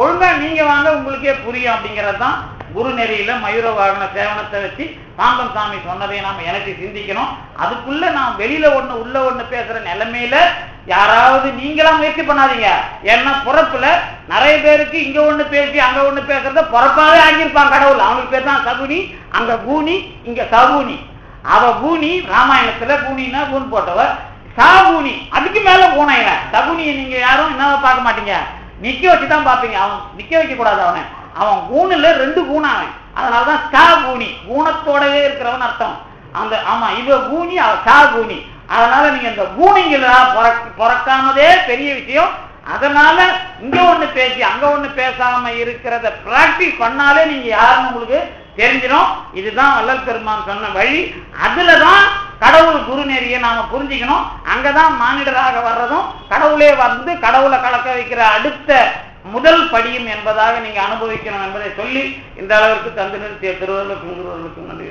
ஒழுங்கா நீங்க வாங்க, உங்களுக்கே புரியும் அப்படிங்கிறது தான் குரு நெறியில மயூர வாகன சேவனத்தை வச்சு பாம்பன் சாமி சொன்னதை நாம எனக்கு சிந்திக்கணும். அதுக்குள்ள நான் வெளியில ஒண்ணு உள்ள ஒண்ணு பேசுற நிலைமையில யாராவது நீங்களா முயற்சி பண்ணாதீங்க. ஏன்னா பிறப்புல நிறைய பேருக்கு இங்க ஒண்ணு பேசி அங்க ஒண்ணு பேசுறத பிறப்பாவே ஆகியிருப்பான் கடவுள். அவனுக்கு பேர் தான் சகுனி, அங்க பூனி, இங்க சகுனி. அவ பூனி ராமாயணத்துல பூனின்னா பூன் போட்டவ, சாகுனி அதுக்கு மேல பூனையில. சகுனியை நீங்க யாரும் என்ன பார்க்க மாட்டீங்க, நிக்க வச்சுதான் பார்ப்பீங்க. அவன் நிக்க வைக்க கூடாது, அவன் கூணுல 2 கூணம் அவன். அதனாலதான் சா கூனி, கூணத்தோடவே இருக்கிறவன் அர்த்தம். அந்த ஆமா இவ கூனி அவ சா கூனி. அதனால நீங்க இந்த கூனிங்களா பிறக்காமதே பெரிய விஷயம். அதனால இங்க ஒண்ணு பேசி அங்க ஒண்ணு பேசாம இருக்கிறத பிராக்டிஸ் பண்ணாலே நீங்க யாருன்னு உங்களுக்கு தெரிஞ்சிடும். இதுதான் வள்ளல் பெருமான் சொன்ன வழி. அதுலதான் கடவுள் குரு நெறியை நாம புரிஞ்சுக்கணும். அங்கதான் மானிடராக வர்றதும் கடவுளே வந்து கடவுளை கலக்க வைக்கிற அடுத்த முதல் படியும் என்பதாக நீங்க அனுபவிக்கணும் என்பதை சொல்லி இந்த அளவிற்கு தந்து நிறுத்திய திருவள்ளுவருக்கும் நன்றி.